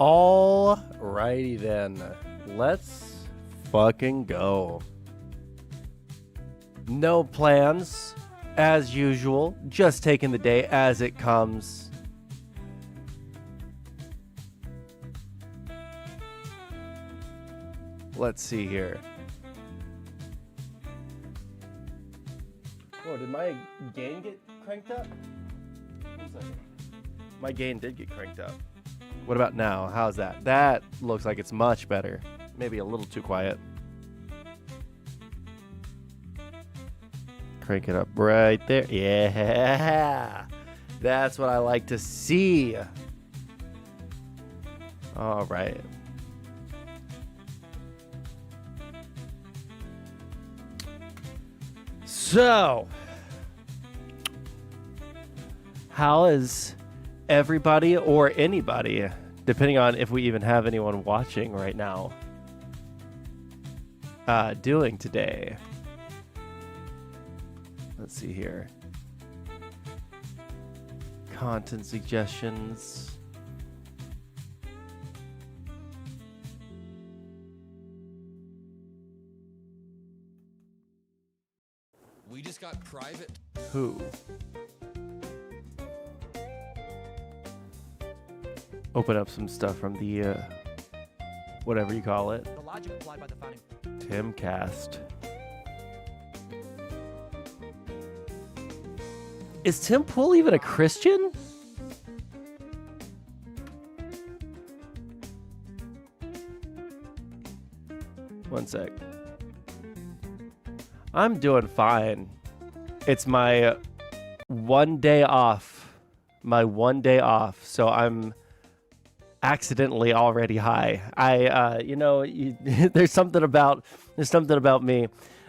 Alrighty then, let's fucking go. No plans, as usual, just taking the day as it comes. Let's see here. Oh, did my gain get cranked up? 1 second. My gain did get cranked up. What about now? How's that? That looks like it's much better. Maybe a little too quiet. Crank it up right there. Yeah. That's what I like to see. All right. So, how is everybody or anybody, depending on if we even have anyone watching right now, doing today? Let's see here. Content suggestions. We just got private. Who? Open up some stuff from the, whatever you call it. The logic applied by the founding. Timcast. Is Tim Pool even a Christian? One sec. I'm doing fine. It's my 1 day off. My 1 day off. So I'm accidentally already high. There's something about me.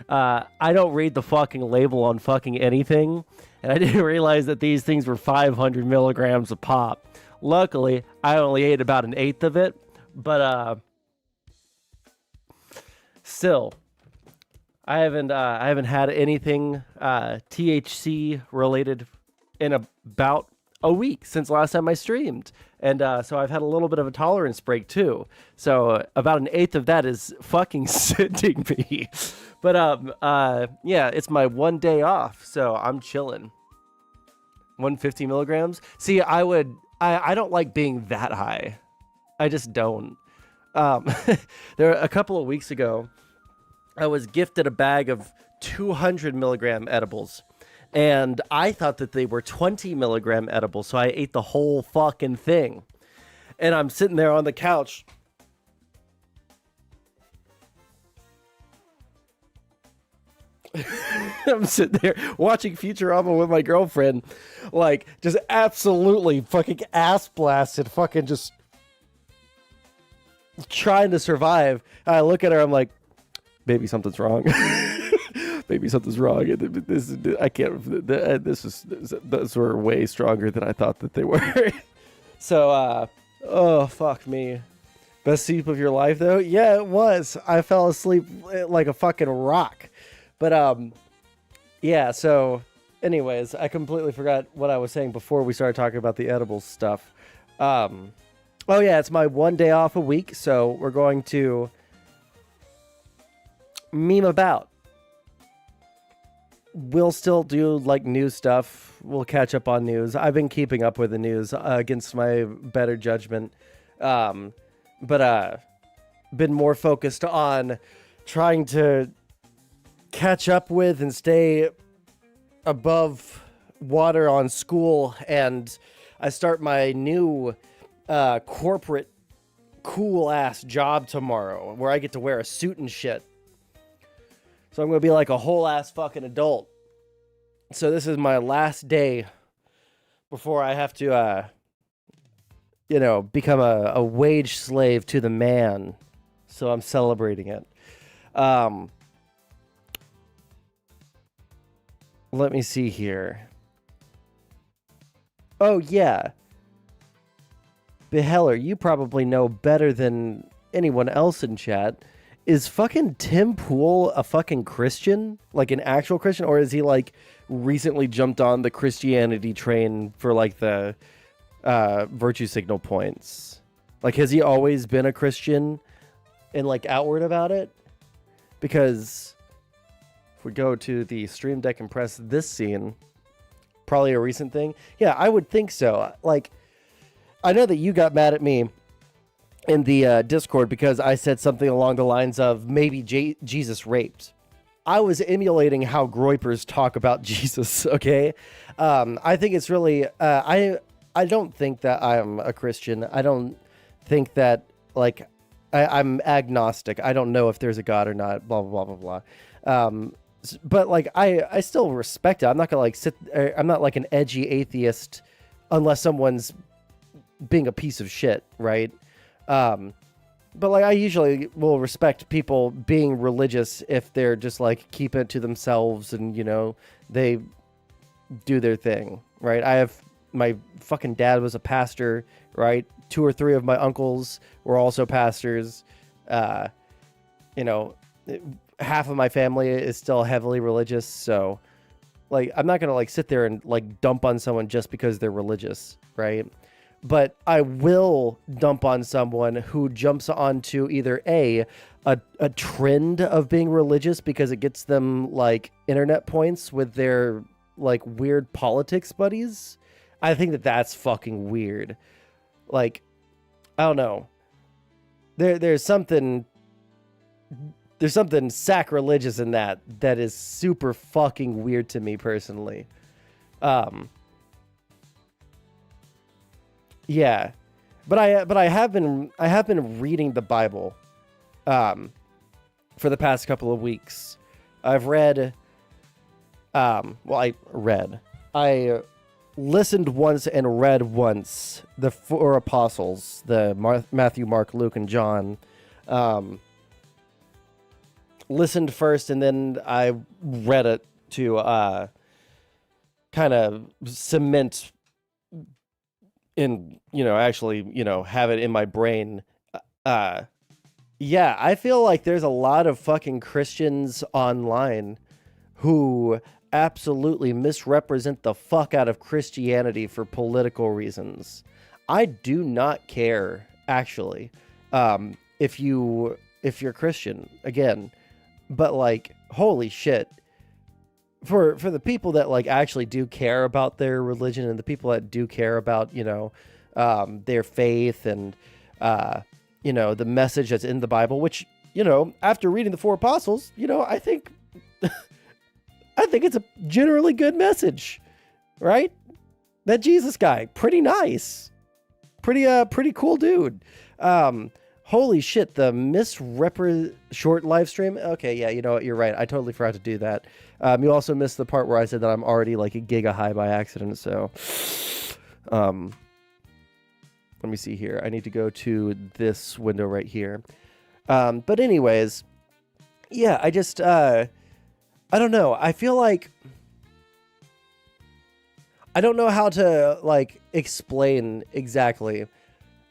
I don't read the fucking label on fucking anything, and I didn't realize that these things were 500 milligrams a pop. Luckily, I only ate about an eighth of it, but still, I haven't had anything THC related in about a week since last time I streamed. And so I've had a little bit of a tolerance break too. So about an eighth of that is fucking sending me. But yeah, it's my 1 day off, so I'm chilling. 150 milligrams. See, I don't like being that high. I just don't. There a couple of weeks ago, I was gifted a bag of 200 milligram edibles. And I thought that they were 20 milligram edibles, so I ate the whole fucking thing. And I'm sitting there on the couch. I'm sitting there watching Futurama with my girlfriend, like, just absolutely fucking ass blasted, fucking just trying to survive. I look at her, I'm like, baby, something's wrong. Maybe something's wrong. Those were way stronger than I thought that they were. So, oh, fuck me. Best sleep of your life, though? Yeah, it was. I fell asleep like a fucking rock. But, yeah, so, anyways, I completely forgot what I was saying before we started talking about the edibles stuff. Oh, yeah, it's my 1 day off a week, so we're going to meme about. We'll still do like news stuff. We'll catch up on news. I've been keeping up with the news against my better judgment. But been more focused on trying to catch up with and stay above water on school. And I start my new corporate cool ass job tomorrow where I get to wear a suit and shit. So I'm going to be like a whole ass fucking adult. So this is my last day before I have to, become a wage slave to the man. So I'm celebrating it. Let me see here. Oh, yeah. Beheller, you probably know better than anyone else in chat. Is fucking Tim Pool a fucking Christian? Like an actual Christian? Or is he like recently jumped on the Christianity train for like the virtue signal points? Like, has he always been a Christian and like outward about it? Because if we go to the Stream Deck and press this scene, probably a recent thing. Yeah, I would think so. Like, I know that you got mad at me in the Discord because I said something along the lines of maybe Jesus raped. I was emulating how Groypers talk about Jesus, okay? I think it's really... I don't think that I'm a Christian. I don't think that, like... I'm agnostic. I don't know if there's a God or not, blah, blah, blah, blah, blah. But, like, I still respect it. I'm not going to, like, I'm not, like, an edgy atheist unless someone's being a piece of shit, right? But, like, I usually will respect people being religious if they're just, like, keep it to themselves and, you know, they do their thing, right? My fucking dad was a pastor, right? 2 or 3 of my uncles were also pastors. You know, half of my family is still heavily religious. So, like, I'm not going to, like, sit there and, like, dump on someone just because they're religious, right? But I will dump on someone who jumps onto either a trend of being religious because it gets them, like, internet points with their, like, weird politics buddies. I think that that's fucking weird. Like, I don't know. There's something sacrilegious in that is super fucking weird to me personally. Yeah. But I have been reading the Bible for the past couple of weeks. I've read I listened once and read once the 4 apostles, the Matthew, Mark, Luke, and John. Listened first, and then I read it to kind of cement in, you know, actually, you know, have it in my brain. Yeah, I feel like there's a lot of fucking Christians online who absolutely misrepresent the fuck out of Christianity for political reasons. I do not care, actually, if you're Christian, again, but, like, holy shit, for the people that, like, actually do care about their religion and the people that do care about, you know, their faith and, you know, the message that's in the Bible, which, you know, after reading the 4 apostles, you know, I think it's a generally good message, right? That Jesus guy, pretty nice, pretty cool dude. Holy shit, the short live stream. Okay, yeah, you know what? You're right. I totally forgot to do that. You also missed the part where I said that I'm already like a giga high by accident. So, let me see here. I need to go to this window right here. But anyways, yeah, I just, I don't know. I feel like I don't know how to, like, explain exactly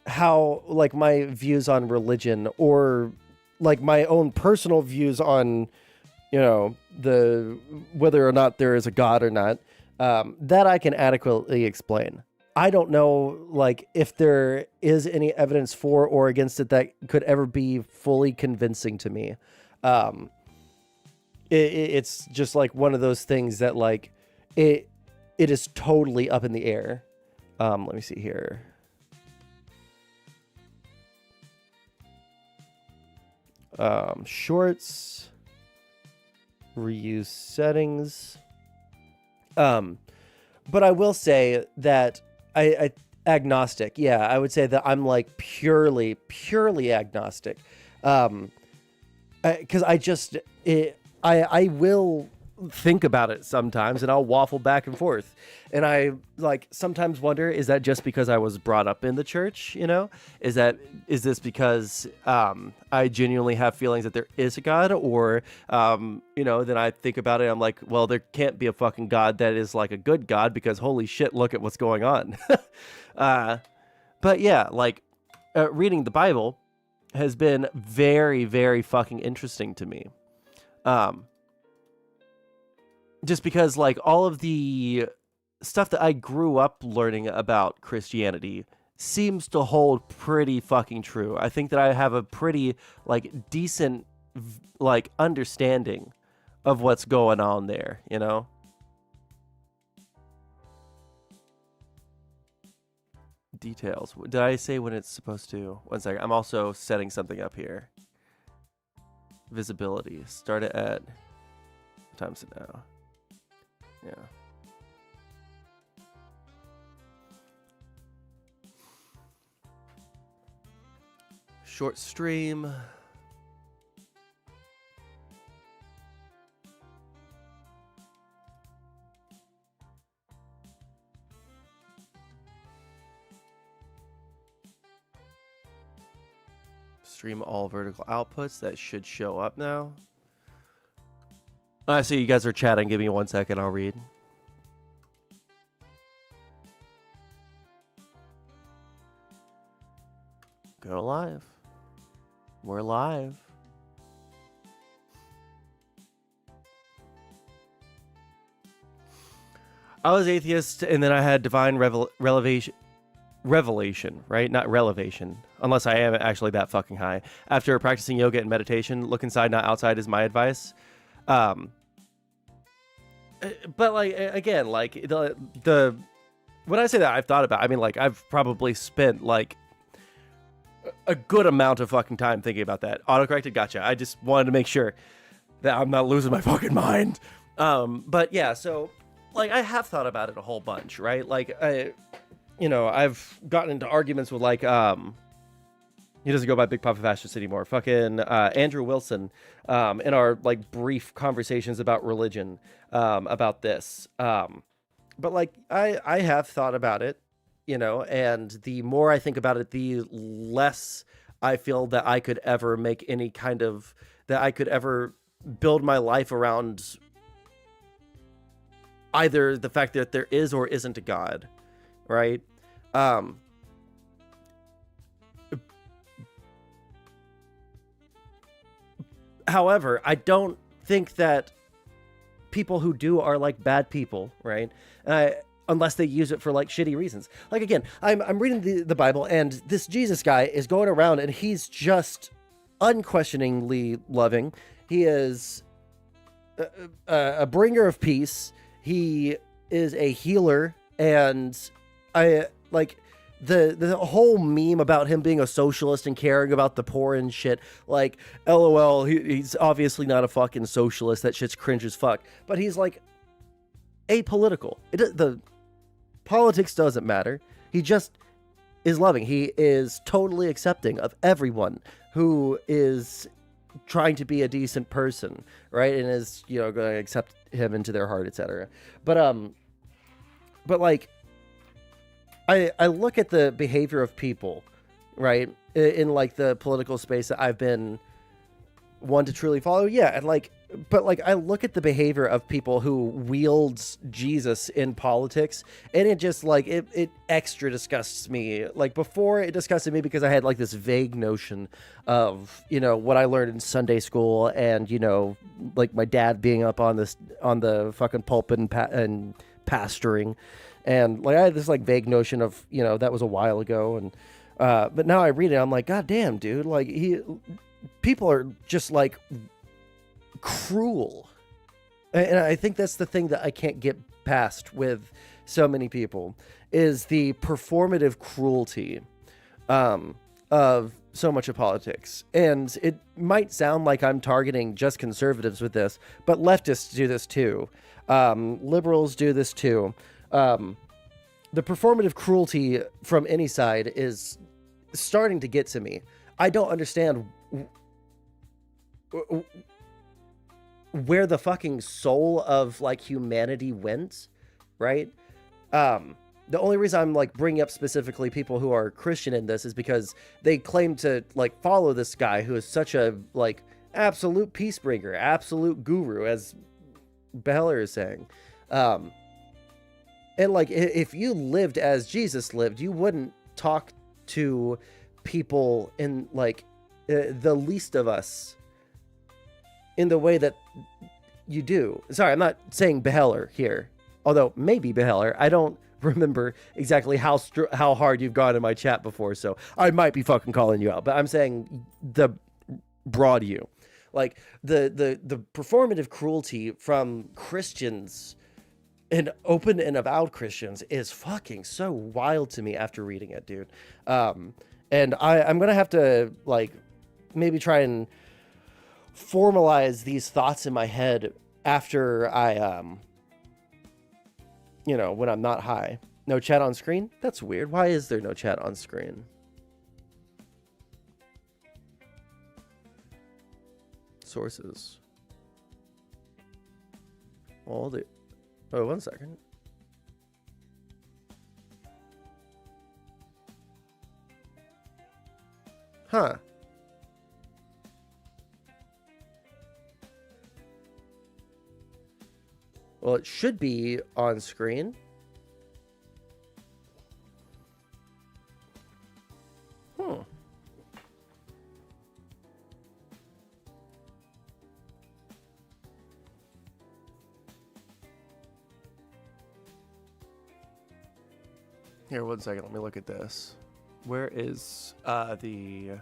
how, like, my views on religion or, like, my own personal views on, you know, whether or not there is a God or not, that I can adequately explain. I don't know, like, if there is any evidence for or against it that could ever be fully convincing to me. It's just, like, one of those things that, like, it is totally up in the air. Let me see here. Shorts, reuse settings. But I will say that I agnostic. Yeah, I would say that I'm, like, purely agnostic. Because I will think about it sometimes and I'll waffle back and forth. And I, like, sometimes wonder, is that just because I was brought up in the church, you know? Is this because I genuinely have feelings that there is a God? Or, you know, then I think about it, I'm like, well, there can't be a fucking God that is, like, a good God because holy shit, look at what's going on. But yeah, like, reading the Bible has been very, very fucking interesting to me. Just because, like, all of the stuff that I grew up learning about Christianity seems to hold pretty fucking true. I think that I have a pretty like decent like understanding of what's going on there, you know? Details. Did I say when it's supposed to? 1 second. I'm also setting something up here. Visibility. Start it at... What time is it now? Yeah. Short stream. Stream all vertical outputs. That should show up now. I see you guys are chatting. Give me 1 second. I'll read. Go live. We're live. I was atheist, and then I had divine revelation, right? Not relevation, unless I am actually that fucking high. After practicing yoga and meditation, look inside, not outside is my advice. But like, again, like the when I say that I've thought about, I mean, like, I've probably spent like a good amount of fucking time thinking about that. Autocorrected, gotcha. I just wanted to make sure that I'm not losing my fucking mind. But yeah, so like I have thought about it a whole bunch, right? Like I've gotten into arguments with like he doesn't go by Big Papa Fascist anymore. Fucking Andrew Wilson in our like brief conversations about religion about this. But like I have thought about it, and the more I think about it, the less I feel that I could ever make any kind of, that I could ever build my life around either the fact that there is or isn't a God, right? However, I don't think that people who do are like bad people, right? Unless they use it for like shitty reasons. Like, again, I'm reading the Bible, and this Jesus guy is going around and he's just unquestioningly loving. He is a bringer of peace. He is a healer, and I like the whole meme about him being a socialist and caring about the poor and shit. Like, LOL, he's obviously not a fucking socialist. That shit's cringe as fuck. But he's like apolitical. The politics doesn't matter. He just is loving. He is totally accepting of everyone who is trying to be a decent person, right? And is, going to accept him into their heart, etc. But like, I look at the behavior of people, right, in like the political space that I've been one to truly follow. Yeah, and like, but like, I look at the behavior of people who wields Jesus in politics, and it just like it extra disgusts me. Like, before, it disgusted me because I had like this vague notion of what I learned in Sunday school, and like my dad being up on the fucking pulpit and pastoring. And like I had this like vague notion of that was a while ago, and but now I read it, I'm like, God damn, dude, like people are just like cruel, and I think that's the thing that I can't get past with so many people, is the performative cruelty of so much of politics. And it might sound like I'm targeting just conservatives with this, but leftists do this too. Liberals do this too. The performative cruelty from any side is starting to get to me. I don't understand where the fucking soul of like humanity went, right? The only reason I'm like bringing up specifically people who are Christian in this is because they claim to like follow this guy who is such a like absolute peace bringer, absolute guru, as Beheller is saying. And like, if you lived as Jesus lived, you wouldn't talk to people in like the least of us in the way that you do. Sorry, I'm not saying Beheller here, although maybe Beheller. I don't remember exactly how hard you've gone in my chat before, so I might be fucking calling you out. But I'm saying the broad you, like the performative cruelty from Christians and open and avowed Christians is fucking so wild to me after reading it, dude. And I'm gonna have to like maybe try and formalize these thoughts in my head after I you know, when I'm not high. No chat on screen? That's weird. Why is there no chat on screen? Sources. All the... Oh, 1 second. Huh. Well, it should be on screen. Here, 1 second. Let me look at this. Where is the...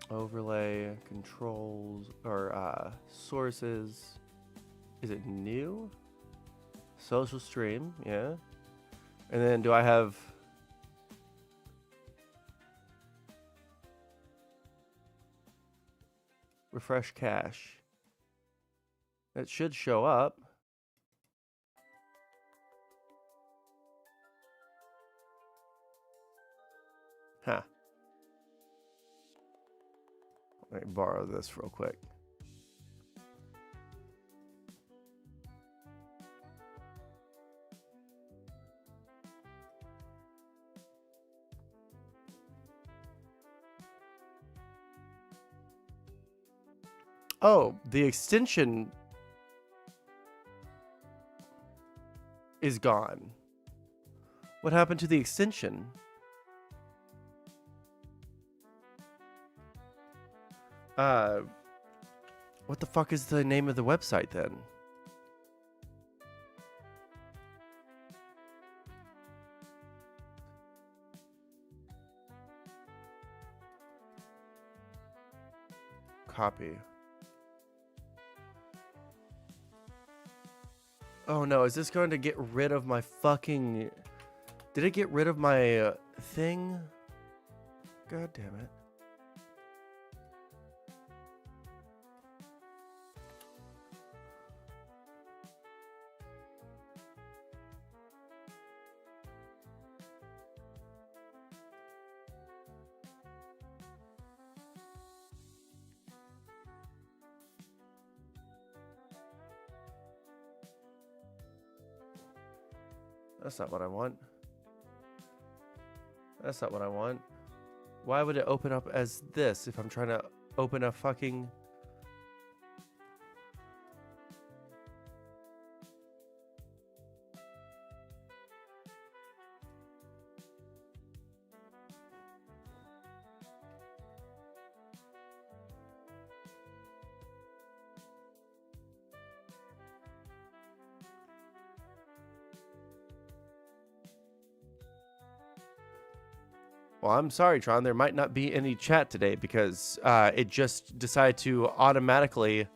overlay, controls, or sources. Is it new? Social stream, yeah. And then do I have... refresh cache? It should show up. Huh. Let me borrow this real quick. Oh, the extension is gone. What happened to the extension? What the fuck is the name of the website then? Copy. Oh no, is this going to get rid of my fucking... Did it get rid of my thing? God damn it. That's not what I want. That's not what I want. Why would it open up as this if I'm trying to open a fucking... Well, I'm sorry, Tron. There might not be any chat today because it just decided to automatically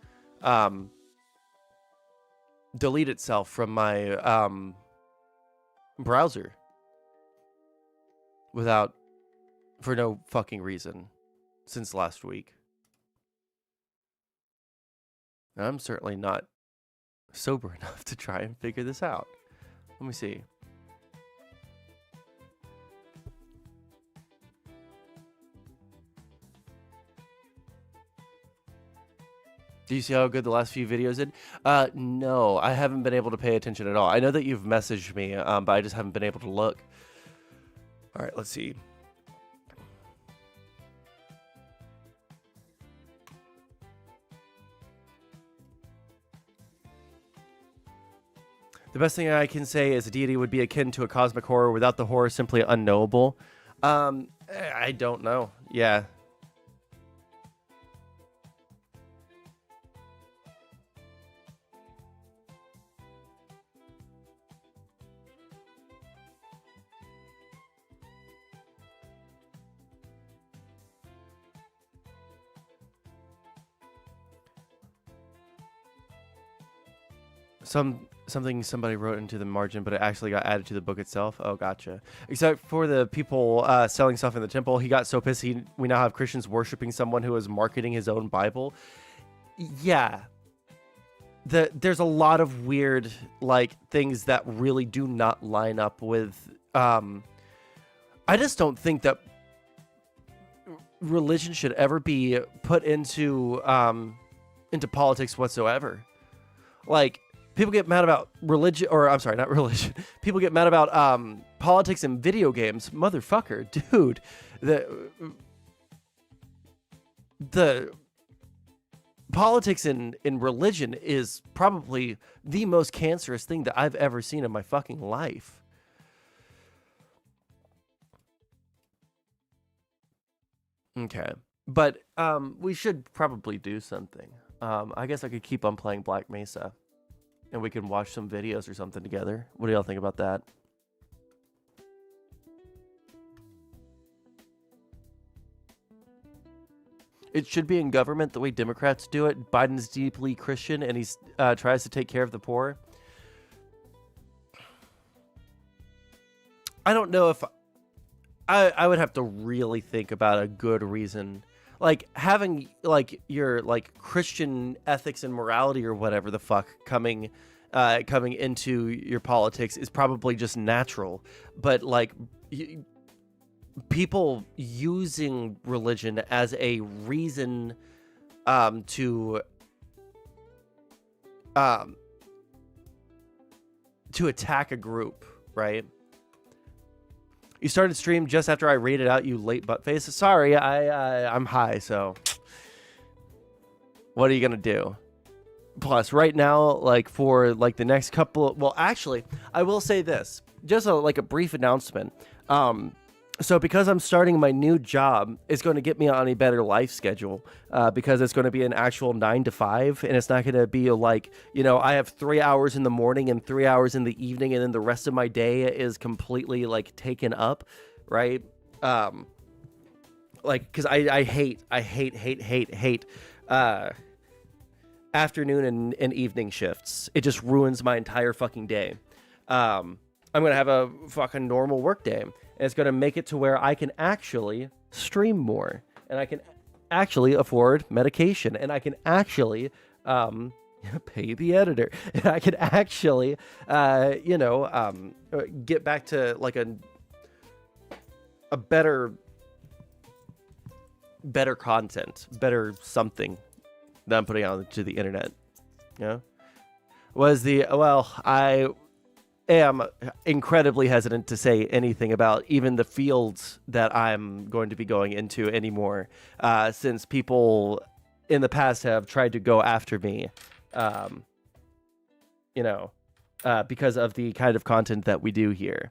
delete itself from my browser for no fucking reason since last week. And I'm certainly not sober enough to try and figure this out. Let me see. Do you see how good the last few videos did? No, I haven't been able to pay attention at all. I know that you've messaged me, but I just haven't been able to look. All right, let's see. The best thing I can say is a deity would be akin to a cosmic horror without the horror simply unknowable. I don't know. Yeah. something somebody wrote into the margin, but it actually got added to the book itself. Oh, gotcha. Except for the people selling stuff in the temple, he got so pissed. We now have Christians worshiping someone who is marketing his own Bible. Yeah, there's a lot of weird like things that really do not line up with. I just don't think that religion should ever be put into politics whatsoever. Like, people get mad about religion, or I'm sorry, not religion. People get mad about politics and video games. Motherfucker, dude. The politics in religion is probably the most cancerous thing that I've ever seen in my fucking life. Okay, but we should probably do something. I guess I could keep on playing Black Mesa, and we can watch some videos or something together. What do y'all think about that? It should be in government the way Democrats do it. Biden's deeply Christian, and he tries to take care of the poor. I don't know if... I would have to really think about a good reason. Like, having, like, your, like, Christian ethics and morality or whatever the fuck coming into your politics is probably just natural. But, like, people using religion as a reason to attack a group, right? You started stream just after I rated out, you late buttface. Sorry, I'm high, so what are you gonna do? Plus, right now, like for like the next couple, well, actually, I will say this, just like a brief announcement. So because I'm starting my new job, it's going to get me on a better life schedule because it's going to be an actual 9 to 5, and it's not going to be like, you know, I have 3 hours in the morning and 3 hours in the evening, and then the rest of my day is completely like taken up, right? Like, because I hate afternoon and evening shifts. It just ruins my entire fucking day. I'm going to have a fucking normal work day. And it's going to make it to where I can actually stream more. And I can actually afford medication. And I can actually pay the editor. And I can actually, get back to like a better content, better something that I'm putting out to the internet. Yeah. I am incredibly hesitant to say anything about even the fields that I'm going to be going into anymore, since people in the past have tried to go after me, because of the kind of content that we do here.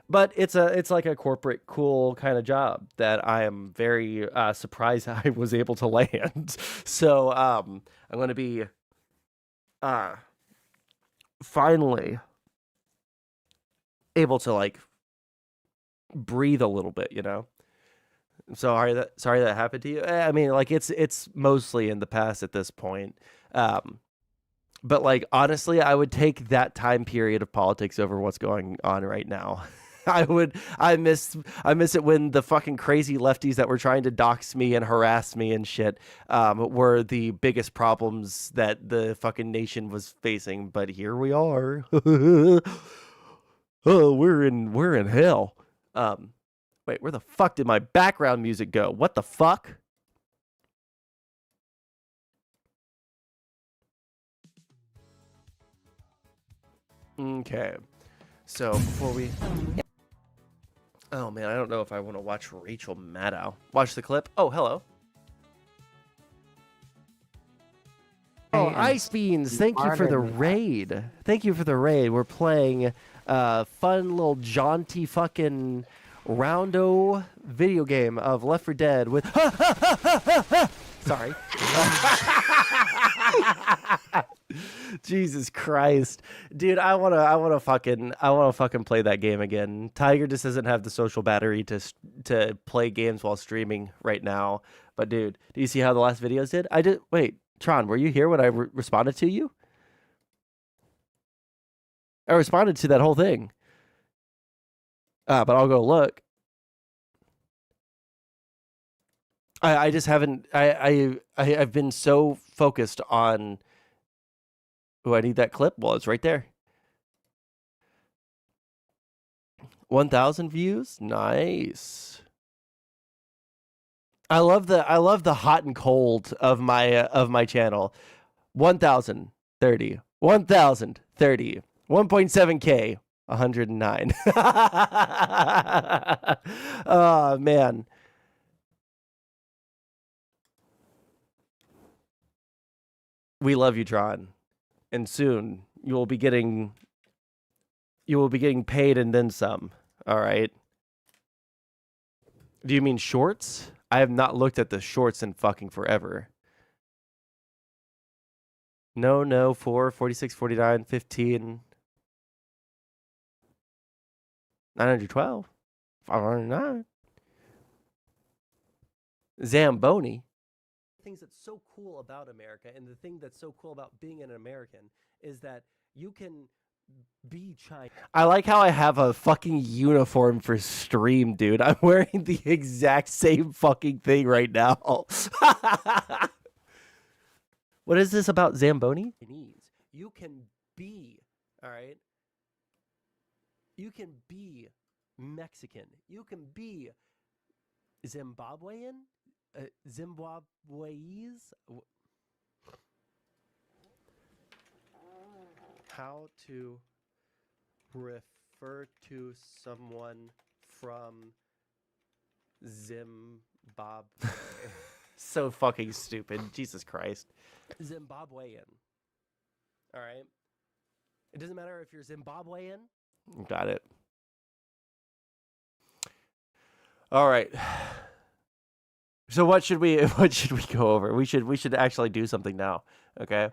But it's like a corporate cool kind of job that I am very surprised I was able to land. So I'm going to be finally able to like breathe a little bit, you know. Sorry that happened to you. I mean, like it's mostly in the past at this point. But like honestly, I would take that time period of politics over what's going on right now. I miss it when the fucking crazy lefties that were trying to dox me and harass me and shit were the biggest problems that the fucking nation was facing. But here we are. Oh, we're in hell. Wait, where the fuck did my background music go? What the fuck? Okay. So before we... Oh man, I don't know if I want to watch Rachel Maddow. Watch the clip. Oh, hello. Oh, Ice Beans, thank you for the raid. Thank you for the raid. We're playing fun little jaunty fucking roundo video game of Left 4 Dead with sorry. Jesus Christ. Dude, I wanna fucking play that game again. Tiger just doesn't have the social battery to play games while streaming right now. But dude, do you see how the last videos did? Wait, Tron, were you here when I responded to you? I responded to that whole thing. But I'll go look. I just haven't. I've been so focused on. Oh, I need that clip. Well, it's right there. 1,000 views. Nice. I love the hot and cold of my channel. 1,030. 1,030. 1.7K. 109. Oh man. We love you, Tron. And soon you will be getting paid and then some. All right. Do you mean shorts? I have not looked at the shorts in fucking forever. No, 4, 46, 49, 15. 912. 509. Zamboni. Things that's so cool about America, and the thing that's so cool about being an American is that you can be China. I like how I have a fucking uniform for stream, dude. I'm wearing the exact same fucking thing right now. What is this about Zamboni? You can be, all right? You can be Mexican. You can be Zimbabwean. Zimbabweese. How to refer to someone from Zimbabwe. So fucking stupid. Jesus Christ. Zimbabwean. All right. It doesn't matter if you're Zimbabwean. Got it. All right. So what should we go over? We should actually do something now. Okay.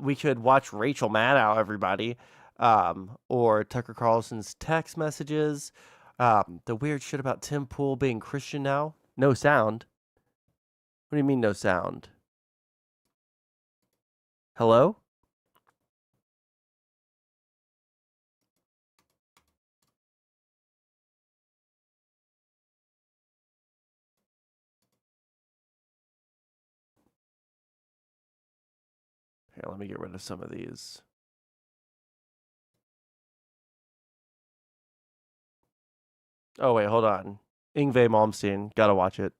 We should watch Rachel Maddow, everybody. Or Tucker Carlson's text messages. The weird shit about Tim Pool being Christian now. No sound. What do you mean no sound? Hello? Here, let me get rid of some of these. Oh, wait, hold on. Yngwie Malmsteen. Gotta watch it.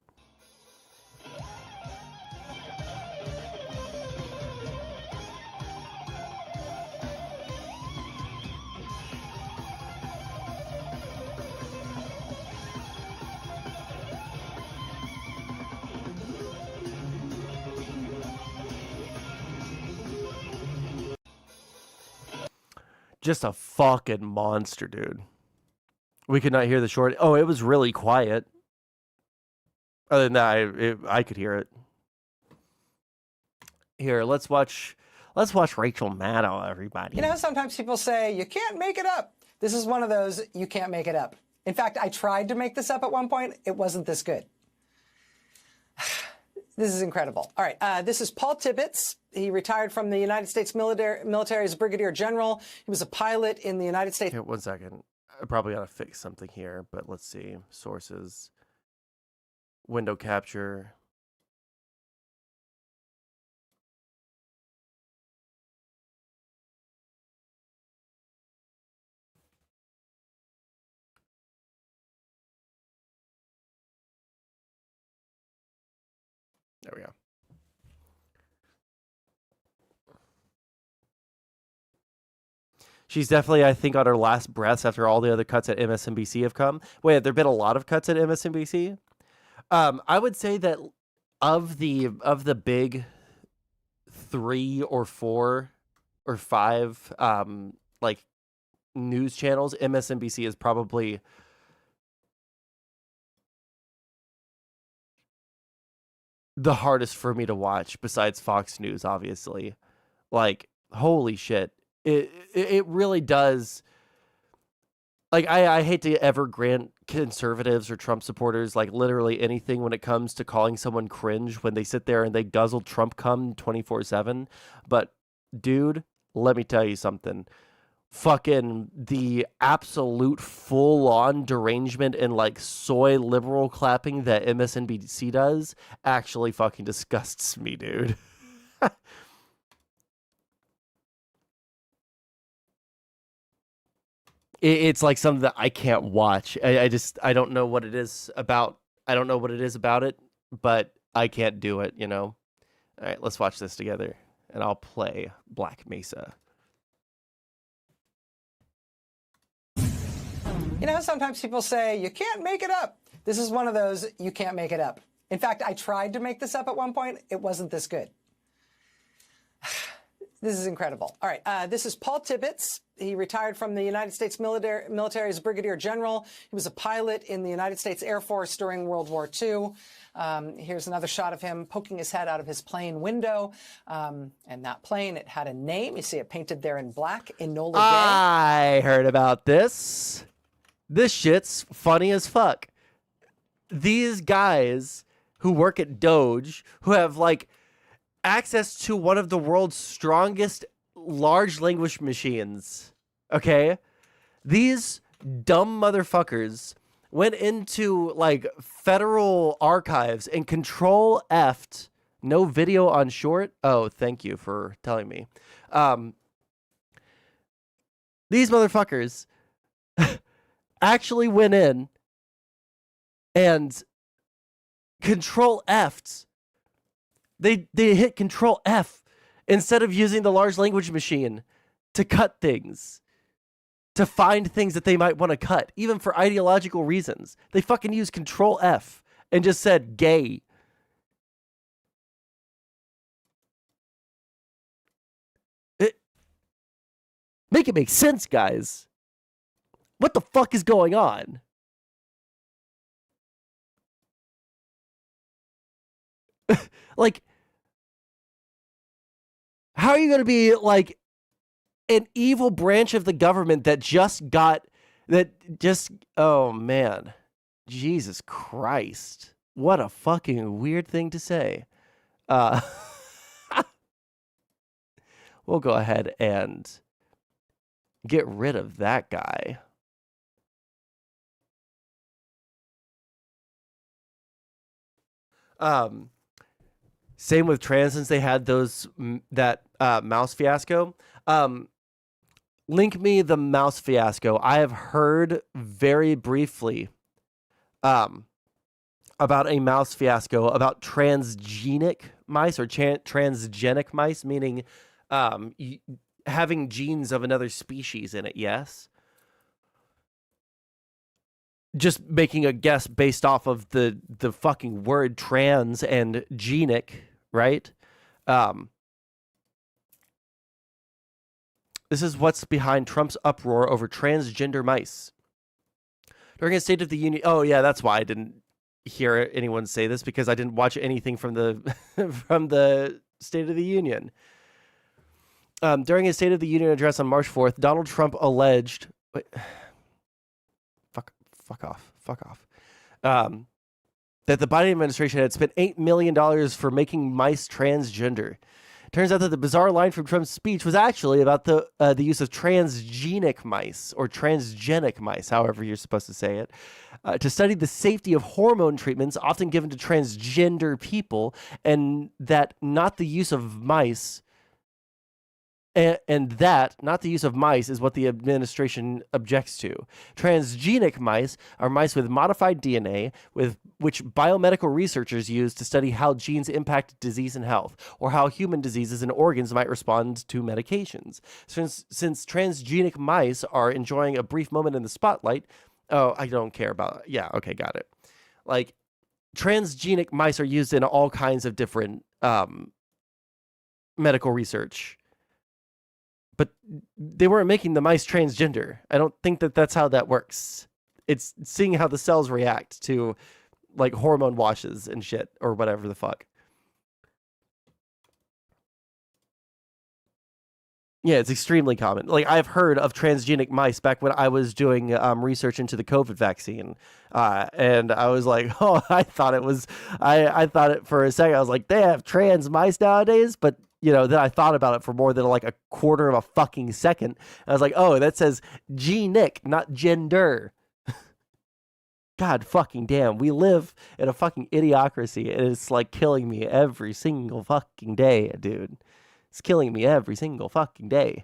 Just a fucking monster, dude. We could not hear the short. Oh, it was really quiet. Other than that, I could hear it. Here, let's watch Rachel Maddow, everybody. You know, sometimes people say, you can't make it up. This is one of those, you can't make it up. In fact, I tried to make this up at one point. It wasn't this good. This is incredible. All right, this is Paul Tibbets. He retired from the United States military as Brigadier General. He was a pilot in the United States. Here, 1 second. I probably ought to fix something here, but let's see. Sources. Window capture. There we go. She's definitely, I think, on her last breaths after all the other cuts at MSNBC have come. Wait, have there been a lot of cuts at MSNBC? I would say that of the big 3 or 4 or 5 like news channels, MSNBC is probably the hardest for me to watch besides Fox News, obviously. Like, holy shit. It really does. Like, I hate to ever grant conservatives or Trump supporters, like, literally anything when it comes to calling someone cringe when they sit there and they guzzle Trump cum 24/7. But, dude, let me tell you something. fucking the absolute full-on derangement and like soy liberal clapping that MSNBC does actually fucking disgusts me, dude. It's like something that I can't watch. I don't know what it is about. I don't know what it is about it, but I can't do it, you know? All right, let's watch this together, and I'll play Black Mesa. You know, sometimes people say, you can't make it up. This is one of those, you can't make it up. In fact, I tried to make this up at one point. It wasn't this good. This is incredible. All right, this is Paul Tibbets. He retired from the United States military as a brigadier general. He was a pilot in the United States Air Force during World War II. Here's another shot of him poking his head out of his plane window. And that plane, it had a name. You see it painted there in black, Enola Gay. I heard about this. This shit's funny as fuck. These guys who work at Doge, who have like access to one of the world's strongest large language machines, okay? These dumb motherfuckers went into like federal archives and Control F'd no video on short. Oh, thank you for telling me. These motherfuckers actually went in and Control F'd. They hit Control F instead of using the large language machine to cut things, to find things that they might want to cut, even for ideological reasons. They fucking used Control F and just said gay. Make it make sense, guys. What the fuck is going on? Like, how are you going to be like an evil branch of the government that just, oh man, Jesus Christ. What a fucking weird thing to say. We'll go ahead and get rid of that guy. Same with trans, since they had that mouse fiasco. Link me the mouse fiasco. I have heard very briefly about a mouse fiasco about transgenic mice or transgenic mice, meaning having genes of another species in it, yes? Just making a guess based off of the fucking word trans and genic, right? This is what's behind Trump's uproar over transgender mice. During a State of the Union... Oh, yeah, that's why I didn't hear anyone say this, because I didn't watch anything from the from the State of the Union. During his State of the Union address on March 4th, Donald Trump alleged... Wait, fuck off. That the Biden administration had spent $8 million for making mice transgender. Turns out that the bizarre line from Trump's speech was actually about the use of transgenic mice, or transgenic mice, however you're supposed to say it, to study the safety of hormone treatments often given to transgender people, and that not the use of mice... And that, not the use of mice, is what the administration objects to. Transgenic mice are mice with modified DNA, with which biomedical researchers use to study how genes impact disease and health, or how human diseases and organs might respond to medications. Since transgenic mice are enjoying a brief moment in the spotlight... Oh, I don't care about... Yeah, okay, got it. Like, transgenic mice are used in all kinds of different medical research. But they weren't making the mice transgender. I don't think that that's how that works. It's seeing how the cells react to, like, hormone washes and shit, or whatever the fuck. Yeah, it's extremely common. Like, I've heard of transgenic mice back when I was doing research into the COVID vaccine. And I was like, oh, I thought it for a second, I was like, they have trans mice nowadays? But then I thought about it for more than like a quarter of a fucking second. I was like, oh, that says G-Nick, not gender. God fucking damn. We live in a fucking idiocracy, and it's like killing me every single fucking day, dude. It's killing me every single fucking day.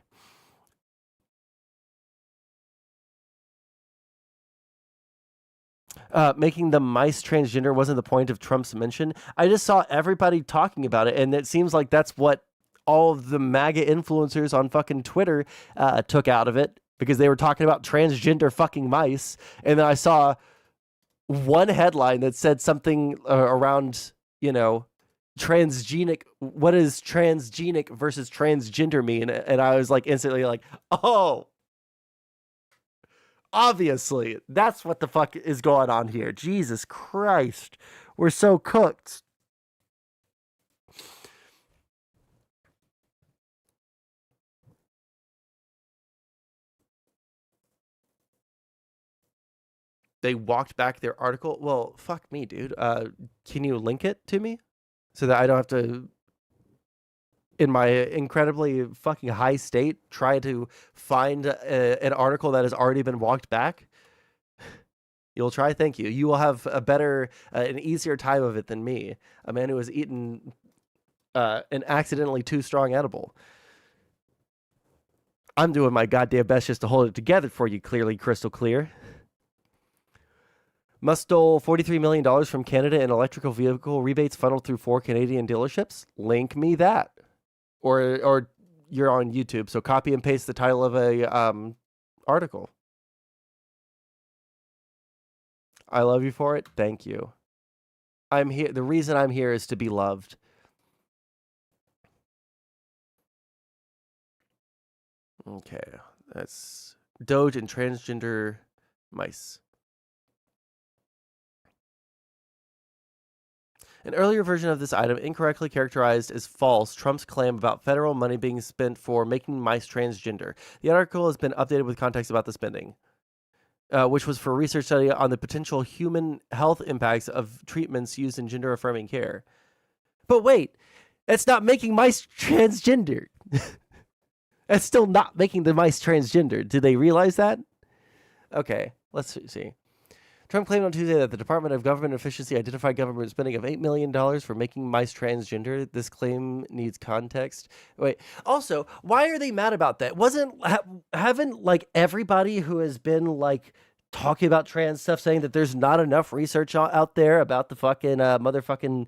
Making the mice transgender wasn't the point of Trump's mention. I just saw everybody talking about it, and it seems like that's what all of the MAGA influencers on fucking Twitter took out of it, because they were talking about transgender fucking mice. And then I saw one headline that said something around, transgenic. What does transgenic versus transgender mean? And I was like instantly like, oh, obviously, that's what the fuck is going on here. Jesus Christ. We're so cooked. They walked back their article. Well, fuck me, dude. Can you link it to me so that I don't have to, in my incredibly fucking high state, try to find an article that has already been walked back? You'll try? Thank you. You will have a better, an easier time of it than me, a man who has eaten an accidentally too strong edible. I'm doing my goddamn best just to hold it together for you, clearly, crystal clear. Musk stole $43 million from Canada in electrical vehicle rebates funneled through 4 Canadian dealerships. Link me that. Or you're on YouTube, so copy and paste the title of a article. I love you for it. Thank you. I'm here. The reason I'm here is to be loved. Okay, that's Doge and transgender mice. An earlier version of this item incorrectly characterized as false Trump's claim about federal money being spent for making mice transgender. The article has been updated with context about the spending, which was for a research study on the potential human health impacts of treatments used in gender-affirming care. But wait, that's not making mice transgender. That's still not making the mice transgender. Did they realize that? Okay, let's see. Trump claimed on Tuesday that the Department of Government Efficiency identified government spending of $8 million for making mice transgender. This claim needs context. Wait, also, why are they mad about that? Haven't like everybody who has been like talking about trans stuff saying that there's not enough research out there about the fucking motherfucking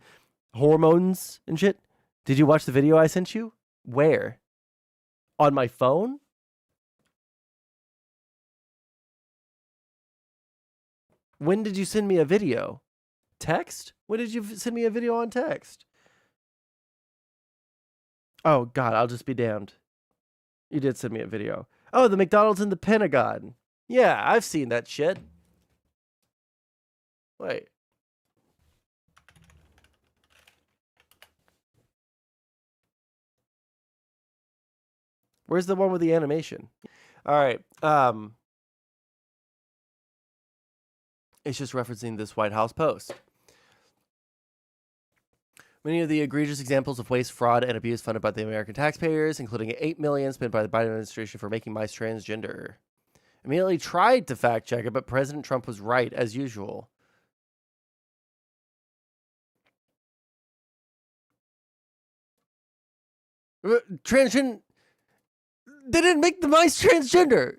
hormones and shit? Did you watch the video I sent you? Where? On my phone? When did you send me a video? Text? When did you send me a video on text? Oh, God, I'll just be damned. You did send me a video. Oh, the McDonald's in the Pentagon. Yeah, I've seen that shit. Wait. Where's the one with the animation? All right. It's just referencing this White House post. Many of the egregious examples of waste, fraud, and abuse funded by the American taxpayers, including $8 million spent by the Biden administration for making mice transgender. Immediately tried to fact check it, but President Trump was right as usual. Transgender. They didn't make the mice transgender.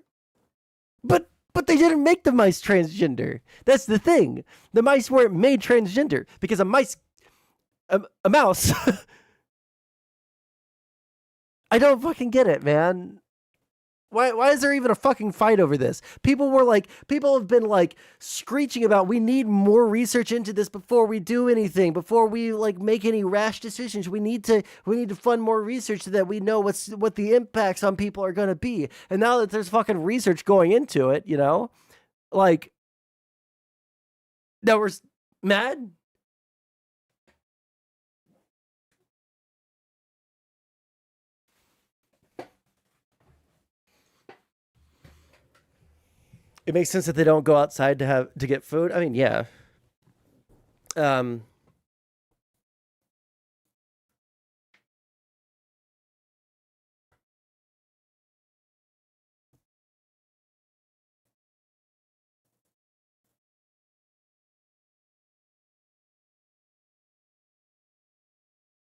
But they didn't make the mice transgender. That's the thing. The mice weren't made transgender because a mouse. I don't fucking get it, man. Why is there even a fucking fight over this? People have been like screeching about we need more research into this before we do anything, before we like make any rash decisions. We need to fund more research so that we know what the impacts on people are going to be. And now that there's fucking research going into it, like now we're mad. It makes sense that they don't go outside to get food. I mean, yeah.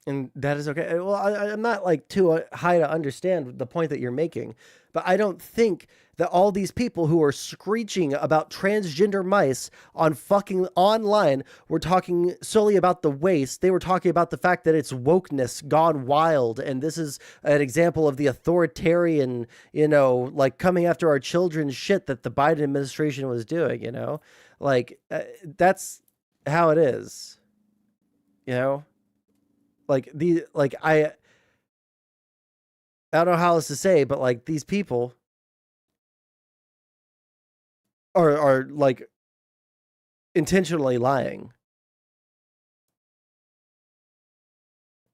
And that is okay. Well, I'm not like too high to understand the point that you're making, but I don't think that all these people who are screeching about transgender mice on fucking online were talking solely about the waste. They were talking about the fact that it's wokeness gone wild. And this is an example of the authoritarian, you know, like coming after our children's shit that the Biden administration was doing, you know, like that's how it is, you know? Like I don't know how else to say, but like these people are like intentionally lying.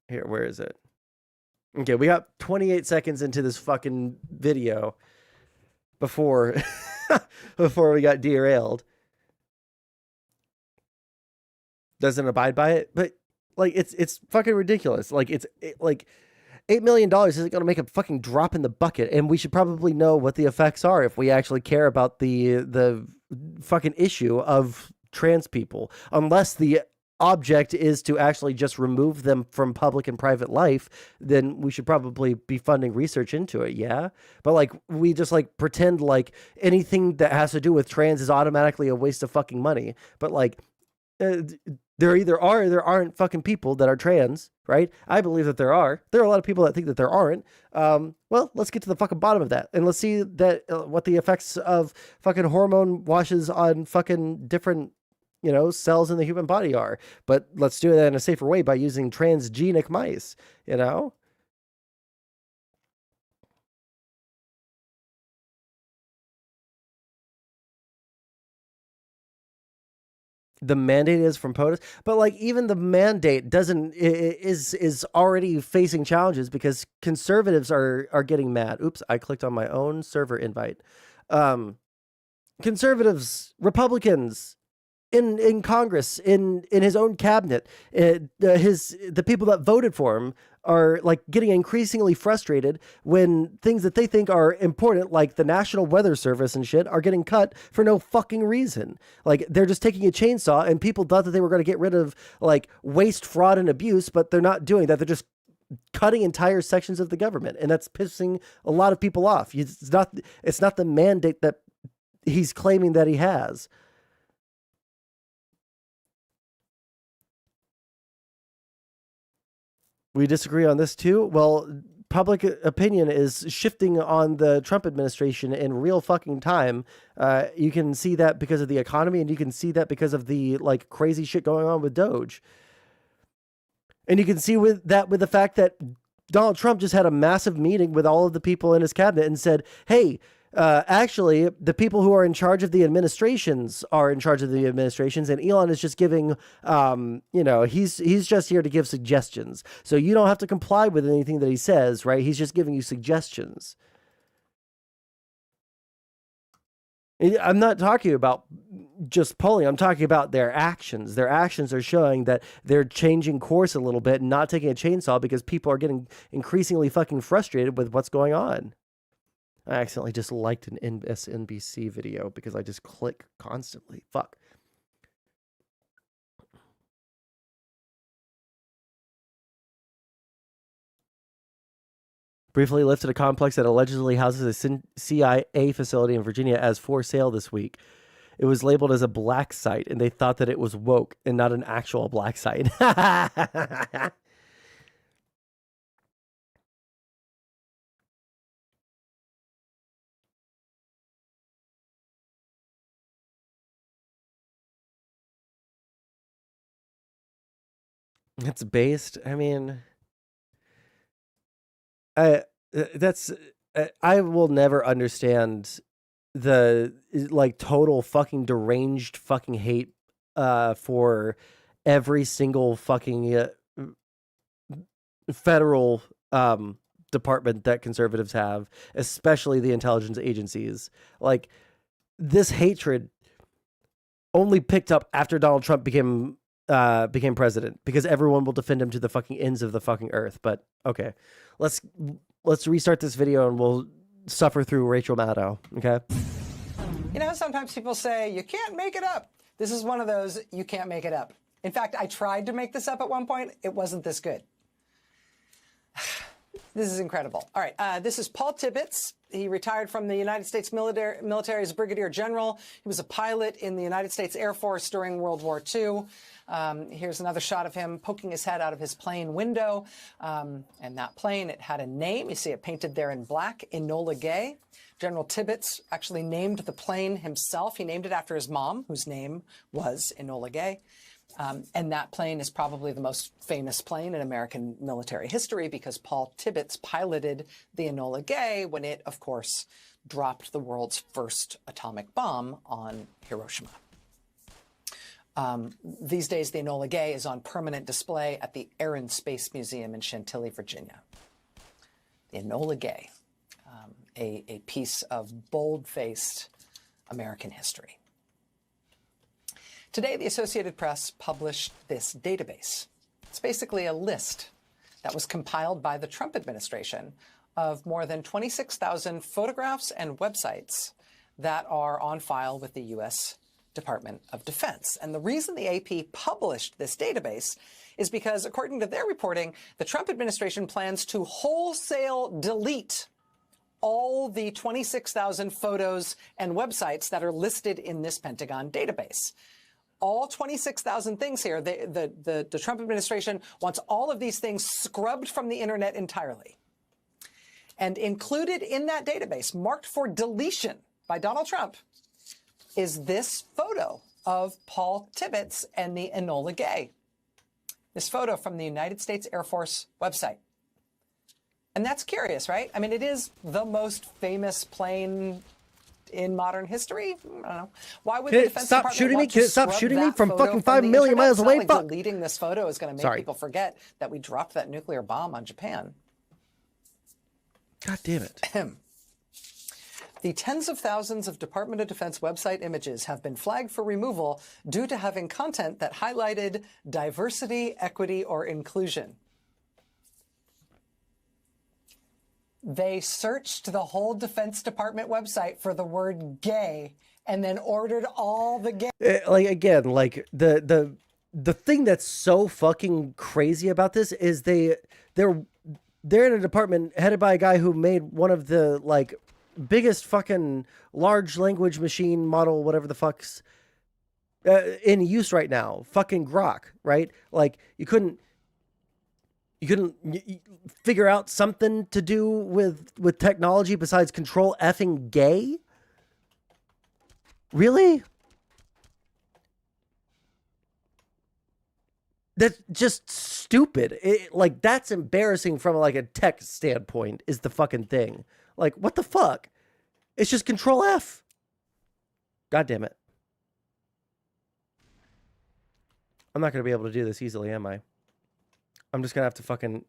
Here, where is it? Okay, we got 28 seconds into this fucking video before before we got derailed. Doesn't abide by it, but like it's fucking ridiculous. Like like $8 million isn't going to make a fucking drop in the bucket, and we should probably know what the effects are if we actually care about the fucking issue of trans people. Unless the object is to actually just remove them from public and private life, then we should probably be funding research into it. Yeah, but like we just like pretend like anything that has to do with trans is automatically a waste of fucking money. But like. There either are or there aren't fucking people that are trans, right? I believe that there are. There are a lot of people that think that there aren't. Well, let's get to the fucking bottom of that. And let's see that what the effects of fucking hormone washes on fucking different, you know, cells in the human body are. But let's do that in a safer way by using transgenic mice, you know? The mandate is from POTUS, but like even the mandate is already facing challenges because conservatives are getting mad. Oops, I clicked on my own server invite. Conservatives, Republicans in Congress, in his own cabinet, the people that voted for him are like getting increasingly frustrated when things that they think are important, like the National Weather Service and shit, are getting cut for no fucking reason. Like they're just taking a chainsaw, and people thought that they were going to get rid of like waste, fraud, and abuse, but they're not doing that. They're just cutting entire sections of the government, and that's pissing a lot of people off. It's not the mandate that he's claiming that he has. We disagree on this too. Well, public opinion is shifting on the Trump administration in real fucking time. You can see that because of the economy, and you can see that because of the like crazy shit going on with Doge. And you can see with the fact that Donald Trump just had a massive meeting with all of the people in his cabinet and said, hey, actually, the people who are in charge of the administrations are in charge of the administrations, and Elon is just giving, you know, he's just here to give suggestions. So you don't have to comply with anything that he says, right? He's just giving you suggestions. I'm not talking about just polling. I'm talking about their actions. Their actions are showing that they're changing course a little bit and not taking a chainsaw because people are getting increasingly fucking frustrated with what's going on. I accidentally just liked an MSNBC video because I just click constantly. Fuck. Briefly lifted a complex that allegedly houses a CIA facility in Virginia as for sale this week. It was labeled as a black site, and they thought that it was woke and not an actual black site. It's based. I mean, that's I will never understand the like total fucking deranged fucking hate for every single fucking federal department that conservatives have, especially the intelligence agencies. Like this hatred only picked up after Donald Trump became president, because everyone will defend him to the fucking ends of the fucking earth. But okay, let's restart this video and we'll suffer through Rachel Maddow. Okay. You know, sometimes people say you can't make it up. This is one of those you can't make it up. In fact, I tried to make this up at one point. It wasn't this good. This is incredible. All right, this is Paul Tibbets. He retired from the United States military as brigadier general. He was a pilot in the United States Air Force during World War II. Here's another shot of him poking his head out of his plane window. And that plane, it had a name. You see it painted there in black, Enola Gay. General Tibbets actually named the plane himself. He named it after his mom, whose name was Enola Gay. And that plane is probably the most famous plane in American military history because Paul Tibbets piloted the Enola Gay when it, of course, dropped the world's first atomic bomb on Hiroshima. These days, the Enola Gay is on permanent display at the Air and Space Museum in Chantilly, Virginia. The Enola Gay, a piece of bold-faced American history. Today, the Associated Press published this database. It's basically a list that was compiled by the Trump administration of more than 26,000 photographs and websites that are on file with the U.S. Department of Defense. And the reason the AP published this database is because, according to their reporting, the Trump administration plans to wholesale delete all the 26,000 photos and websites that are listed in this Pentagon database. All 26,000 things here, the Trump administration wants all of these things scrubbed from the internet entirely. And included in that database, marked for deletion by Donald Trump, is this photo of Paul Tibbets and the Enola Gay. This photo from the United States Air Force website. And that's curious, right? I mean, it is the most famous plane in modern history. I don't know. Why would the Defense stop Department shooting me? want to Can it stop scrub shooting me that from photo fucking from 5 the million internet? miles It's away? not like Fuck. deleting this photo is going to make people forget that we dropped that nuclear bomb on Japan. God damn it. The tens of thousands of Department of Defense website images have been flagged for removal due to having content that highlighted diversity, equity, or inclusion. They searched the whole Defense Department website for the word gay and then ordered all the gay. The thing that's so fucking crazy about this is they're in a department headed by a guy who made one of the biggest fucking large language machine model, whatever the fuck's in use right now. Fucking Grok, right? Like you couldn't figure out something to do with technology besides control effing gay? Really? That's just stupid. That's embarrassing from a tech standpoint is the fucking thing. What the fuck? It's just Control F. God damn it. I'm not going to be able to do this easily, am I? I'm just going to have to fucking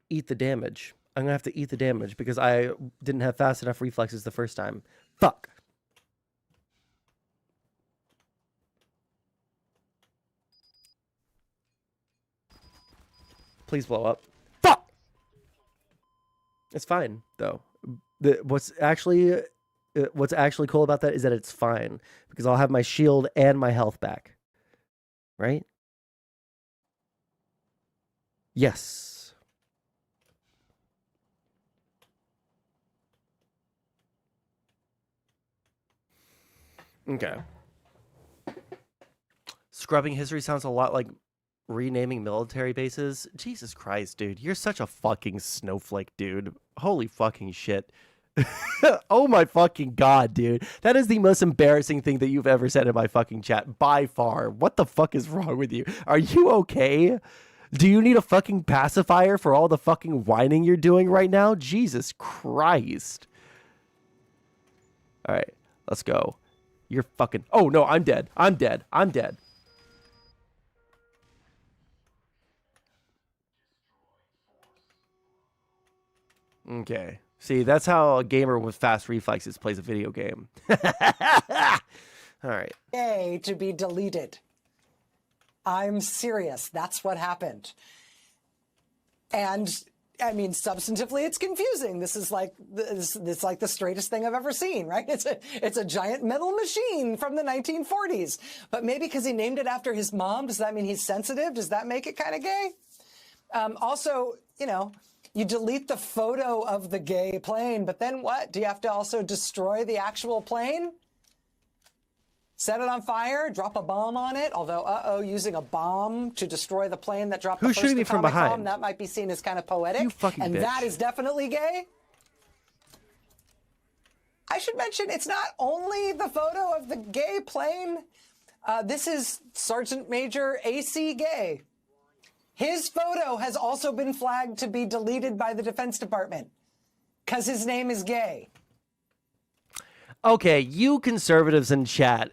eat the damage. I'm going to have to eat the damage because I didn't have fast enough reflexes the first time. Fuck. Please blow up. Fuck! It's fine, though. What's actually cool about that is that it's fine because I'll have my shield and my health back. Right? Yes. Okay. Scrubbing history sounds a lot like renaming military bases. Jesus Christ, dude. You're such a fucking snowflake, dude. Holy fucking shit. Oh my fucking god, dude. That is the most embarrassing thing that you've ever said in my fucking chat by far. What the fuck is wrong with you? Are you okay? Do you need a fucking pacifier for all the fucking whining you're doing right now? Jesus Christ. All right, let's go. You're fucking... Oh, no, I'm dead. I'm dead. I'm dead. Okay. See, that's how a gamer with fast reflexes plays a video game. All right. Gay to be deleted. I'm serious. That's what happened. And I mean, substantively, it's confusing. This is it's like the straightest thing I've ever seen, right? It's a giant metal machine from the 1940s. But maybe because he named it after his mom, does that mean he's sensitive? Does that make it kind of gay? Also, you know, You delete the photo of the gay plane, but then what? Do you have to also destroy the actual plane? Set it on fire, drop a bomb on it, although, using a bomb to destroy the plane that dropped the first shooting me from atomic behind? bomb, that might be seen as kind of poetic. You fucking and bitch. that is definitely gay. I should mention, it's not only the photo of the gay plane. This is Sergeant Major A.C. Gay. His photo has also been flagged to be deleted by the Defense Department because his name is Gay. Okay, you conservatives in chat,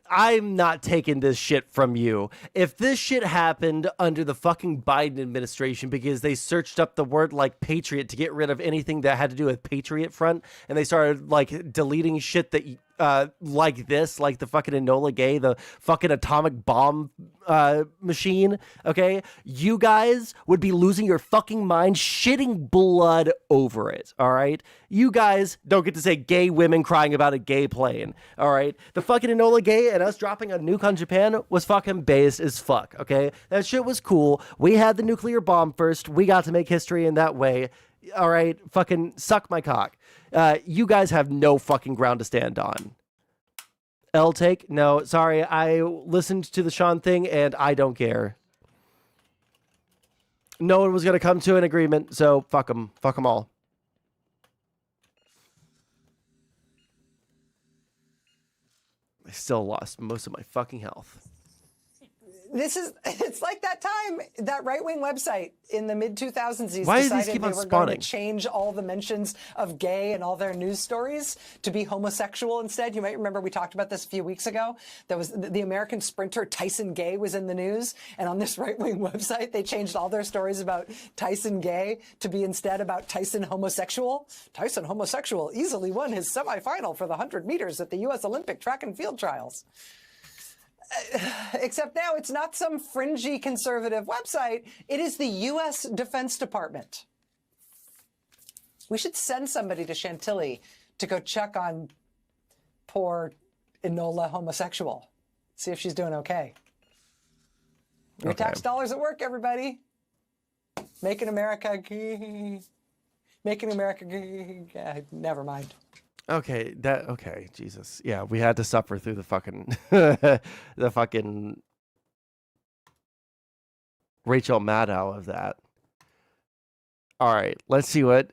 I'm not taking this shit from you. If this shit happened under the fucking Biden administration because they searched up the word like patriot to get rid of anything that had to do with Patriot Front, and they started like deleting shit that like this, like the fucking Enola Gay, the fucking atomic bomb machine, okay? You guys would be losing your fucking mind, shitting blood over it, all right? You guys don't get to say gay women crying about a gay plane, all right? The fucking Enola Gay and us dropping a nuke on Japan was fucking based as fuck, okay? That shit was cool. We had the nuclear bomb first. We got to make history in that way. All right, fucking suck my cock. You guys have no fucking ground to stand on. L take? No, sorry. I listened to the Sean thing and I don't care. No one was going to come to an agreement, so fuck them. Fuck them all. I still lost most of my fucking health. It's like that time, that right-wing website in the mid-2000s Why does decided these keep they on were spawning? going to change all the mentions of gay and all their news stories to be homosexual instead. You might remember we talked about this a few weeks ago. There was the American sprinter Tyson Gay was in the news, and on this right-wing website, they changed all their stories about Tyson Gay to be instead about Tyson homosexual. Tyson homosexual easily won his semifinal for the 100 meters at the U.S. Olympic track and field trials. Except now it's not some fringy conservative website. It is the U.S. Defense Department. We should send somebody to Chantilly to go check on poor Enola homosexual. See if she's doing okay. Your tax dollars at work, everybody. Making America... Making America... Never mind. Okay, Jesus. Yeah, we had to suffer through the fucking the fucking Rachel Maddow of that. All right, let's see what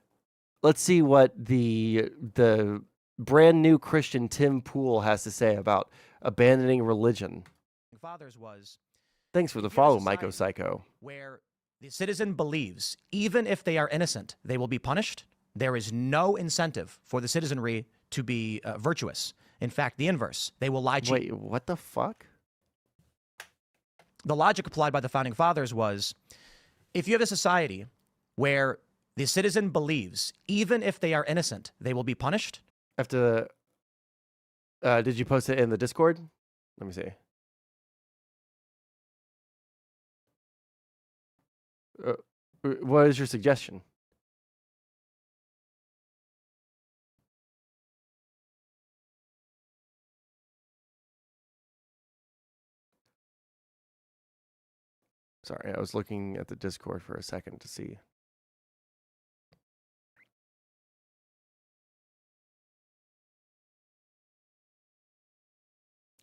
the brand new Christian Tim Pool has to say about abandoning religion. Fathers was Thanks for the follow, Myco Psycho. Where the citizen believes even if they are innocent, they will be punished. There is no incentive for the citizenry to be virtuous. In fact, the inverse. They will lie, cheat. Wait, what the fuck? The logic applied by the Founding Fathers was, if you have a society where the citizen believes even if they are innocent, they will be punished. Did you post it in the Discord? Let me see. What is your suggestion? Sorry, I was looking at the Discord for a second to see.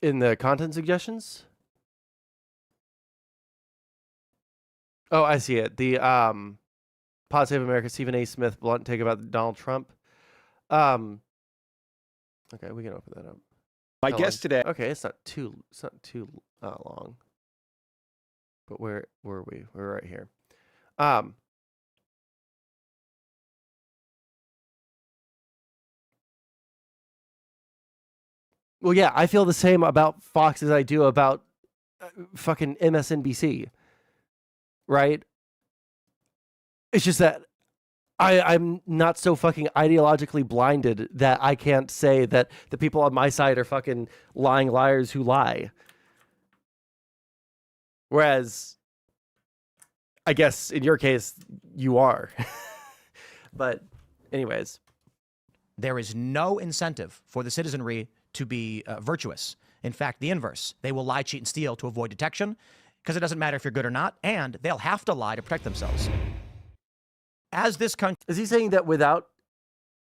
In the content suggestions? Oh, I see it. The Pod Save America, Stephen A. Smith blunt take about Donald Trump. Okay, we can open that up. My guest today. Okay, it's not too long. But where were we? We're right here. Well, yeah, I feel the same about Fox as I do about fucking MSNBC. Right? It's just that I'm not so fucking ideologically blinded that I can't say that the people on my side are fucking lying liars who lie. Whereas, I guess in your case, you are. But anyways. There is no incentive for the citizenry to be virtuous. In fact, the inverse. They will lie, cheat, and steal to avoid detection because it doesn't matter if you're good or not, and they'll have to lie to protect themselves. as this country... Is he saying that without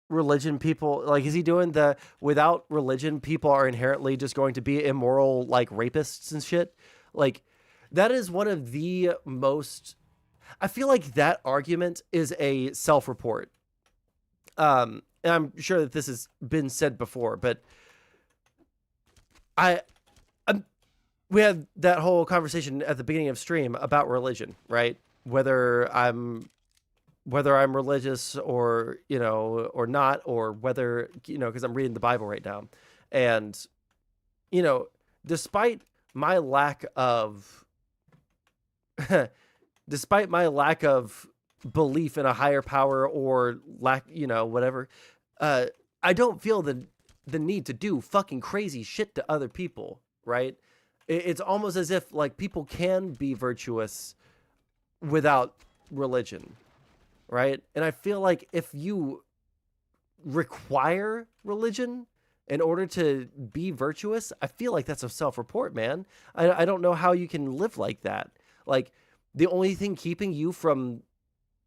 religion, people, like, is he doing the without religion, people are inherently just going to be immoral, like rapists and shit? Like, that is one of the most, I feel like that argument is a self-report. And I'm sure that this has been said before, but we had that whole conversation at the beginning of stream about religion, right? Whether I'm religious or, you know, or not, or whether, you know, because I'm reading the Bible right now. And, you know, despite my lack of belief in a higher power or lack, you know, whatever, I don't feel the need to do fucking crazy shit to other people, right? It's almost as if, like, people can be virtuous without religion, right? And I feel like if you require religion in order to be virtuous, I feel like that's a self-report, man. I don't know how you can live like that. Like, the only thing keeping you from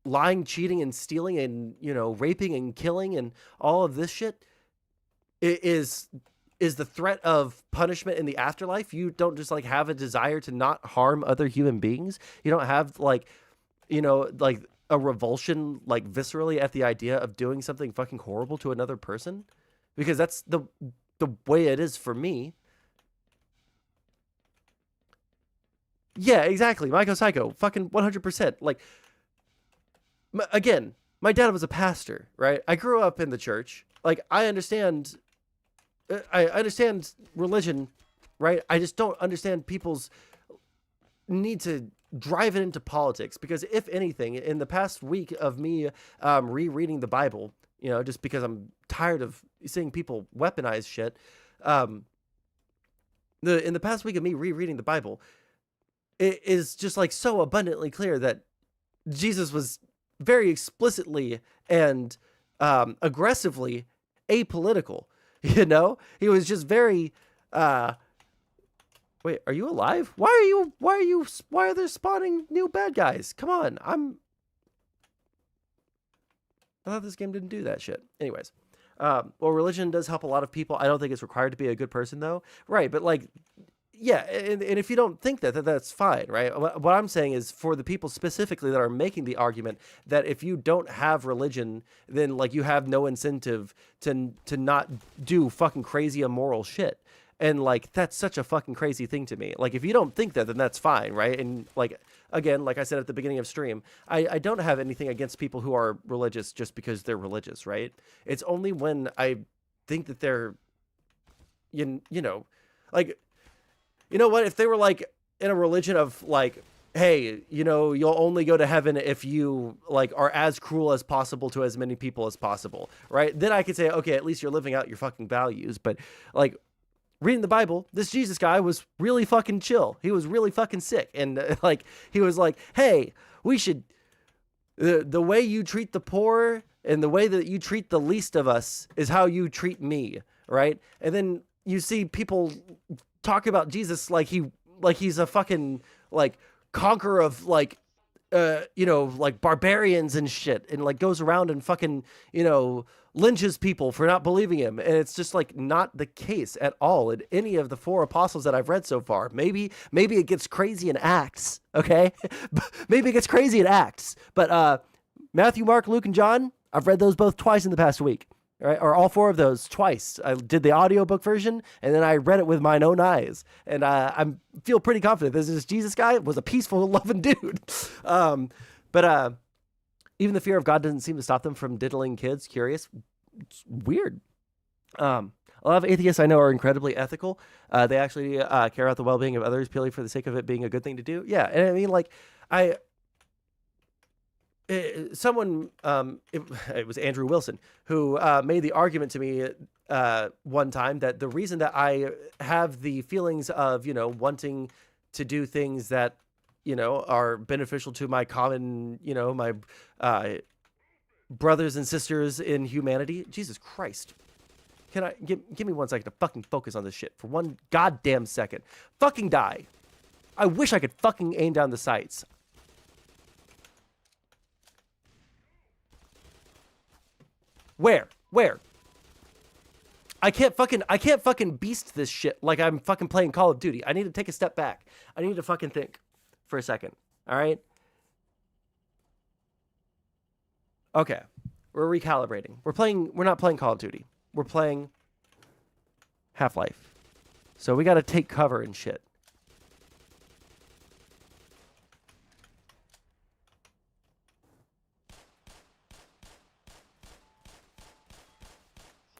lying, cheating, and stealing, and, you know, raping and killing and all of this shit is the threat of punishment in the afterlife. You don't just, like, have a desire to not harm other human beings. You don't have, like, you know, like, a revulsion, like, viscerally at the idea of doing something fucking horrible to another person, because that's the way it is for me. Yeah, exactly. Myco Psycho, fucking 100%. Like, again, my dad was a pastor, right? I grew up in the church. Like, I understand religion, right? I just don't understand people's need to drive it into politics, because if anything, in the past week of me rereading the Bible, you know, just because I'm tired of seeing people weaponize shit, in the past week of me rereading the Bible, it is just, like, so abundantly clear that Jesus was very explicitly and aggressively apolitical. You know, he was just very wait, are you alive? Why are there spawning new bad guys? Come on. I thought this game didn't do that shit. Anyways, well, religion does help a lot of people. I don't think it's required to be a good person, though. Right, but, like, yeah, and if you don't think that, that's fine, right? What I'm saying is, for the people specifically that are making the argument that if you don't have religion, then, like, you have no incentive to not do fucking crazy immoral shit. And, like, that's such a fucking crazy thing to me. Like, if you don't think that, then that's fine, right? And, like, again, like I said at the beginning of stream, I don't have anything against people who are religious just because they're religious, right? It's only when I think that they're, you know, like, you know what? If they were, like, in a religion of, like, hey, you know, you'll only go to heaven if you, like, are as cruel as possible to as many people as possible, right? Then I could say, okay, at least you're living out your fucking values. But, like, reading the Bible, this Jesus guy was really fucking chill. He was really fucking sick. And, like, he was like, hey, we should, the way you treat the poor and the way that you treat the least of us is how you treat me, right? And then you see people talk about Jesus like he's a fucking, like, conqueror of, like, you know, like, barbarians and shit, and, like, goes around and fucking, you know, lynches people for not believing him. And it's just, like, not the case at all in any of the 4 apostles that I've read so far. Maybe it gets crazy in Acts, okay? Maybe it gets crazy in Acts. But Matthew, Mark, Luke, and John, I've read those both twice in the past week. Right, or all 4 of those twice. I did the audiobook version, and then I read it with mine own eyes. And I feel pretty confident this Jesus guy was a peaceful, loving dude. But even the fear of God doesn't seem to stop them from diddling kids. Curious. It's weird. A lot of atheists I know are incredibly ethical. They actually care about the well-being of others purely for the sake of it being a good thing to do. Yeah, and I mean, like, someone, it was Andrew Wilson, who made the argument to me one time that the reason that I have the feelings of, you know, wanting to do things that, you know, are beneficial to my common, you know, my brothers and sisters in humanity. Jesus Christ. Can I give me 1 second to fucking focus on this shit for 1 goddamn second? Fucking die. I wish I could fucking aim down the sights. Where? I can't fucking beast this shit like I'm fucking playing Call of Duty. I need to take a step back. I need to fucking think for a second. All right? Okay. We're recalibrating. We're not playing Call of Duty. We're playing Half-Life. So we got to take cover and shit.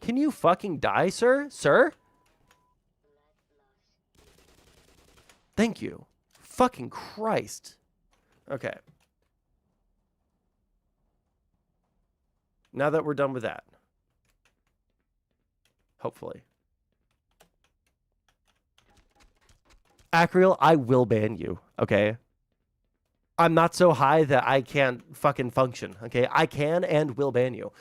Can you fucking die, sir? Sir? Thank you. Fucking Christ. Okay. Now that we're done with that. Hopefully. Acreal, I will ban you, okay? I'm not so high that I can't fucking function, okay? I can and will ban you.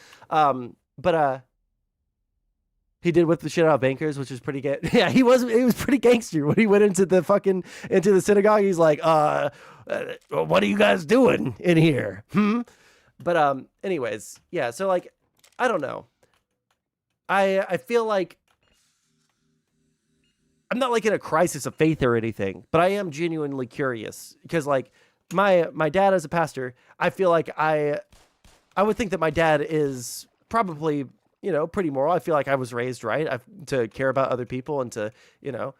He did whip the shit out of bankers, which is pretty good. Yeah, he was pretty gangster when he went into the synagogue. He's like, what are you guys doing in here? But anyways, yeah, so like, I don't know. I feel like I'm not like in a crisis of faith or anything, but I am genuinely curious because like my dad as a pastor, I feel like I would think that my dad is probably, you know, pretty moral. I feel like I was raised right to care about other people and to, you know,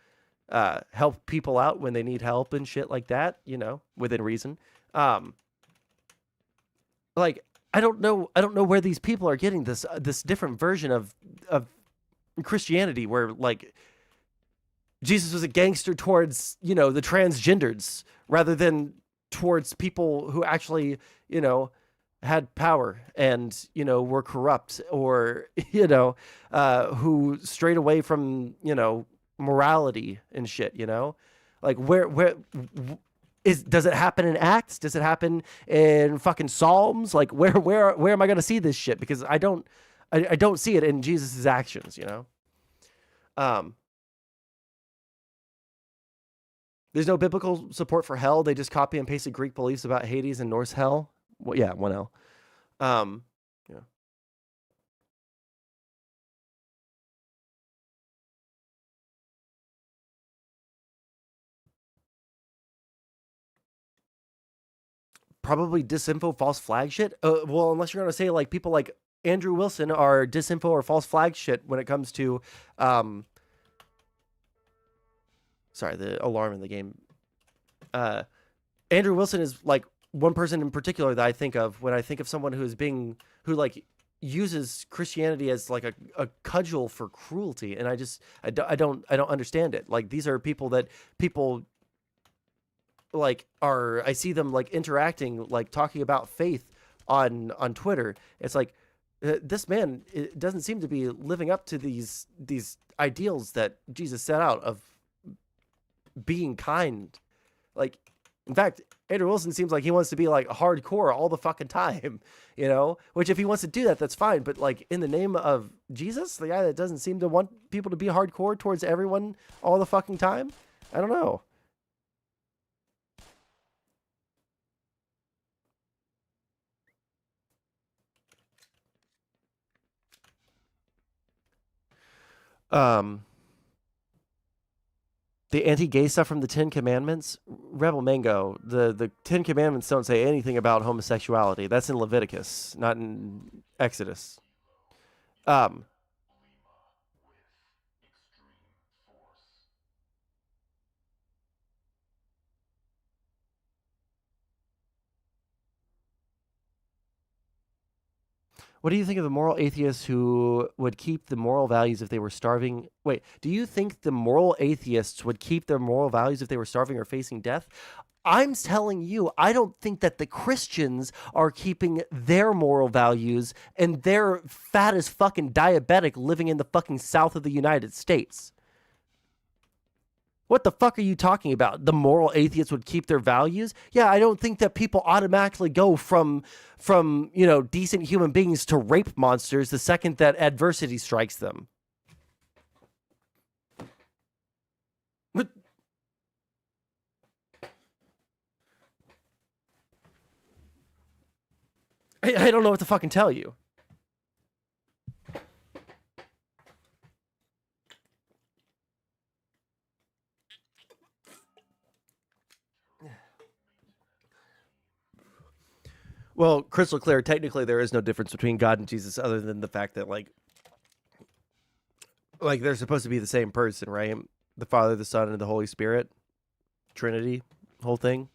help people out when they need help and shit like that, you know, within reason. Like I don't know where these people are getting this different version of Christianity where like Jesus was a gangster towards, you know, the transgenders rather than towards people who actually, you know, had power and, you know, were corrupt or, you know, who strayed away from, you know, morality and shit, you know? Like does it happen in Acts? Does it happen in fucking Psalms? Like where am I going to see this shit? Because I don't see it in Jesus's actions, you know? There's no biblical support for hell. They just copy and pasted Greek beliefs about Hades and Norse hell. Well, yeah, 1L. Yeah. Probably disinfo, false flag shit. Well, unless you're going to say like people like Andrew Wilson are disinfo or false flag shit when it comes to, sorry, the alarm in the game. Andrew Wilson is like one person in particular that I think of when I think of someone who like uses Christianity as like a cudgel for cruelty. And I don't understand it. Like these are people like I see them like interacting, like talking about faith on Twitter. It's like, this man doesn't seem to be living up to these ideals that Jesus set out of being kind. Like, in fact, Andrew Wilson seems like he wants to be like hardcore all the fucking time, you know, which if he wants to do that, that's fine. But like in the name of Jesus, the guy that doesn't seem to want people to be hardcore towards everyone all the fucking time. I don't know. The anti-gay stuff from the Ten Commandments, Rebel Mango, the Ten Commandments don't say anything about homosexuality. That's in Leviticus, not in Exodus. What do you think of the moral atheists who would keep the moral values if they were starving? Wait, do you think the moral atheists would keep their moral values if they were starving or facing death? I'm telling you, I don't think that the Christians are keeping their moral values and they're fat as fucking diabetic living in the fucking south of the United States. What the fuck are you talking about? The moral atheists would keep their values? Yeah, I don't think that people automatically go from you know, decent human beings to rape monsters the second that adversity strikes them. But I don't know what to fucking tell you. Well, crystal clear. Technically, there is no difference between God and Jesus, other than the fact that like they're supposed to be the same person, right? The Father, the Son, and the Holy Spirit, Trinity, whole thing.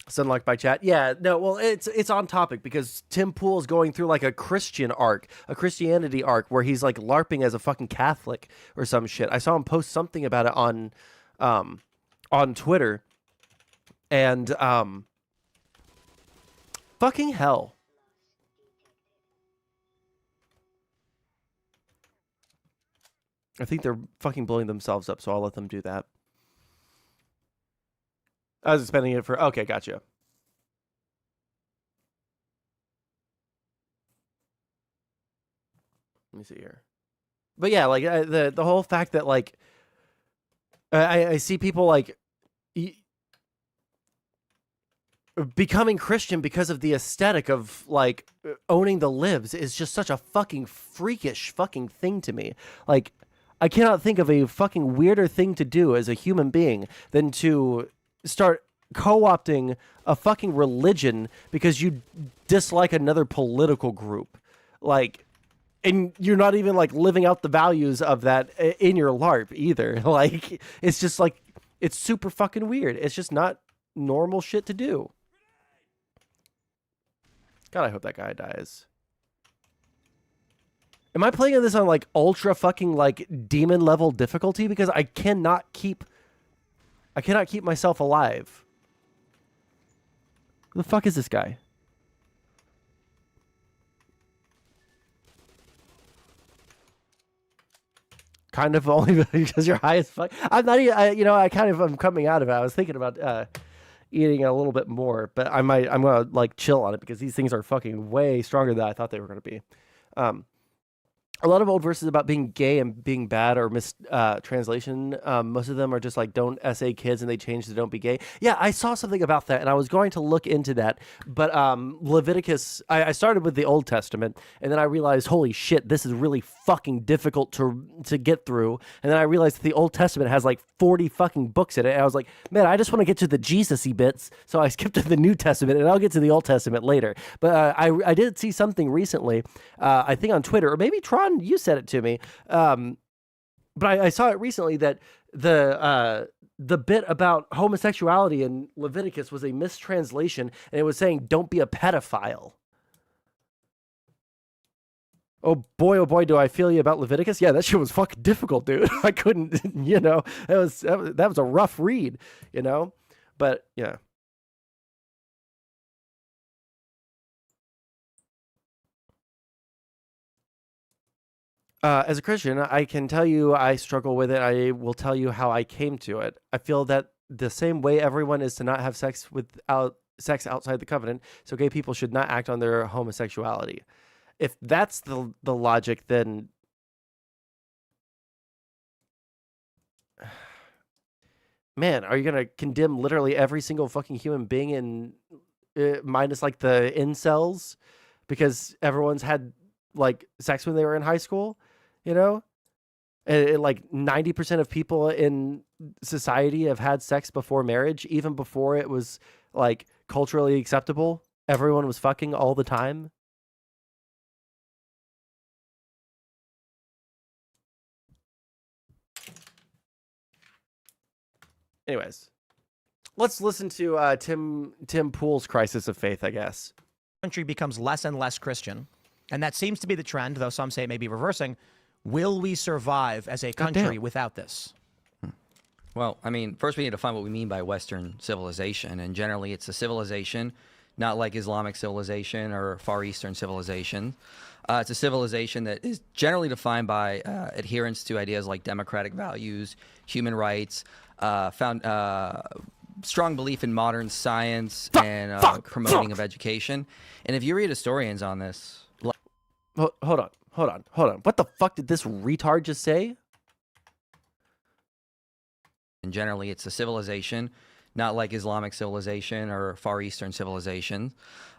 Sunlocked by chat. Yeah, no, well, it's on topic because Tim Pool is going through like a Christian arc, a Christianity arc, where he's like LARPing as a fucking Catholic or some shit. I saw him post something about it on Twitter, and fucking hell. I think they're fucking blowing themselves up, so I'll let them do that. I was expecting it for... Okay, gotcha. Let me see here. But yeah, like, the whole fact that, like... I see people, like... becoming Christian because of the aesthetic of, like, owning the libs is just such a fucking freakish fucking thing to me. Like, I cannot think of a fucking weirder thing to do as a human being than to... start co-opting a fucking religion because you dislike another political group. Like, and you're not even like living out the values of that in your LARP either. Like, it's just like, it's super fucking weird. It's just not normal shit to do. God, I hope that guy dies. Am I playing this on like ultra fucking like demon level difficulty? Because I cannot keep myself alive. Who the fuck is this guy? Kind of only because you're high as fuck. I'm not even, I'm coming out of it. I was thinking about eating a little bit more, but I'm gonna like chill on it because these things are fucking way stronger than I thought they were gonna be. A lot of old verses about being gay and being bad or translation. Most of them are just like, don't SA kids, and they change to don't be gay. Yeah, I saw something about that, and I was going to look into that. But Leviticus, I started with the Old Testament, and then I realized, holy shit, this is really fucking difficult to get through. And then I realized that the Old Testament has like 40 fucking books in it. And I was like, man, I just want to get to the Jesus-y bits. So I skipped to the New Testament, and I'll get to the Old Testament later. But I did see something recently, I think on Twitter, or maybe Tron, you said it to me, but I saw it recently that the bit about homosexuality in Leviticus was a mistranslation, and it was saying don't be a pedophile. Oh boy, do I feel you about Leviticus. Yeah, that shit was fucking difficult, dude. I couldn't, that was a rough read, but yeah. As a Christian, I can tell you I struggle with it. I will tell you how I came to it. I feel that the same way everyone is to not have sex outside the covenant, so gay people should not act on their homosexuality. If that's the logic, then man, are you gonna condemn literally every single fucking human being in minus like the incels because everyone's had like sex when they were in high school? And like 90% of people in society have had sex before marriage, even before it was like culturally acceptable. Everyone was fucking all the time. Anyways, let's listen to Tim Pool's crisis of faith, I guess. Country becomes less and less Christian, and that seems to be the trend, though some say it may be reversing. Will we survive as a country without this? Well, I mean, first we need to find what we mean by Western civilization, and generally it's a civilization, not like Islamic civilization or Far Eastern civilization. It's a civilization that is generally defined by adherence to ideas like democratic values, human rights, strong belief in modern science, and promoting of education. And if you read historians on this... Hold on. What the fuck did this retard just say? And generally, it's a civilization, not like Islamic civilization or Far Eastern civilization.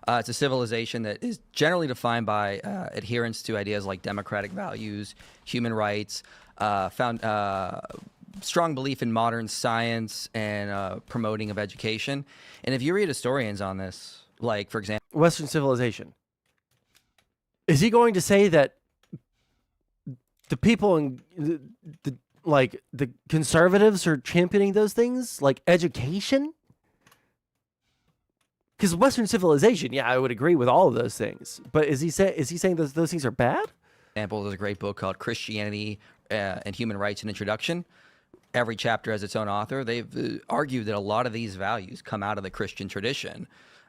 It's a civilization that is generally defined by adherence to ideas like democratic values, human rights, strong belief in modern science and promoting of education. And if you read historians on this, like, for example, Western civilization. Is he going to say that the people in the conservatives are championing those things, like education? Because Western civilization, yeah, I would agree with all of those things. But is he saying those things are bad? there's a great book called Christianity and Human Rights: An Introduction. Every chapter has its own author. They've argued that a lot of these values come out of the Christian tradition.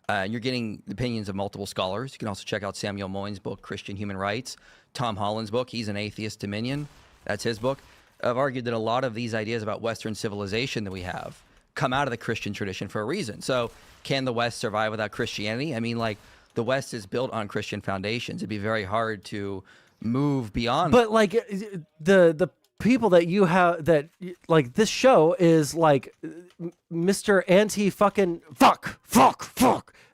You're getting the opinions of multiple scholars. You can also check out Samuel Moyne's book, Christian Human Rights. Tom Holland's book, he's an atheist dominion. That's his book. I've argued that a lot of these ideas about Western civilization that we have come out of the Christian tradition for a reason. So can the West survive without Christianity? I mean, like, the West is built on Christian foundations. It'd be very hard to move beyond. But like the people that you have, that like, this show is like Mr. Anti fucking fuck,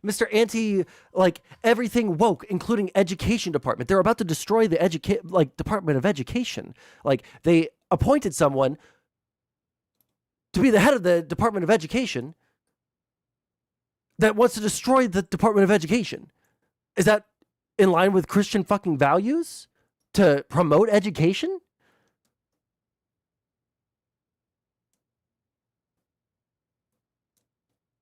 Mr. Anti, like, everything woke, including education department. They're about to destroy the Department of Education. Like, they appointed someone to be the head of the Department of Education that wants to destroy the Department of Education. Is that in line with Christian fucking values to promote education?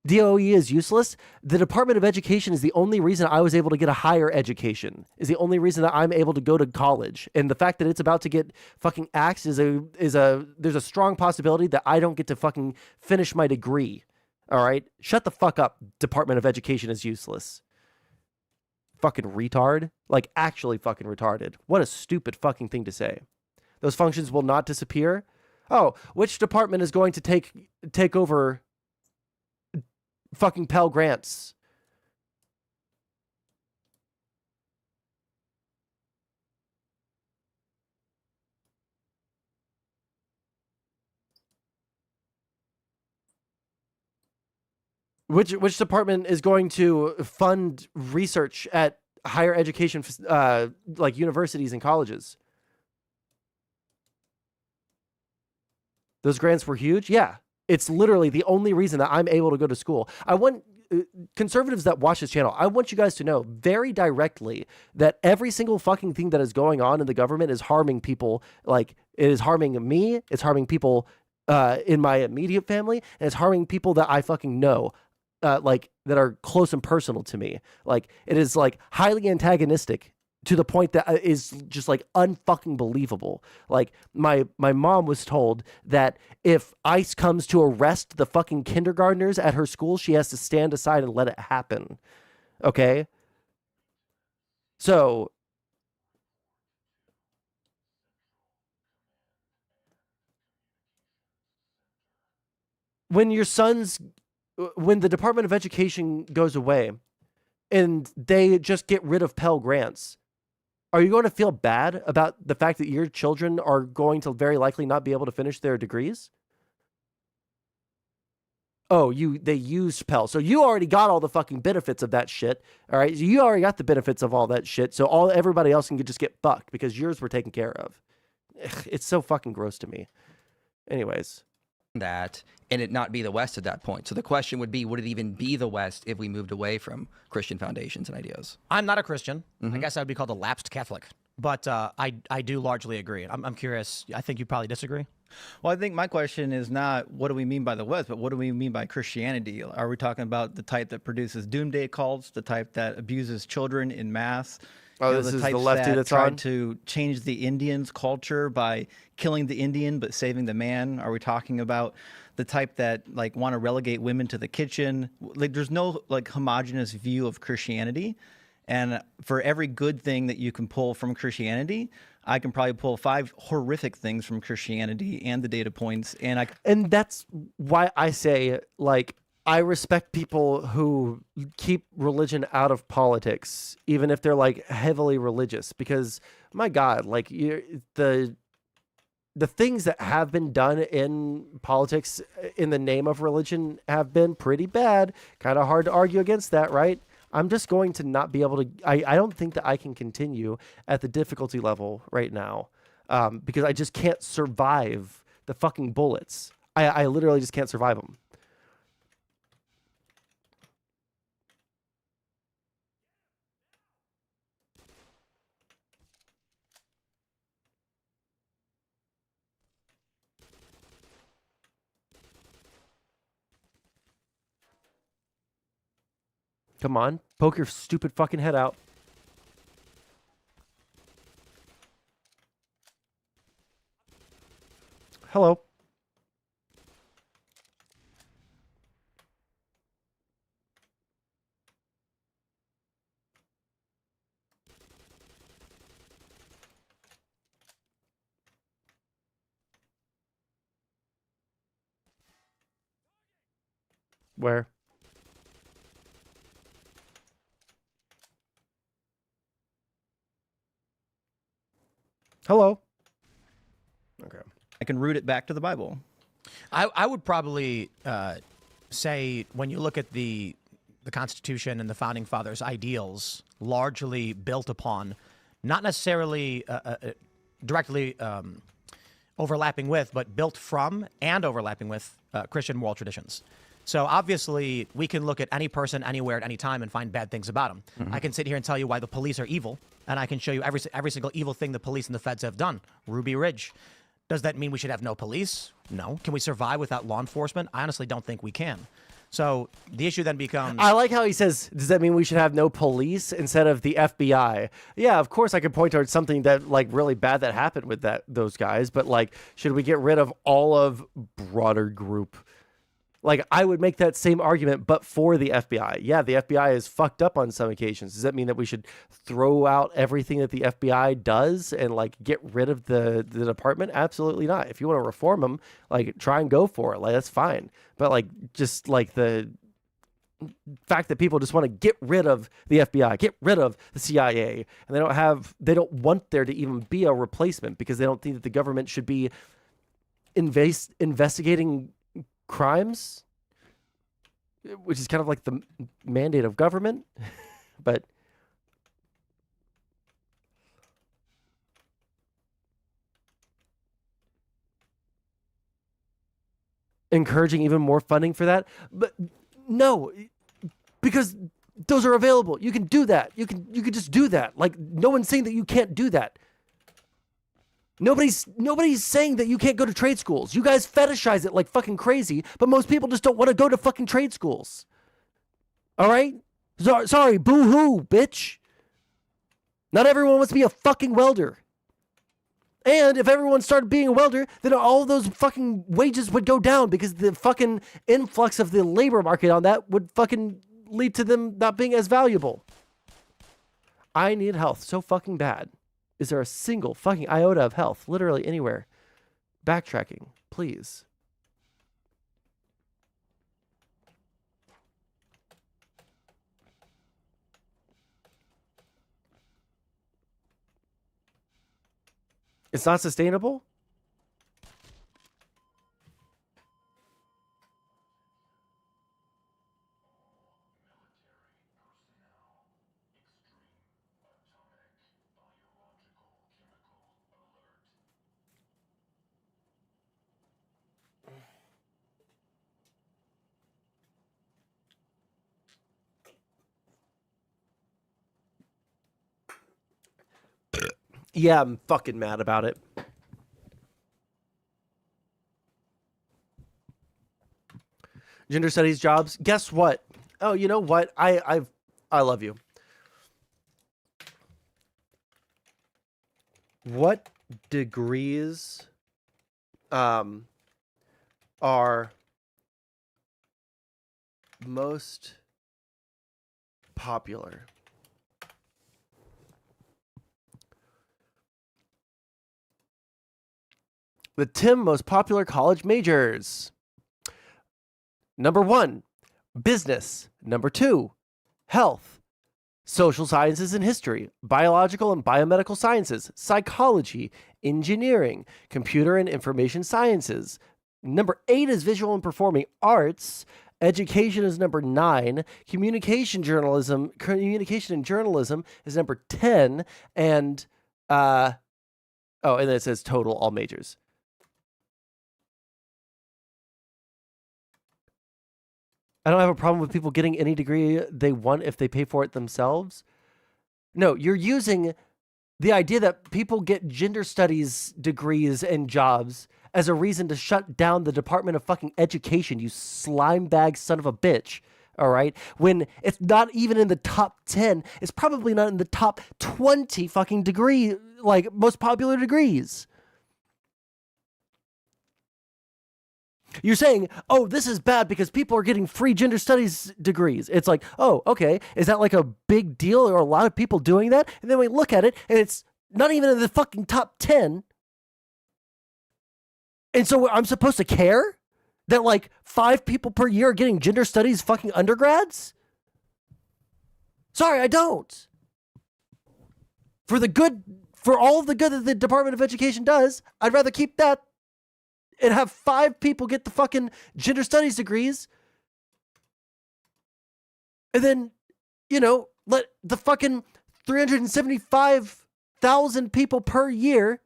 DOE is useless. The Department of Education is the only reason I was able to get a higher education, is the only reason that I'm able to go to college. And the fact that it's about to get fucking axed there's a strong possibility that I don't get to fucking finish my degree. All right? Shut the fuck up. Department of Education is useless. Fucking retard. Like, actually fucking retarded. What a stupid fucking thing to say. Those functions will not disappear. Oh, which department is going to take over fucking Pell Grants? Which department is going to fund research at higher education, like universities and colleges? Those grants were huge. Yeah. It's literally the only reason that I'm able to go to school. I want conservatives that watch this channel, I want you guys to know very directly that every single fucking thing that is going on in the government is harming people. Like, it is harming me. It's harming people in my immediate family, and it's harming people that I fucking know, like, that are close and personal to me. Like, it is like highly antagonistic to the point that is just like unfucking believable. Like, my mom was told that if ICE comes to arrest the fucking kindergartners at her school, she has to stand aside and let it happen. Okay? So when the Department of Education goes away and they just get rid of Pell Grants, are you going to feel bad about the fact that your children are going to very likely not be able to finish their degrees? Oh, they used Pell. So you already got all the fucking benefits of that shit. All right. So you already got the benefits of all that shit. So everybody else can just get fucked because yours were taken care of. It's so fucking gross to me. Anyways. That and it not be the West at that point. So the question would be, would it even be the West if we moved away from Christian foundations and ideas? I'm not a Christian. I guess I would be called a lapsed Catholic. But I do largely agree. I'm curious. I think you probably disagree. Well, I think my question is not what do we mean by the West, but what do we mean by Christianity? Are we talking about the type that produces doomsday cults, the type that abuses children in mass? Oh, this is the lefty that's tried on? to change the Indians' culture by killing the Indian but saving the man? Are we talking about the type that like want to relegate women to the kitchen? Like, there's no like homogenous view of Christianity. And for every good thing that you can pull from Christianity, I can probably pull 5 horrific things from Christianity and the data points. And that's why I say, like, I respect people who keep religion out of politics, even if they're like heavily religious, because my God, like, the things that have been done in politics in the name of religion have been pretty bad. Kind of hard to argue against that, right? I'm just going to not be able to, I don't think that I can continue at the difficulty level right now, because I just can't survive the fucking bullets. I literally just can't survive them. Come on, poke your stupid fucking head out. Hello. Where? Hello. Okay. I can root it back to the Bible. I would probably say when you look at the Constitution and the Founding Fathers' ideals, largely built upon, not necessarily directly overlapping with, but built from and overlapping with Christian moral traditions. So obviously, we can look at any person, anywhere, at any time, and find bad things about them. I can sit here and tell you why the police are evil, and I can show you every single evil thing the police and the feds have done. Ruby Ridge. Does that mean we should have no police? No. Can we survive without law enforcement? I honestly don't think we can. So the issue then becomes... I like how he says, does that mean we should have no police instead of the FBI? Yeah, of course I could point towards something that, like, really bad that happened with those guys, but, like, should we get rid of all of broader group? Like, I would make that same argument, but for the FBI. Yeah, the FBI is fucked up on some occasions. Does that mean that we should throw out everything that the FBI does and, like, get rid of the department? Absolutely not. If you want to reform them, like, try and go for it. Like, that's fine. But, like, just, like, the fact that people just want to get rid of the FBI, get rid of the CIA, and they don't want there to even be a replacement because they don't think that the government should be investigating crimes, which is kind of like the mandate of government, but encouraging even more funding for that. But no, because those are available. You can do that. You can just do that. Like, no one's saying that you can't do that. Nobody's saying that you can't go to trade schools. You guys fetishize it like fucking crazy, but most people just don't want to go to fucking trade schools. All right? Sorry, boo-hoo, bitch. Not everyone wants to be a fucking welder. And if everyone started being a welder, then all of those fucking wages would go down because the fucking influx of the labor market on that would fucking lead to them not being as valuable. I need health so fucking bad. Is there a single fucking iota of health, literally anywhere? Backtracking, please. It's not sustainable? Yeah, I'm fucking mad about it. Gender studies jobs. Guess what? Oh, you know what? I love you. What degrees are most popular? The 10 most popular college majors. Number 1, business. Number 2, health, social sciences and history, biological and biomedical sciences, psychology, engineering, computer and information sciences. Number 8 is visual and performing arts. Education is number 9. Communication and journalism is number 10. And, and then it says total all majors. I don't have a problem with people getting any degree they want if they pay for it themselves. No, you're using the idea that people get gender studies degrees and jobs as a reason to shut down the Department of fucking Education, you slime bag son of a bitch. All right. When it's not even in the top 10, it's probably not in the top 20 fucking degree, like most popular degrees. You're saying, oh, this is bad because people are getting free gender studies degrees. It's like, oh, okay. Is that like a big deal? Or a lot of people doing that? And then we look at it and it's not even in the fucking top 10. And so I'm supposed to care that like 5 people per year are getting gender studies fucking undergrads? Sorry, I don't. For all of the good that the Department of Education does, I'd rather keep that and have 5 people get the fucking gender studies degrees. And then, let the fucking 375,000 people per year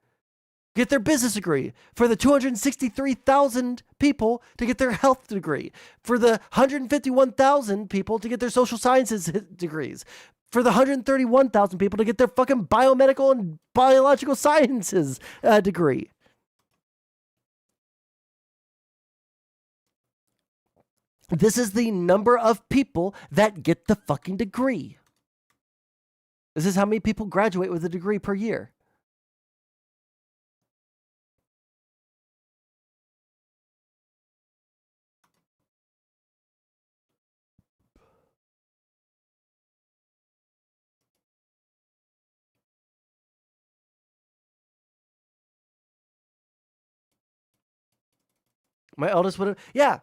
get their business degree. For the 263,000 people to get their health degree. For the 151,000 people to get their social sciences degrees. For the 131,000 people to get their fucking biomedical and biological sciences degree. This is the number of people that get the fucking degree. This is how many people graduate with a degree per year. My eldest would have, yeah.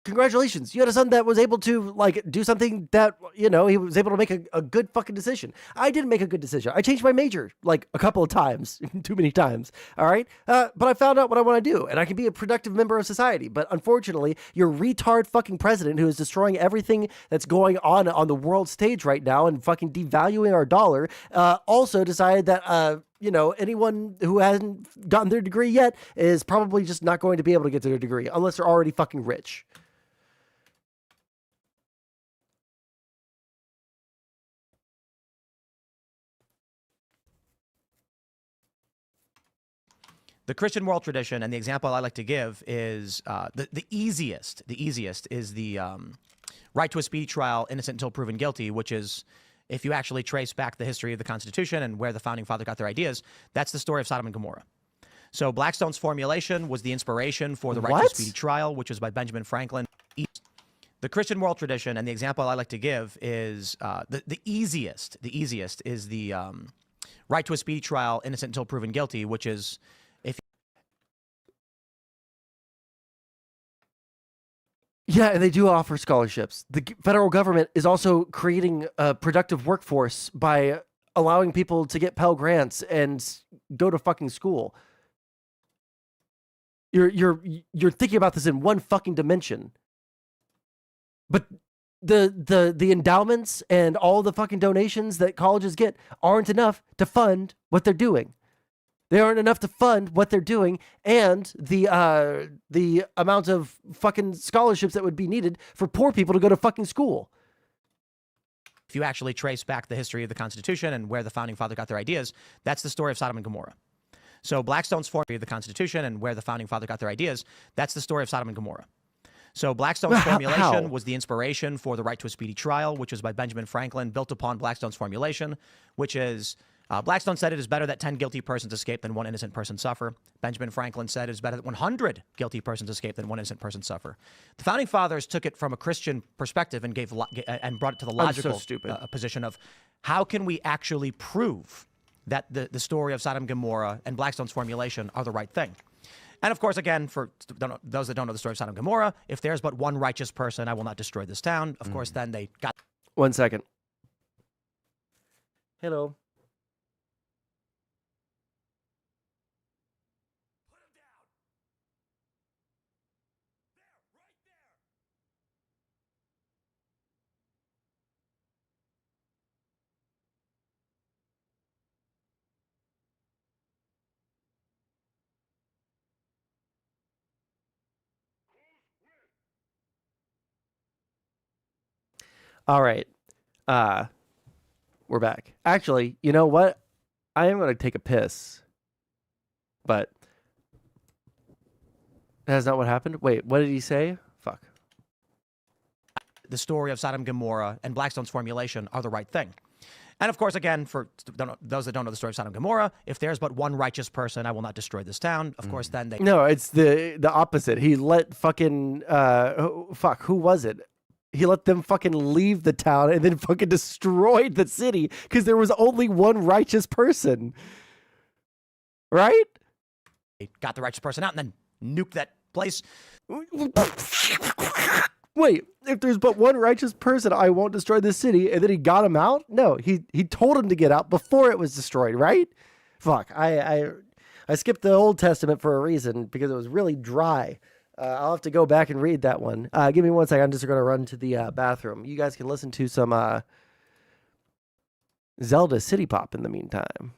Congratulations. You had a son that was able to like do something that, he was able to make a good fucking decision. I didn't make a good decision. I changed my major like a couple of times, too many times. All right. But I found out what I want to do and I can be a productive member of society. But unfortunately, your retard fucking president who is destroying everything that's going on the world stage right now and fucking devaluing our dollar, also decided that, anyone who hasn't gotten their degree yet is probably just not going to be able to get their degree unless they're already fucking rich. The Christian world tradition, and the example I like to give is the easiest is the right to a speedy trial, innocent until proven guilty, which is, if you actually trace back the history of the Constitution and where the founding father got their ideas, that's the story of Sodom and Gomorrah. So Blackstone's formulation was the inspiration for the right to a speedy trial, which was by Benjamin Franklin. The Christian world tradition, and the example I like to give is the easiest is the right to a speedy trial, innocent until proven guilty, which is, Yeah, and they do offer scholarships. The federal government is also creating a productive workforce by allowing people to get Pell Grants and go to fucking school. You're thinking about this in one fucking dimension. But the endowments and all the fucking donations that colleges get aren't enough to fund what they're doing. They aren't enough to fund what they're doing and the amount of fucking scholarships that would be needed for poor people to go to fucking school. If you actually trace back the history of the Constitution and where the founding father got their ideas, that's the story of Sodom and Gomorrah. So Blackstone's formulation of the Constitution and where the founding father got their ideas, that's the story of Sodom and Gomorrah. So Blackstone's formulation was the inspiration for the right to a speedy trial, which was by Benjamin Franklin, built upon Blackstone's formulation, which is, Blackstone said it is better that 10 guilty persons escape than one innocent person suffer. Benjamin Franklin said it is better that 100 guilty persons escape than one innocent person suffer. The founding fathers took it from a Christian perspective and brought it to the logical position of how can we actually prove that the story of Sodom and Gomorrah and Blackstone's formulation are the right thing. And of course, again, for those that don't know the story of Sodom and Gomorrah, if there's but one righteous person, I will not destroy this town. Of course, then they got... 1 second. Hello. All right. We're back. Actually, you know what? I am going to take a piss. But that's not what happened. Wait, what did he say? Fuck. The story of Sodom and Gomorrah and Blackstone's formulation are the right thing. And of course, again, for those that don't know the story of Sodom and Gomorrah, if there's but one righteous person, I will not destroy this town. Of course, then they... No, it's the opposite. He let fucking who was it? He let them fucking leave the town and then fucking destroyed the city because there was only one righteous person. Right? got the righteous person out and then nuke that place. Wait, if there's but one righteous person, I won't destroy this city, and then he got him out? No, he told him to get out before it was destroyed, right? Fuck, I skipped the Old Testament for a reason, because it was really dry. I'll have to go back and read that one. Give me 1 second, I'm just going to run to the bathroom. You guys can listen to some Zelda City Pop in the meantime.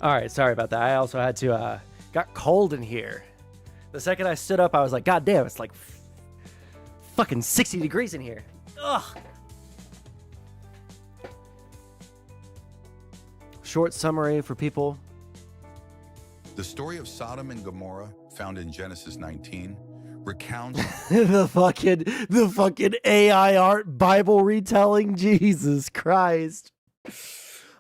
All right, sorry about that. I also had to, got cold in here. The second I stood up, I was like, God damn, it's like fucking 60 degrees in here. Ugh. Short summary for people. The story of Sodom and Gomorrah, found in Genesis 19, recounts the fucking AI art Bible retelling. Jesus Christ.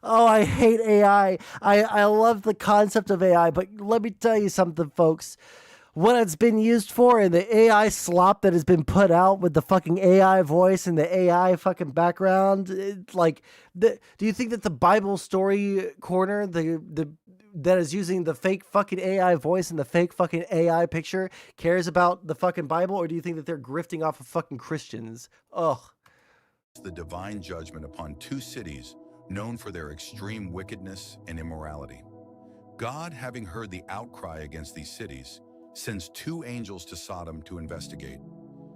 Oh, I hate AI. I love the concept of AI, but let me tell you something, folks. What it's been used for and the AI slop that has been put out with the fucking AI voice and the AI fucking background, do you think that the Bible story corner, that is using the fake fucking AI voice and the fake fucking AI picture cares about the fucking Bible, or do you think that they're grifting off of fucking Christians? Ugh. the divine judgment upon two cities known for their extreme wickedness and immorality. God, having heard the outcry against these cities, sends two angels to Sodom to investigate.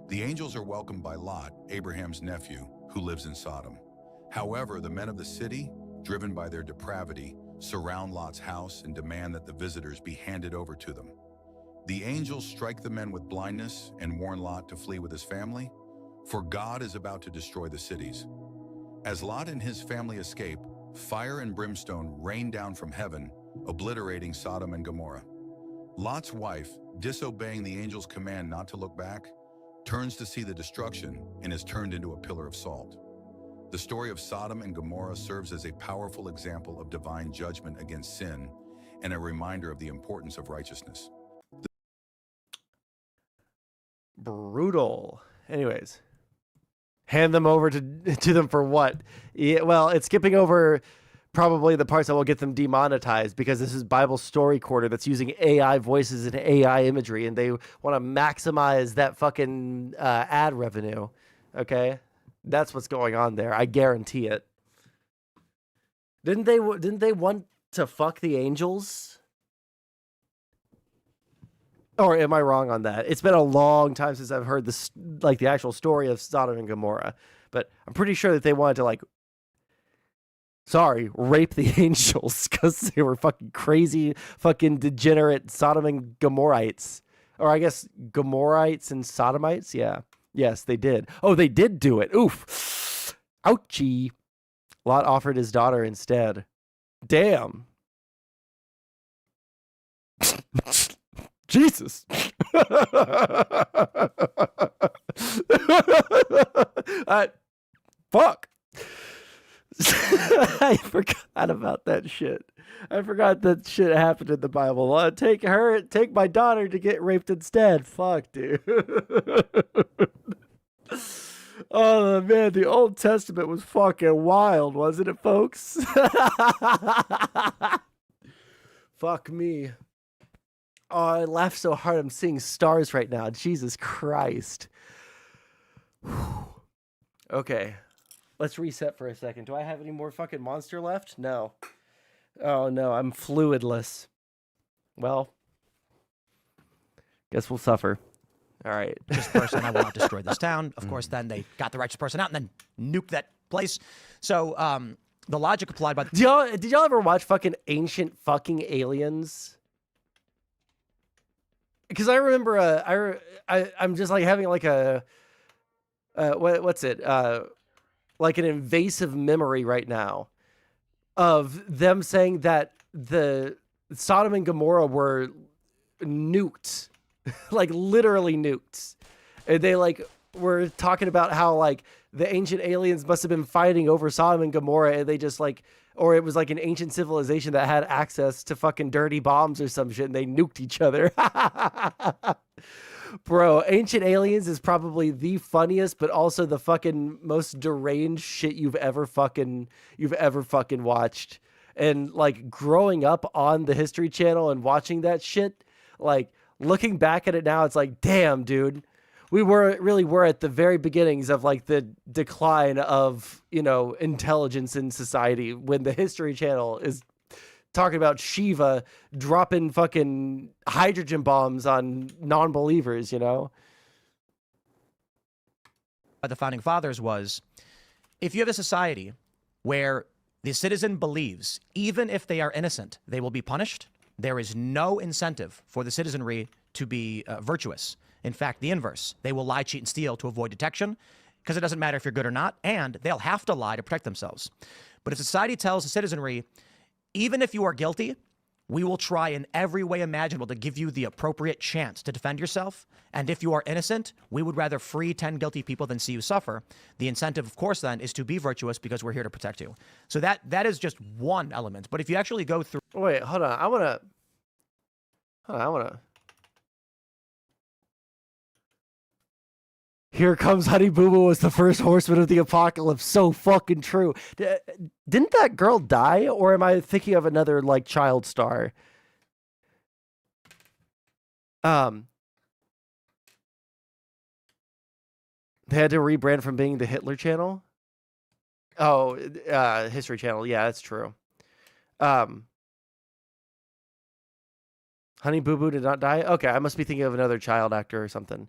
The angels are welcomed by Lot, Abraham's nephew, who lives in Sodom. However, the men of the city, driven by their depravity, surround Lot's house and demand that the visitors be handed over to them. The angels strike the men with blindness and warn Lot to flee with his family, for God is about to destroy the cities. As Lot and his family escape, fire and brimstone rain down from heaven, obliterating Sodom and Gomorrah. Lot's wife, disobeying the angel's command not to look back, turns to see the destruction and is turned into a pillar of salt. The story of Sodom and Gomorrah serves as a powerful example of divine judgment against sin and a reminder of the importance of righteousness. Brutal. Anyways, hand them over to them for what? Yeah, well, it's skipping over probably the parts that will get them demonetized, because this is Bible Story Corner that's using AI voices and AI imagery, and they want to maximize that fucking ad revenue. Okay, that's what's going on there. I guarantee it. Didn't they want to fuck the angels? Or am I wrong on that? It's been a long time since I've heard this, like the actual story of Sodom and Gomorrah, but I'm pretty sure that they wanted to rape the angels because they were fucking crazy, fucking degenerate Sodom and Gomorrites. Or I guess Gomorrites and Sodomites? Yeah. Yes, they did. Oh, they did do it. Oof. Ouchie. Lot offered his daughter instead. Damn. Jesus. Fuck. I forgot about that shit. I forgot that shit happened in the Bible. Take my daughter to get raped instead. Fuck, dude. Oh, man, the Old Testament was fucking wild, wasn't it, folks? Fuck me. Oh, I laughed so hard I'm seeing stars right now. Jesus Christ. Okay. Let's reset for a second. Do I have any more fucking monster left? No. Oh, no. I'm fluidless. Well, guess we'll suffer. All right. This person, I will not destroy this town. Of course, then they got the righteous person out and then nuked that place. So the logic applied by... Did y'all ever watch fucking Ancient Fucking Aliens? Because I remember I'm just like having like a... what's it? Like an invasive memory right now of them saying that the Sodom and Gomorrah were nuked, like literally nuked. And they were talking about how like the ancient aliens must have been fighting over Sodom and Gomorrah, and they just or it was like an ancient civilization that had access to fucking dirty bombs or some shit, and they nuked each other. Bro, Ancient Aliens is probably the funniest, but also the fucking most deranged shit you've ever fucking watched. And like growing up on the History Channel and watching that shit, like looking back at it now, it's like, damn, dude, we really were at the very beginnings of like the decline of, intelligence in society when the History Channel is talking about Shiva dropping fucking hydrogen bombs on non-believers, By the founding fathers was, if you have a society where the citizen believes, even if they are innocent, they will be punished, there is no incentive for the citizenry to be virtuous. In fact, the inverse. They will lie, cheat, and steal to avoid detection, because it doesn't matter if you're good or not, and they'll have to lie to protect themselves. But if society tells the citizenry, even if you are guilty, we will try in every way imaginable to give you the appropriate chance to defend yourself. And if you are innocent, we would rather free 10 guilty people than see you suffer. The incentive, of course, then, is to be virtuous because we're here to protect you. So that is just one element. But if you actually go through... Wait, hold on. I want to... Here comes Honey Boo Boo as the first horseman of the apocalypse. So fucking true. Didn't that girl die? Or am I thinking of another, like, child star? They had to rebrand from being the Hitler Channel? Oh, History Channel. Yeah, that's true. Honey Boo Boo did not die? Okay, I must be thinking of another child actor or something.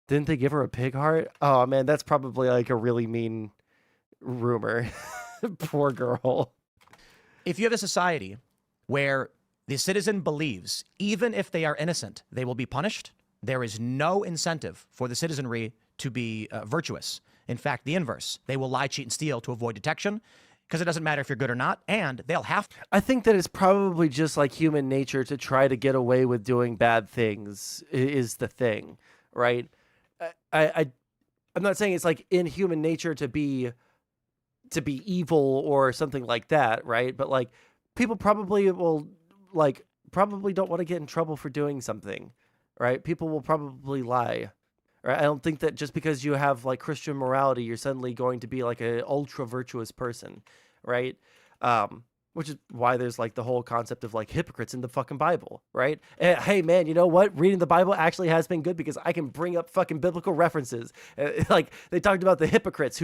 Didn't they give her a pig heart? Oh, man, that's probably like a really mean rumor. Poor girl. If you have a society where the citizen believes, even if they are innocent, they will be punished, there is no incentive for the citizenry to be virtuous. In fact, the inverse. They will lie, cheat, and steal to avoid detection because it doesn't matter if you're good or not, and they'll have to. I think that it's probably just like human nature to try to get away with doing bad things is the thing, right? I'm not saying it's like in human nature to be evil or something like that, right? But like people probably will probably don't want to get in trouble for doing something, right? People will probably lie, right? I don't think that just because you have like Christian morality, you're suddenly going to be like an ultra virtuous person, right? Which is why there's like the whole concept of like hypocrites in the fucking Bible, right? And, hey man, you know what? Reading the Bible actually has been good because I can bring up fucking biblical references. Like they talked about the hypocrites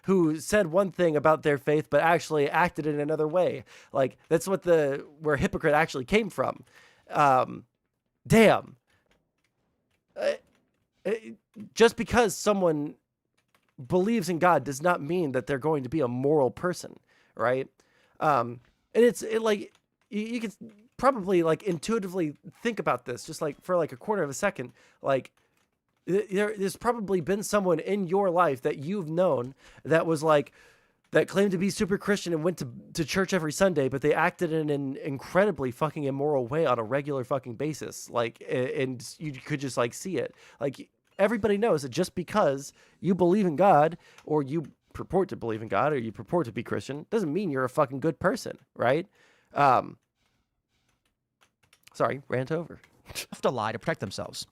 who said one thing about their faith but actually acted in another way. Like that's where hypocrite actually came from. Damn. Just because someone believes in God does not mean that they're going to be a moral person, right? And like you could probably like intuitively think about this just like for like a quarter of a second. Like there's probably been someone in your life that you've known that was like that claimed to be super Christian and went to church every Sunday, but they acted in an incredibly fucking immoral way on a regular fucking basis. Like, and you could just like see it. Like everybody knows that just because you believe in God or you purport to believe in God or you purport to be Christian doesn't mean you're a fucking good person, right? Sorry, rant over. Have to lie to protect themselves.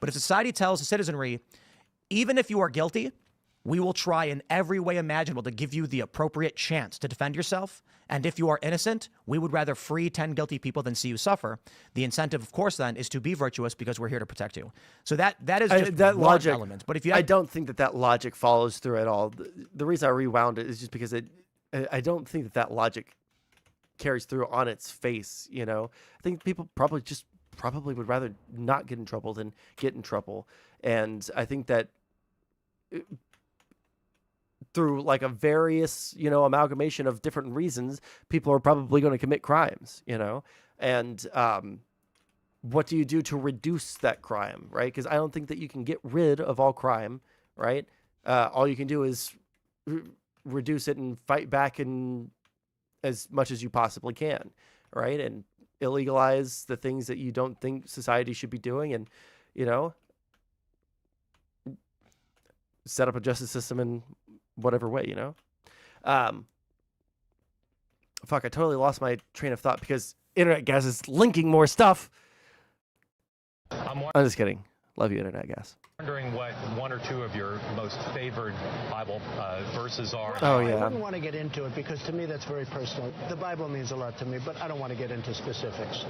But if society tells the citizenry, even if you are guilty, we will try in every way imaginable to give you the appropriate chance to defend yourself. And if you are innocent, we would rather free 10 guilty people than see you suffer. The incentive, of course, then, is to be virtuous because we're here to protect you. So that is just that one logic, element. But if you, I don't think that logic follows through at all. The reason I rewound it is just because I don't think that logic carries through on its face. You know, I think people probably would rather not get in trouble than get in trouble. And I think that through like a various, amalgamation of different reasons, people are probably going to commit crimes, and what do you do to reduce that crime, right? Because I don't think that you can get rid of all crime, right? All you can do is reduce it and fight back in as much as you possibly can, right? And illegalize the things that you don't think society should be doing, and set up a justice system in whatever way, Fuck, I totally lost my train of thought because Internet Gas is linking more stuff. I'm just kidding. Love you, Internet Gas. Wondering what one or two of your most favored Bible verses are. Oh, yeah. I wouldn't want to get into it because to me that's very personal. The Bible means a lot to me, but I don't want to get into specifics.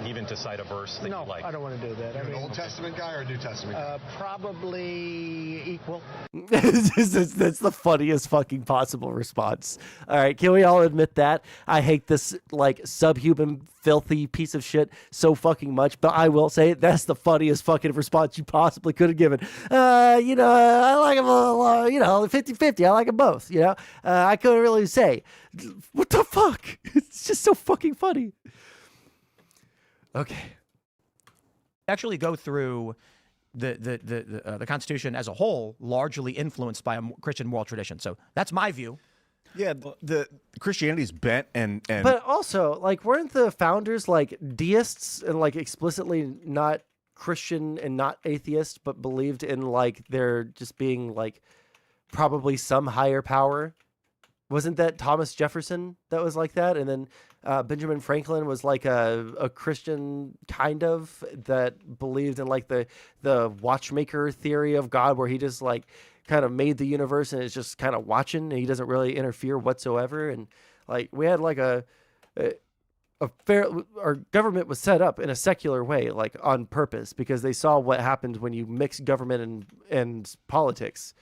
Even to cite a verse that you like? No, I don't want to do that. You're an Old Testament guy or a New Testament guy? Probably equal. That's the funniest fucking possible response. All right, can we all admit that? I hate this like subhuman, filthy piece of shit so fucking much, but I will say that's the funniest fucking response you possibly could have given. I like them all, 50-50. I like them both, I couldn't really say. What the fuck? It's just so fucking funny. Okay. actually go through the Constitution as a whole, largely influenced by a Christian moral tradition. So that's my view. Yeah, the Christianity's bent and But also, like, weren't the founders like deists and like explicitly not Christian and not atheist, but believed in like there just being like probably some higher power? Wasn't that Thomas Jefferson that was like that? And then Benjamin Franklin was like a Christian kind of that believed in like the watchmaker theory of God, where he just like kind of made the universe and is just kind of watching and he doesn't really interfere whatsoever. And like we had like a fair, our government was set up in a secular way, like on purpose, because they saw what happened when you mix government and politics,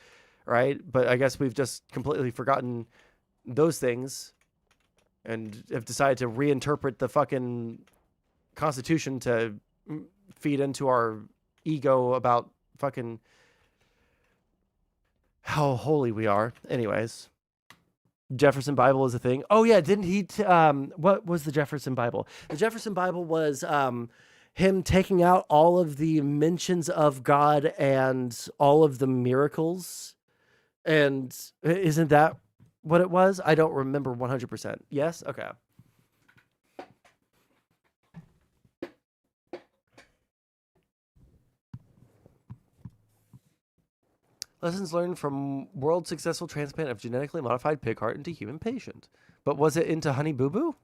right? But I guess we've just completely forgotten those things and have decided to reinterpret the fucking Constitution to feed into our ego about fucking how holy we are. Anyways, Jefferson Bible is a thing. Oh yeah, didn't he? What was the Jefferson Bible? The Jefferson Bible was him taking out all of the mentions of God and all of the miracles. And isn't that what it was? I don't remember 100%. Yes? Okay. Lessons learned from world successful transplant of genetically modified pig heart into human patient. But was it into Honey Boo Boo?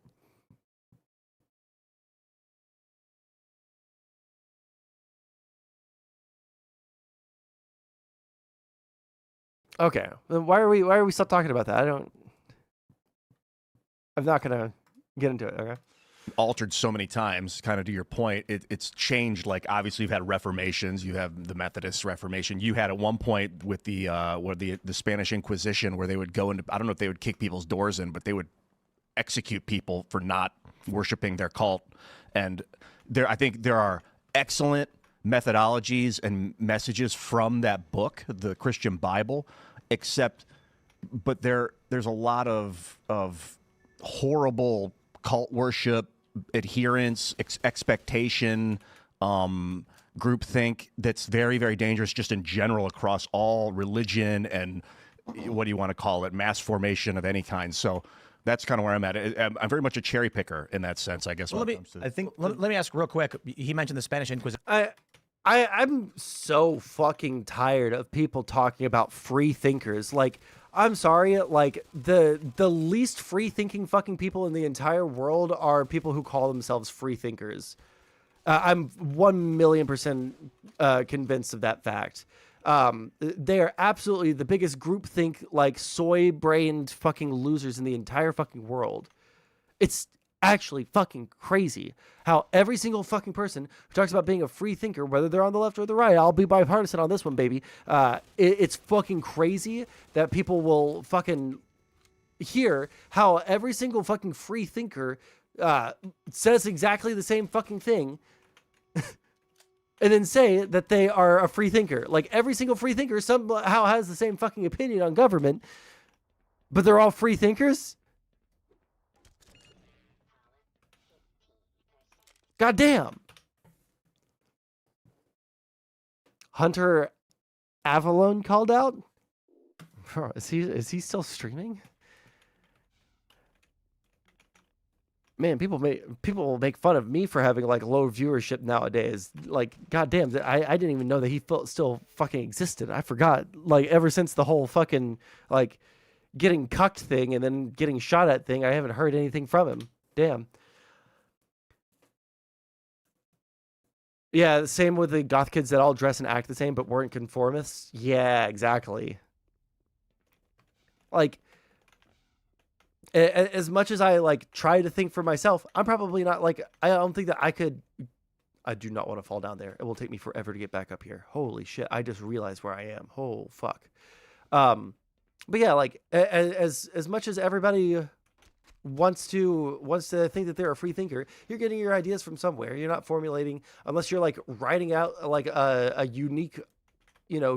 Okay. Then why are we still talking about that? I'm not gonna get into it, okay? altered so many times, kind of to your point, it's changed. Like, obviously, you've had reformations. You have the Methodist Reformation. You had at one point with the Spanish Inquisition, where they would go into, I don't know if they would kick people's doors in, but they would execute people for not worshiping their cult. And I think there are excellent methodologies and messages from that book, the Christian Bible, but there's a lot of horrible cult worship, adherence, expectation, groupthink that's very, very dangerous just in general across all religion and what do you want to call it, mass formation of any kind. So that's kind of where I'm at. I'm very much a cherry picker in that sense, I guess. Well, let me ask real quick. He mentioned the Spanish Inquisition. I'm so fucking tired of people talking about free thinkers. Like, I'm sorry, like the least free thinking fucking people in the entire world are people who call themselves free thinkers. I'm 1,000,000% convinced of that fact. They are absolutely the biggest groupthink, like soy-brained fucking losers in the entire fucking world. It's actually fucking crazy how every single fucking person who talks about being a free thinker, whether they're on the left or the right, I'll be bipartisan on this one, baby. It's fucking crazy that people will fucking hear how every single fucking free thinker says exactly the same fucking thing and then say that they are a free thinker. Like, every single free thinker somehow has the same fucking opinion on government, but they're all free thinkers? God damn. Hunter Avalon called out? Bro, is he still streaming? Man, people make fun of me for having like low viewership nowadays. Like, goddamn, I didn't even know that he still fucking existed. I forgot. Like, ever since the whole fucking like getting cucked thing and then getting shot at thing, I haven't heard anything from him. Damn. Yeah, same with the goth kids that all dress and act the same but weren't conformists. Yeah, exactly. Like, as much as I like try to think for myself, I'm probably not like, I don't think that I do not want to fall down there. It will take me forever to get back up here. Holy shit, I just realized where I am. Oh, fuck. But yeah, like, as much as everybody wants to think that they're a free thinker, you're getting your ideas from somewhere. You're not formulating, unless you're like writing out like a unique,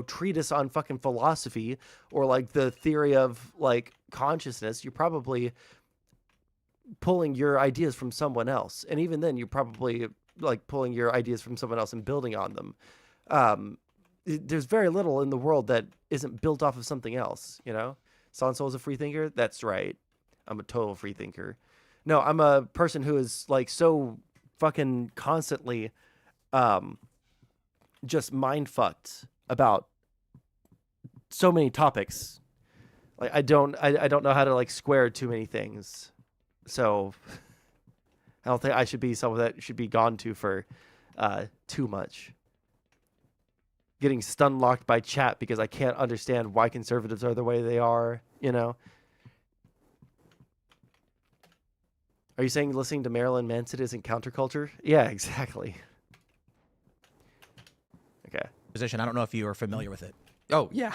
treatise on fucking philosophy or like the theory of like consciousness. You're probably pulling your ideas from someone else, and even then you're probably like pulling your ideas from someone else and building on them. There's very little in the world that isn't built off of something else, Sondsol is a free thinker? That's right. I'm a total free thinker. No, I'm a person who is like so fucking constantly just mind fucked about so many topics. Like I don't know how to like square too many things. So I don't think I should be someone that should be gone to for too much. Getting stun locked by chat because I can't understand why conservatives are the way they are, you know? Are you saying listening to Marilyn Manson isn't counterculture? Yeah, exactly. Okay. Position. I don't know if you are familiar with it. Oh, yeah.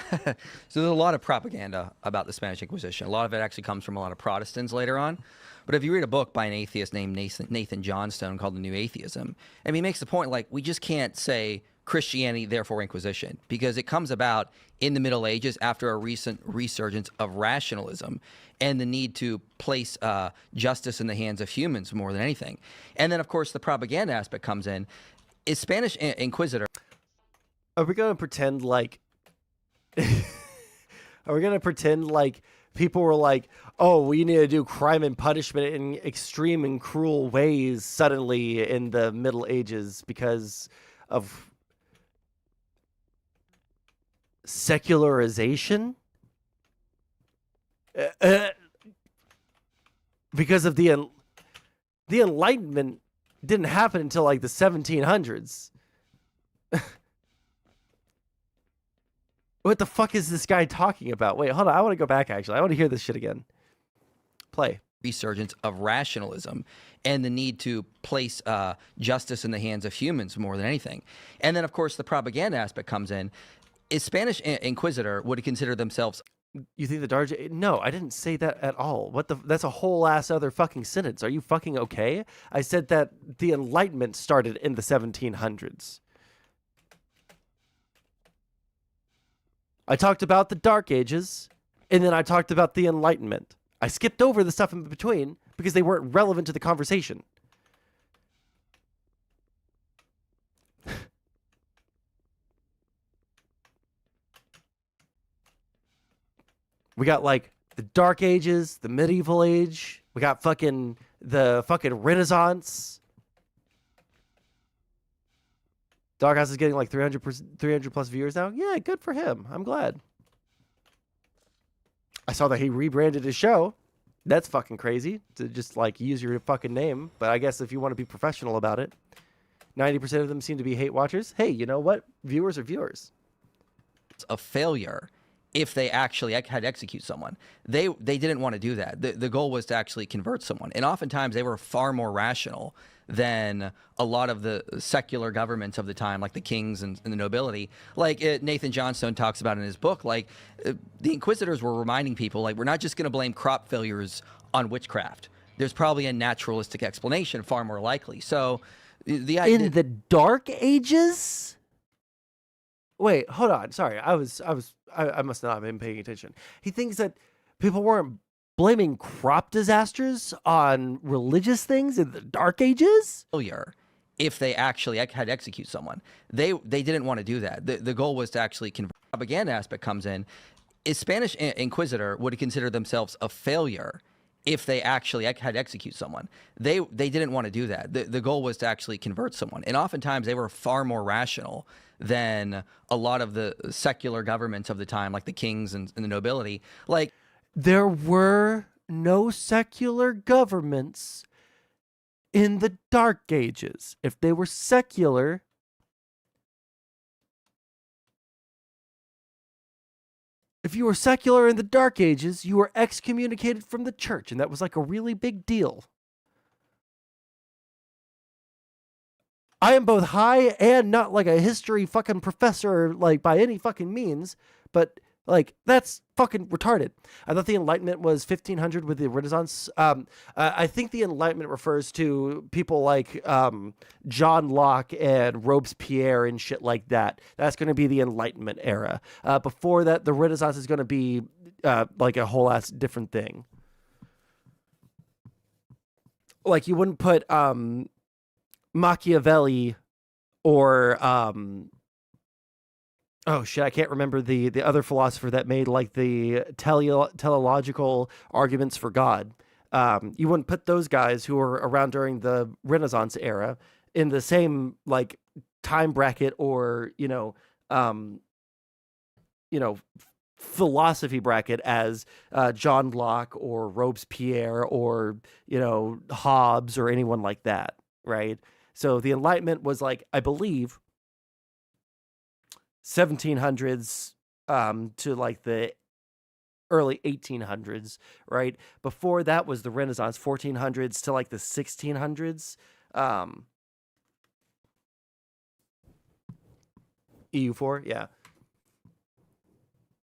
So there's a lot of propaganda about the Spanish Inquisition. A lot of it actually comes from a lot of Protestants later on. But if you read a book by an atheist named Nathan Johnstone called The New Atheism, and he makes the point, like, we just can't say Christianity, therefore Inquisition, because it comes about in the Middle Ages after a recent resurgence of rationalism and the need to place justice in the hands of humans more than anything. And then, of course, the propaganda aspect comes in. Is Spanish Inquisitor... Are we going to pretend like... Are we going to pretend like people were like, oh, we need to do crime and punishment in extreme and cruel ways suddenly in the Middle Ages because of secularization? Because of the Enlightenment didn't happen until like the 1700s. What the fuck is this guy talking about? Wait, hold on. I want to go back, actually. I want to hear this shit again. Play. Resurgence of rationalism and the need to place justice in the hands of humans more than anything. And then, of course, the propaganda aspect comes in. Is Spanish Inquisitor would consider themselves... You think the Dark Ages... No, I didn't say that at all. What the... That's a whole ass other fucking sentence. Are you fucking okay? I said that the Enlightenment started in the 1700s. I talked about the Dark Ages, and then I talked about the Enlightenment. I skipped over the stuff in between because they weren't relevant to the conversation. We got like the Dark Ages, the Medieval Age. We got the fucking Renaissance. Doghouse is getting like 300 plus viewers now. Yeah, good for him. I'm glad. I saw that he rebranded his show. That's fucking crazy to just like use your fucking name. But I guess if you want to be professional about it, 90% of them seem to be hate watchers. Hey, you know what? Viewers are viewers. A failure if they actually had to execute someone. They didn't want to do that. The goal was to actually convert someone. And oftentimes they were far more rational than a lot of the secular governments of the time, like the kings and the nobility. Like Nathan Johnstone talks about in his book, like the Inquisitors were reminding people, like, we're not just going to blame crop failures on witchcraft. There's probably a naturalistic explanation, far more likely. So the idea... In the Dark Ages? Wait, hold on. Sorry, I must not have been paying attention. He thinks that people weren't blaming crop disasters on religious things in the Dark Ages? Failure if they actually had to execute someone. They didn't want to do that. The goal was to actually convert. The propaganda aspect comes in. Is Spanish Inquisitor would consider themselves a failure if they actually had to execute someone. They didn't want to do that. The goal was to actually convert someone. And oftentimes they were far more rational than a lot of the secular governments of the time, like the kings and the nobility. Like, there were no secular governments in the Dark Ages. If they were secular, if you were secular in the Dark Ages, you were excommunicated from the church, and that was like a really big deal. I am both high and not like a history fucking professor, like by any fucking means, but like that's fucking retarded. I thought the Enlightenment was 1500 with the Renaissance. I think the Enlightenment refers to people like John Locke and Robespierre and shit like that. That's going to be the Enlightenment era. Before that, the Renaissance is going to be like a whole ass different thing. Like you wouldn't put Machiavelli or oh shit, I can't remember the other philosopher that made like the teleological arguments for God. You wouldn't put those guys who were around during the Renaissance era in the same like time bracket or philosophy bracket as John Locke or Robespierre or Hobbes or anyone like that, right? So the Enlightenment was like, I believe, 1700s to like the early 1800s, right? Before that was the Renaissance, 1400s to like the 1600s. EU4, yeah.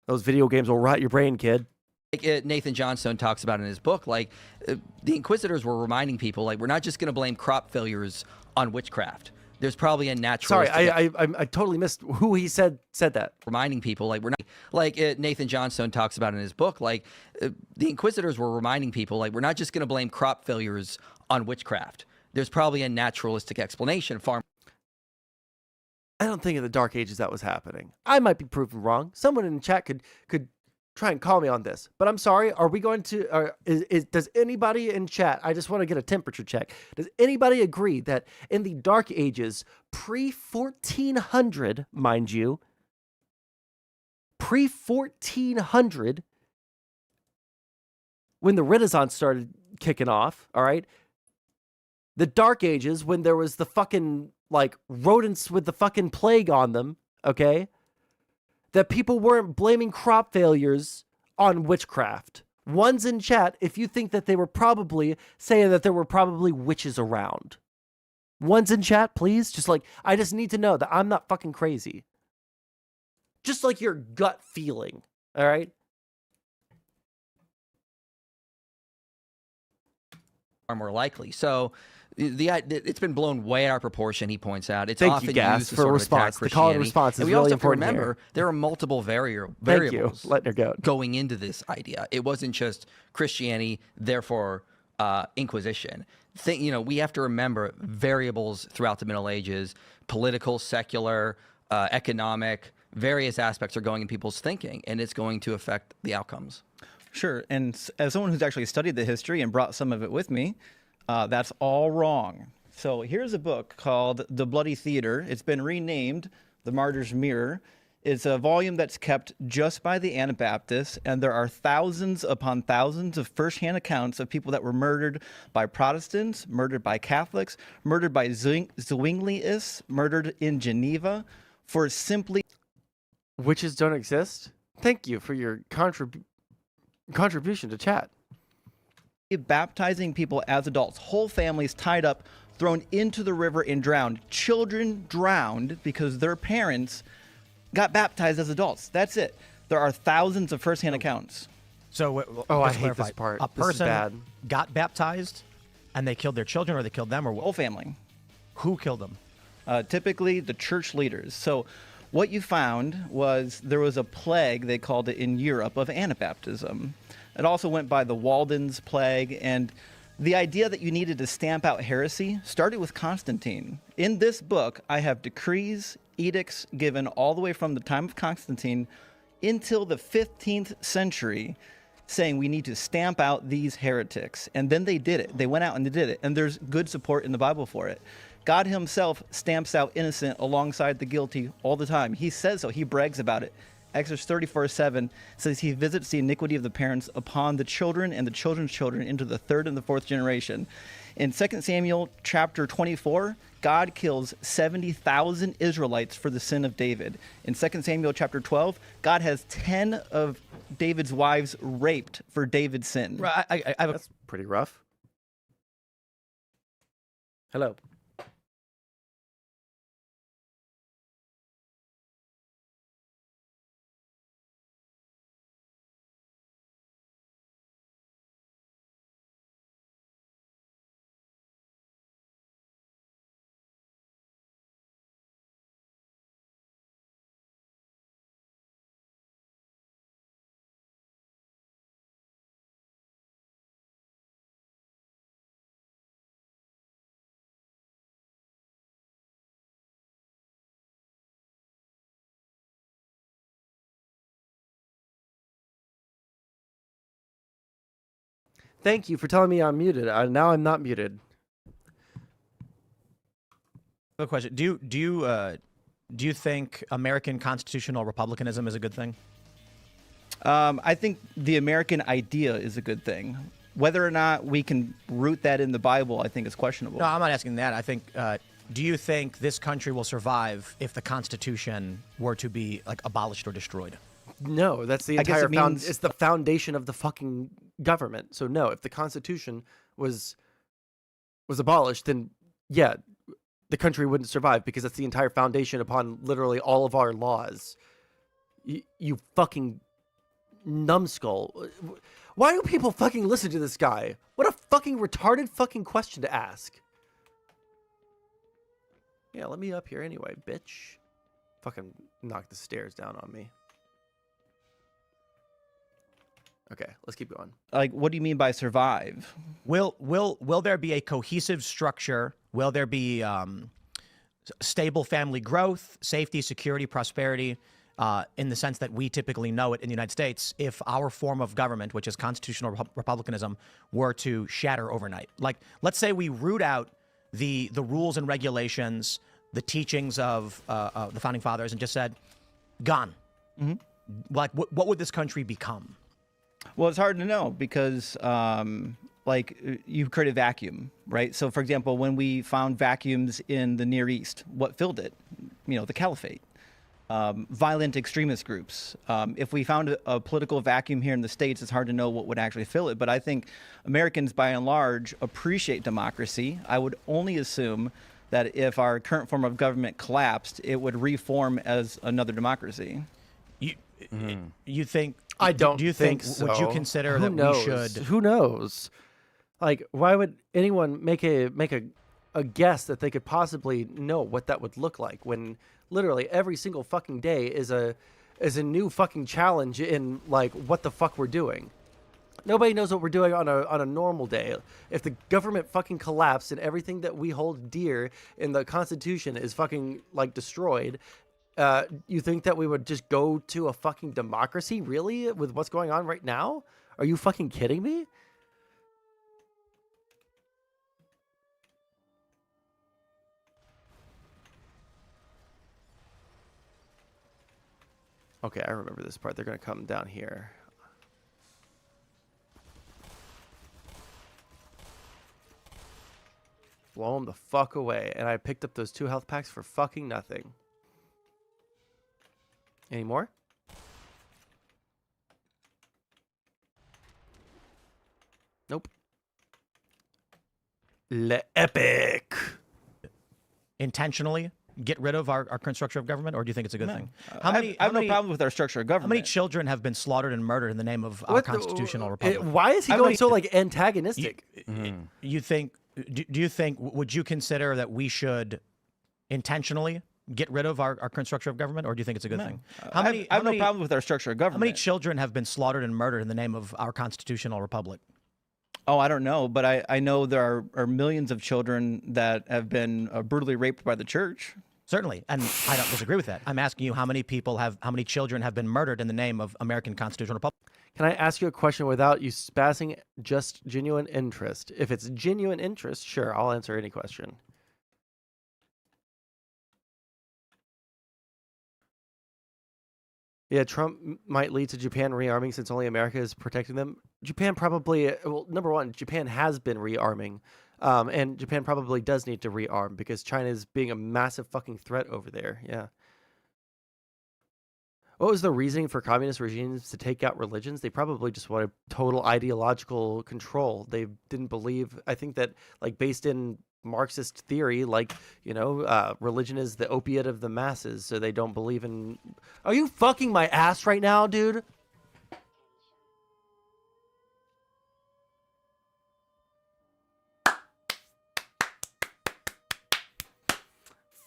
Those video games will rot your brain, kid. Like Nathan Johnstone talks about in his book, like the Inquisitors were reminding people, like, we're not just going to blame crop failures on witchcraft. There's probably a natural. Sorry, I totally missed who he said that. Reminding people, like, we're not like Nathan Johnstone talks about in his book, like the Inquisitors were reminding people, like, we're not just going to blame crop failures on witchcraft. There's probably a naturalistic explanation. I don't think in the Dark Ages that was happening. I might be proven wrong. Someone in the chat could try and call me on this. But I'm sorry. Are we going to? Does anybody in chat? I just want to get a temperature check. Does anybody agree that in the Dark Ages, pre-1400, mind you, pre-1400, when the Renaissance started kicking off, all right, the Dark Ages, when there was the fucking like rodents with the fucking plague on them, okay, that people weren't blaming crop failures on witchcraft. One's in chat if you think that they were probably saying that there were probably witches around. One's in chat, please. Just like, I just need to know that I'm not fucking crazy. Just like your gut feeling, all right? Are more likely. So it's been blown way out of proportion. He points out it's Thank often you, Gas, used to for sort of response. attack The call and Christianity. response is and we really also have to important remember here. there are multiple variables Letting her go. going into this idea. It wasn't just Christianity, therefore Inquisition. We have to remember variables throughout the Middle Ages: political, secular, economic. Various aspects are going in people's thinking, and it's going to affect the outcomes. Sure, and as someone who's actually studied the history and brought some of it with me, that's all wrong. So here's a book called The Bloody Theater. It's been renamed The Martyr's Mirror. It's a volume that's kept just by the Anabaptists, and there are thousands upon thousands of firsthand accounts of people that were murdered by Protestants, murdered by Catholics, murdered by Zwingliists, murdered in Geneva for simply... Witches don't exist? Thank you for your contribution to chat. Baptizing people as adults, whole families tied up, thrown into the river and drowned. Children drowned because their parents got baptized as adults. That's it. There are thousands of firsthand accounts. So, I just hate this clarify, part. A This is person bad. got baptized, and they killed their children, or they killed them, or what? Whole family. Who killed them? Typically the church leaders. So what you found was there was a plague, they called it in Europe, of Anabaptism. It also went by the Walden's plague, and the idea that you needed to stamp out heresy started with Constantine. In this book, I have decrees, edicts given all the way from the time of Constantine until the 15th century saying we need to stamp out these heretics. And then they did it. They went out and they did it. And there's good support in the Bible for it. God himself stamps out innocent alongside the guilty all the time. He says so. He brags about it. Exodus 34:7 says he visits the iniquity of the parents upon the children and the children's children into the third and the fourth generation. In 2 Samuel chapter 24, God kills 70,000 Israelites for the sin of David. In 2 Samuel chapter 12, God has 10 of David's wives raped for David's sin. That's pretty rough. Hello. Thank you for telling me I'm muted. Now I'm not muted. Good question. Do you think American constitutional republicanism is a good thing? I think the American idea is a good thing. Whether or not we can root that in the Bible, I think is questionable. No, I'm not asking that. I think, do you think this country will survive if the Constitution were to be like abolished or destroyed? No, that's the entire it's the foundation of the fucking government. So no, if the Constitution was abolished, then yeah, the country wouldn't survive because that's the entire foundation upon literally all of our laws. You fucking numbskull. Why do people fucking listen to this guy? What a fucking retarded fucking question to ask. Yeah, let me up here anyway, bitch. Fucking knock the stairs down on me. Okay, let's keep going. Like, what do you mean by survive? Will there be a cohesive structure? Will there be stable family growth, safety, security, prosperity, in the sense that we typically know it in the United States, if our form of government, which is constitutional republicanism, were to shatter overnight? Like, let's say we root out the rules and regulations, the teachings of the founding fathers, and just said, gone. Mm-hmm. Like, what would this country become? Well, it's hard to know because, like, you create a vacuum, right? So, for example, when we found vacuums in the Near East, what filled it? You know, the caliphate, violent extremist groups. If we found a political vacuum here in the States, it's hard to know what would actually fill it. But I think Americans, by and large, appreciate democracy. I would only assume that if our current form of government collapsed, it would reform as another democracy. You think? I don't. Do you think so. Would you consider Who that knows? we should? Who knows? Like, why would anyone make a guess that they could possibly know what that would look like when literally every single fucking day is a new fucking challenge in like what the fuck we're doing. Nobody knows what we're doing on a normal day. If the government fucking collapsed and everything that we hold dear in the Constitution is fucking like destroyed, you think that we would just go to a fucking democracy, really, with what's going on right now? Are you fucking kidding me? Okay, I remember this part. They're going to come down here. Blow them the fuck away. And I picked up those 2 health packs for fucking nothing. Any more? Nope. Le epic. Intentionally get rid of our current structure of government, or do you think it's a good thing? I have no problem with our structure of government. How many children have been slaughtered and murdered in the name of our constitutional republic? Why is he going so like antagonistic? You think? Do you think? Would you consider that we should intentionally get rid of our current structure of government, or do you think it's a good thing? I have no problem with our structure of government. How many children have been slaughtered and murdered in the name of our constitutional republic? Oh, I don't know, but I know there are millions of children that have been brutally raped by the church. Certainly, and I don't disagree with that. I'm asking you how many children have been murdered in the name of American constitutional republic? Can I ask you a question without you spazzing? Just genuine interest. If it's genuine interest, sure, I'll answer any question. Yeah, Trump might lead to Japan rearming since only America is protecting them. Japan probably, well, number one, Japan has been rearming. And Japan probably does need to rearm because China is being a massive fucking threat over there. Yeah. What was the reasoning for communist regimes to take out religions? They probably just wanted total ideological control. They didn't believe, I think that, like, based in Marxist theory, like, you know, religion is the opiate of the masses, so they don't believe in... Are you fucking my ass right now, dude?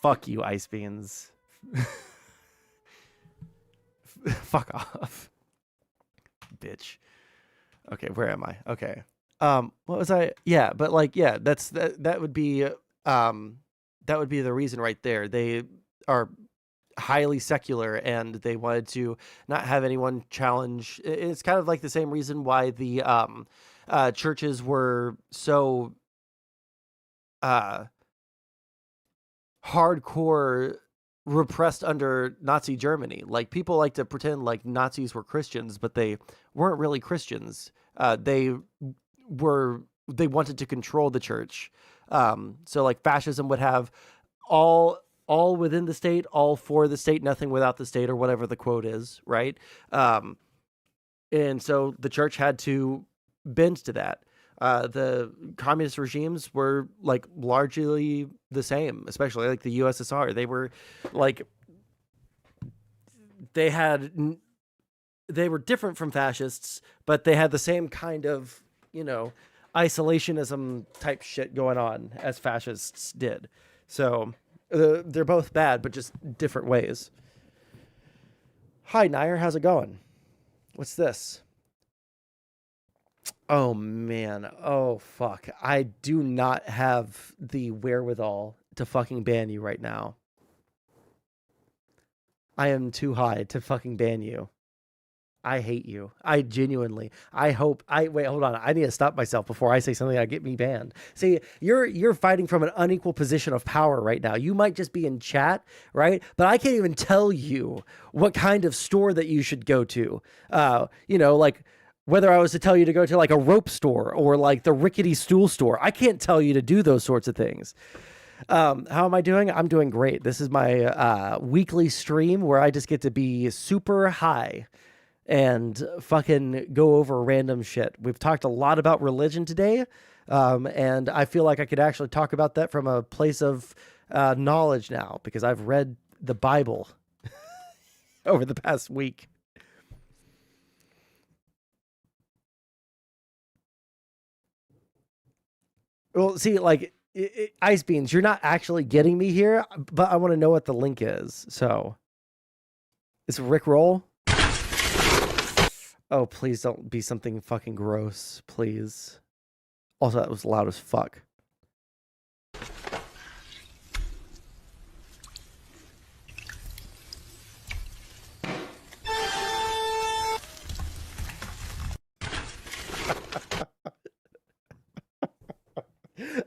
Fuck you, Ice Beans. Fuck off. Bitch. Okay, where am I? Okay. What was I? Yeah, but like, yeah, that would be the reason right there. They are highly secular, and they wanted to not have anyone challenge. It's kind of like the same reason why the churches were so hardcore repressed under Nazi Germany. Like, people like to pretend like Nazis were Christians, but they weren't really Christians. They wanted to control the church. So like fascism would have all within the state, all for the state, nothing without the state, or whatever the quote is, right? And so the church had to bend to that. The communist regimes were like largely the same, especially like the USSR. They were like, they were different from fascists, but they had the same kind of, isolationism type shit going on as fascists did. So they're both bad, but just different ways. Hi, Nair. How's it going? What's this? Oh, man. Oh, fuck. I do not have the wherewithal to fucking ban you right now. I am too high to fucking ban you. I hate you. I genuinely. Wait, hold on. I need to stop myself before I say something that get me banned. See, you're fighting from an unequal position of power right now. You might just be in chat, right? But I can't even tell you what kind of store that you should go to. Like whether I was to tell you to go to like a rope store or like the rickety stool store. I can't tell you to do those sorts of things. How am I doing? I'm doing great. This is my weekly stream where I just get to be super high and fucking go over random shit. We've talked a lot about religion today, and I feel like I could actually talk about that from a place of knowledge now, because I've read the Bible over the past week. Well, see, like, Ice Beans, you're not actually getting me here, but I want to know what the link is. So, it's Rick Roll. Oh, please don't be something fucking gross, please. Also, that was loud as fuck.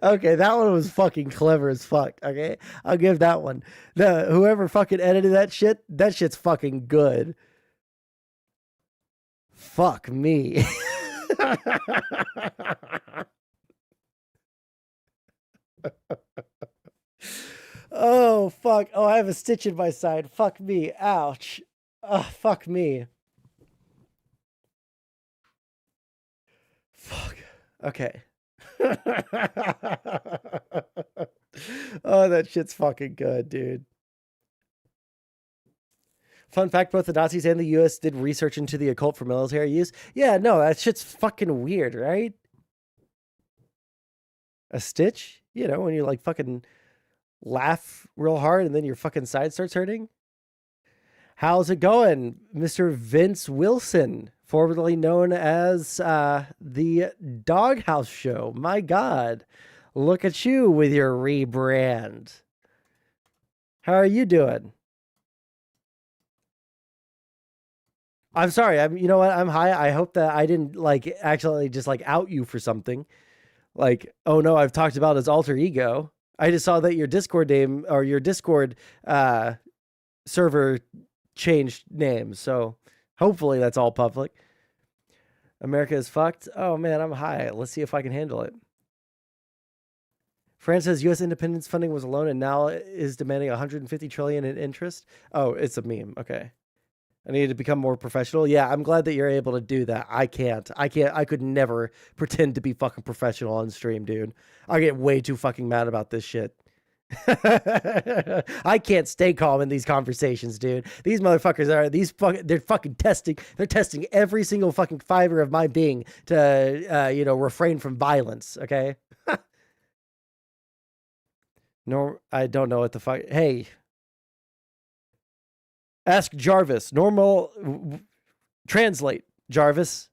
Okay, that one was fucking clever as fuck, okay? I'll give that one. Whoever fucking edited that shit's fucking good. Fuck me. Oh, fuck. Oh, I have a stitch in my side. Fuck me. Ouch. Oh, fuck me. Fuck. Okay. Oh, that shit's fucking good, dude. Fun fact, both the Nazis and the U.S. did research into the occult for military use. Yeah, no, that shit's fucking weird, right? A stitch? When you like fucking laugh real hard and then your fucking side starts hurting? How's it going, Mr. Vince Wilson, formerly known as the Doghouse Show? My God, look at you with your rebrand. How are you doing? I'm sorry. You know what? I'm high. I hope that I didn't like actually just like out you for something. Like, oh no, I've talked about his alter ego. I just saw that your Discord name or your Discord server changed names. So hopefully that's all public. America is fucked. Oh man, I'm high. Let's see if I can handle it. France says U.S. independence funding was a loan and now is demanding 150 trillion in interest. Oh, it's a meme. Okay. I need to become more professional. Yeah, I'm glad that you're able to do that. I can't. I could never pretend to be fucking professional on stream, dude. I get way too fucking mad about this shit. I can't stay calm in these conversations, dude. These motherfuckers they're fucking testing. They're testing every single fucking fiber of my being to, refrain from violence. Okay. No, I don't know what the fuck. Hey. Ask Jarvis. Translate, Jarvis.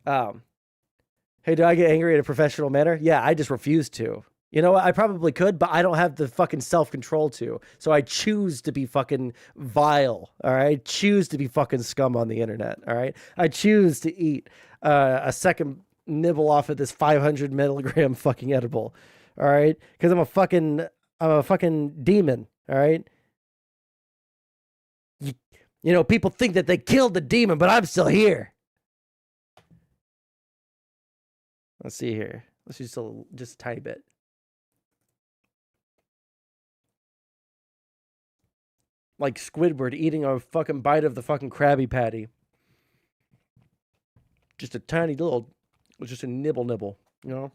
Hey, do I get angry in a professional manner? Yeah, I just refuse to. You know what? I probably could, but I don't have the fucking self-control to. So I choose to be fucking vile, all right? I choose to be fucking scum on the internet, all right? I choose to eat a second nibble off of this 500 milligram fucking edible, all right? Because I'm a fucking demon, all right? You know, people think that they killed the demon, but I'm still here. Let's see here. Let's just a tiny bit. Like Squidward eating a fucking bite of the fucking Krabby Patty. Just a tiny little, just a nibble, you know?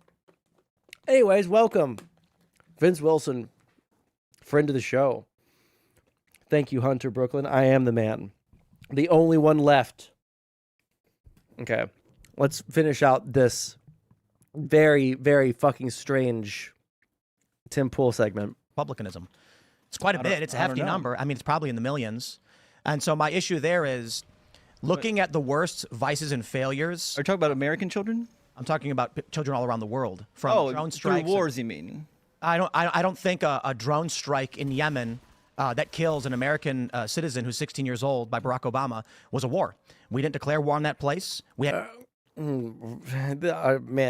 Anyways, welcome. Vince Wilson, friend of the show. Thank you, Hunter Brooklyn. I am the man. The only one left. Okay. Let's finish out this very, very fucking strange Tim Pool segment. Republicanism. It's quite a bit. It's a hefty number. I mean, it's probably in the millions. And so my issue there is looking at the worst vices and failures. Are you talking about American children? I'm talking about children all around the world. From drone strikes. Through wars, you mean? I don't think a drone strike in Yemen that kills an American citizen who's 16 years old by Barack Obama was a war. We didn't declare war on that place. We had. Man,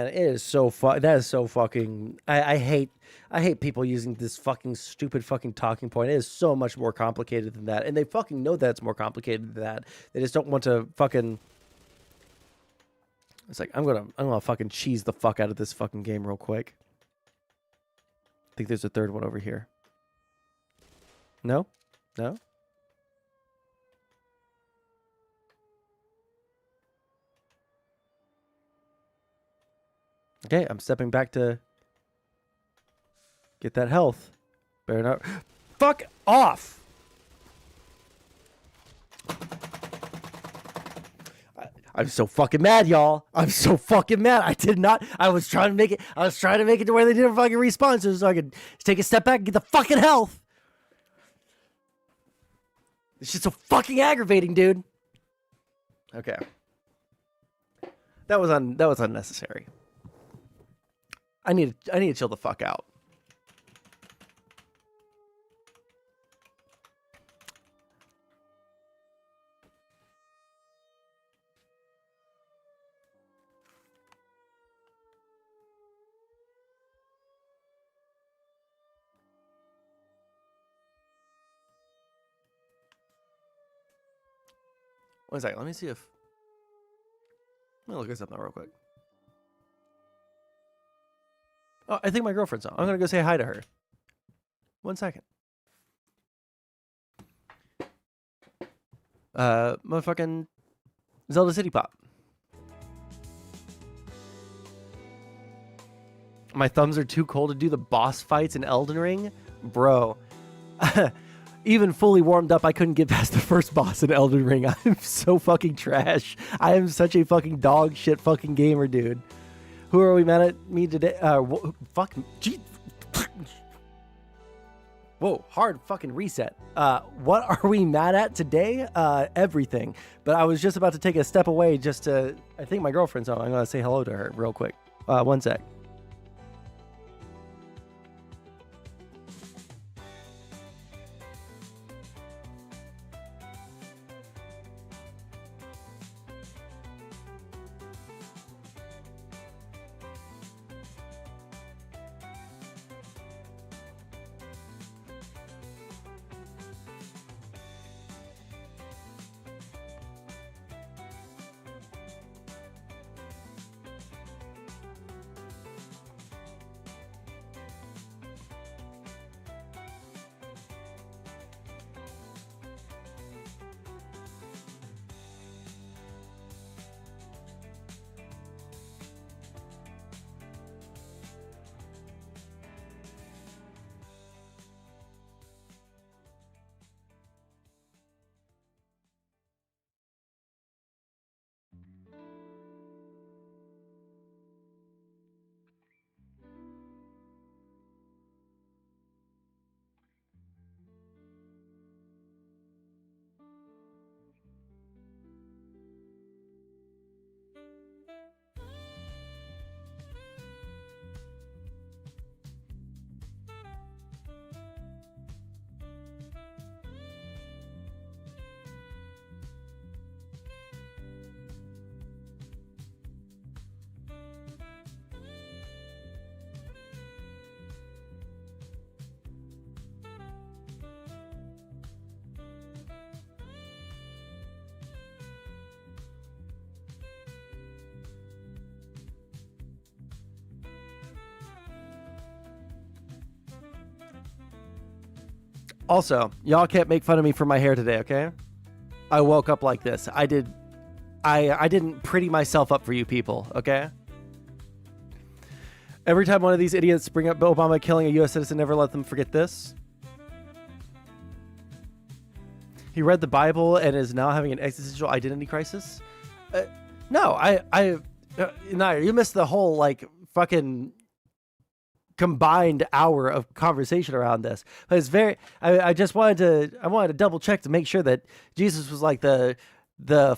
it is so that is so fucking. I hate people using this fucking stupid fucking talking point. It is so much more complicated than that, and they fucking know that it's more complicated than that. They just don't want to fucking. It's like I'm gonna fucking cheese the fuck out of this fucking game real quick. I think there's a third one over here. No. Okay, I'm stepping back to get that health. Better not. Fuck off! I'm so fucking mad, y'all. I'm so fucking mad. I was trying to make it to where they didn't fucking respawn so I could take a step back and get the fucking health. This shit's so fucking aggravating, dude. Okay. That was unnecessary. I need to chill the fuck out. One second, let me see if. Let me look this up now real quick. Oh, I think my girlfriend's on. I'm gonna go say hi to her. 1 second. Motherfucking Zelda City Pop. My thumbs are too cold to do the boss fights in Elden Ring? Bro. Even fully warmed up, I couldn't get past the first boss in Elden Ring. I'm so fucking trash. I am such a fucking dog shit fucking gamer, dude. Who are we mad at me today? Fuck. Gee. Whoa, hard fucking reset. What are we mad at today? Everything. But I was just about to take a step away just to... I think my girlfriend's on. I'm going to say hello to her real quick. 1 sec. Also, y'all can't make fun of me for my hair today, okay? I woke up like this. I didn't pretty myself up for you people, okay? Every time one of these idiots bring up Obama killing a U.S. citizen, never let them forget this. He read the Bible and is now having an existential identity crisis. No, you missed the whole like fucking combined hour of conversation around this. But it's very. I wanted to double check to make sure that Jesus was like the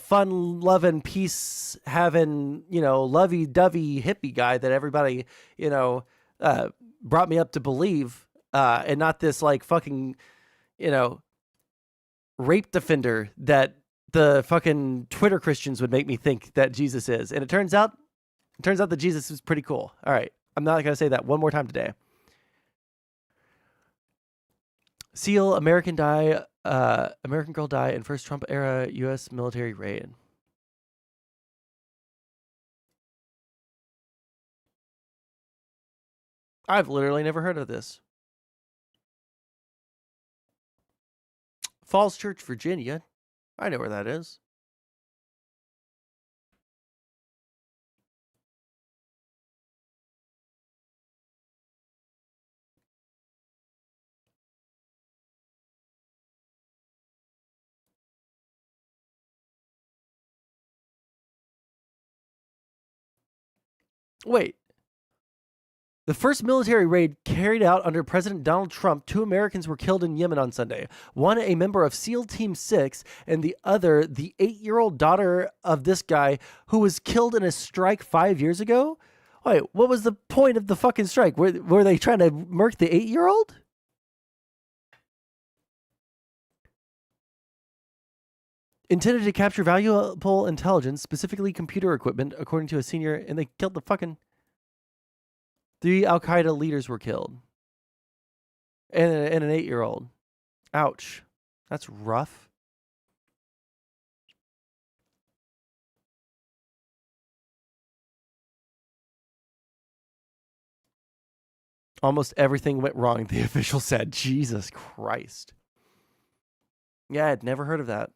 fun loving, peace having, lovey dovey hippie guy that everybody brought me up to believe, and not this like fucking rape defender that the fucking Twitter Christians would make me think that Jesus is. And it turns out that Jesus is pretty cool. All right. I'm not going to say that one more time today. SEAL, American girl die in first Trump era U.S. military raid. I've literally never heard of this. Falls Church, Virginia. I know where that is. Wait. The first military raid carried out under President Donald Trump, 2 Americans were killed in Yemen on Sunday. One, a member of SEAL Team 6, and the other, the 8-year-old daughter of this guy who was killed in a strike 5 years ago? Wait, what was the point of the fucking strike? Were they trying to murk the 8-year-old? Intended to capture valuable intelligence, specifically computer equipment, according to a senior, and they killed the fucking... 3 Al-Qaeda leaders were killed. And an 8-year-old. Ouch. That's rough. Almost everything went wrong, the official said. Jesus Christ. Yeah, I'd never heard of that.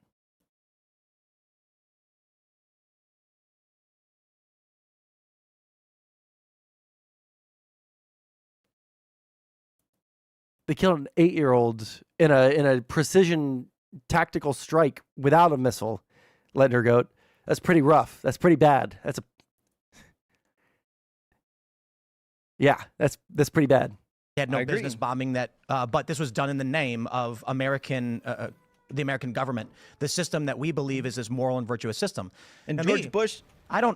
They killed an 8-year-old in a precision tactical strike without a missile. Letting her goat. That's pretty rough. That's pretty bad. That's pretty bad. He had no business bombing that, but this was done in the name of the American government, the system that we believe is this moral and virtuous system. And George Bush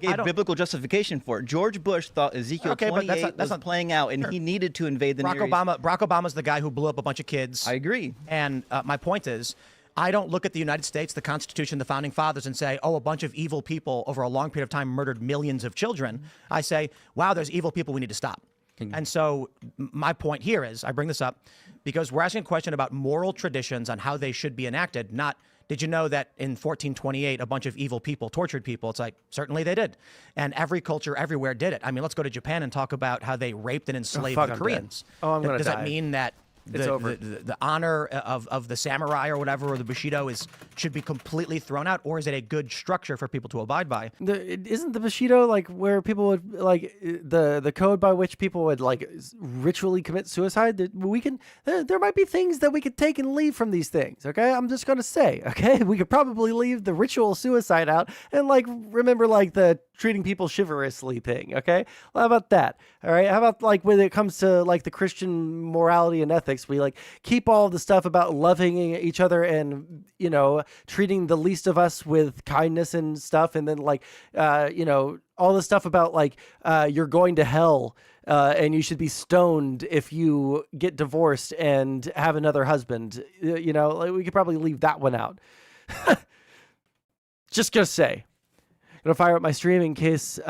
gave biblical justification for it. George Bush thought Ezekiel 28 was playing out, and he needed to invade the Near East. Barack Obama's the guy who blew up a bunch of kids. I agree. And my point is, I don't look at the United States, the Constitution, the Founding Fathers, and say, oh, a bunch of evil people over a long period of time murdered millions of children. I say, wow, there's evil people we need to stop. And so my point here is, I bring this up because we're asking a question about moral traditions on how they should be enacted, not, did you know that in 1428, a bunch of evil people tortured people? It's like, certainly they did. And every culture everywhere did it. I mean, let's go to Japan and talk about how they raped and enslaved the Koreans. I'm going to die. Does that mean that the honor of the samurai or whatever, or the Bushido should be completely thrown out, or is it a good structure for people to abide by? Isn't the Bushido like where people would like the code by which people would like ritually commit suicide? There might be things that we could take and leave from these things. Okay, I'm just gonna say. Okay, we could probably leave the ritual suicide out and like remember like the treating people chivalrously thing. Okay, well, how about that? All right, how about like when it comes to like the Christian morality and ethics, we like keep all the stuff about loving each other and treating the least of us with kindness and stuff, and then like all the stuff about like you're going to hell and you should be stoned if you get divorced and have another husband. Like, we could probably leave that one out. Just gonna say. Gonna fire up my stream in case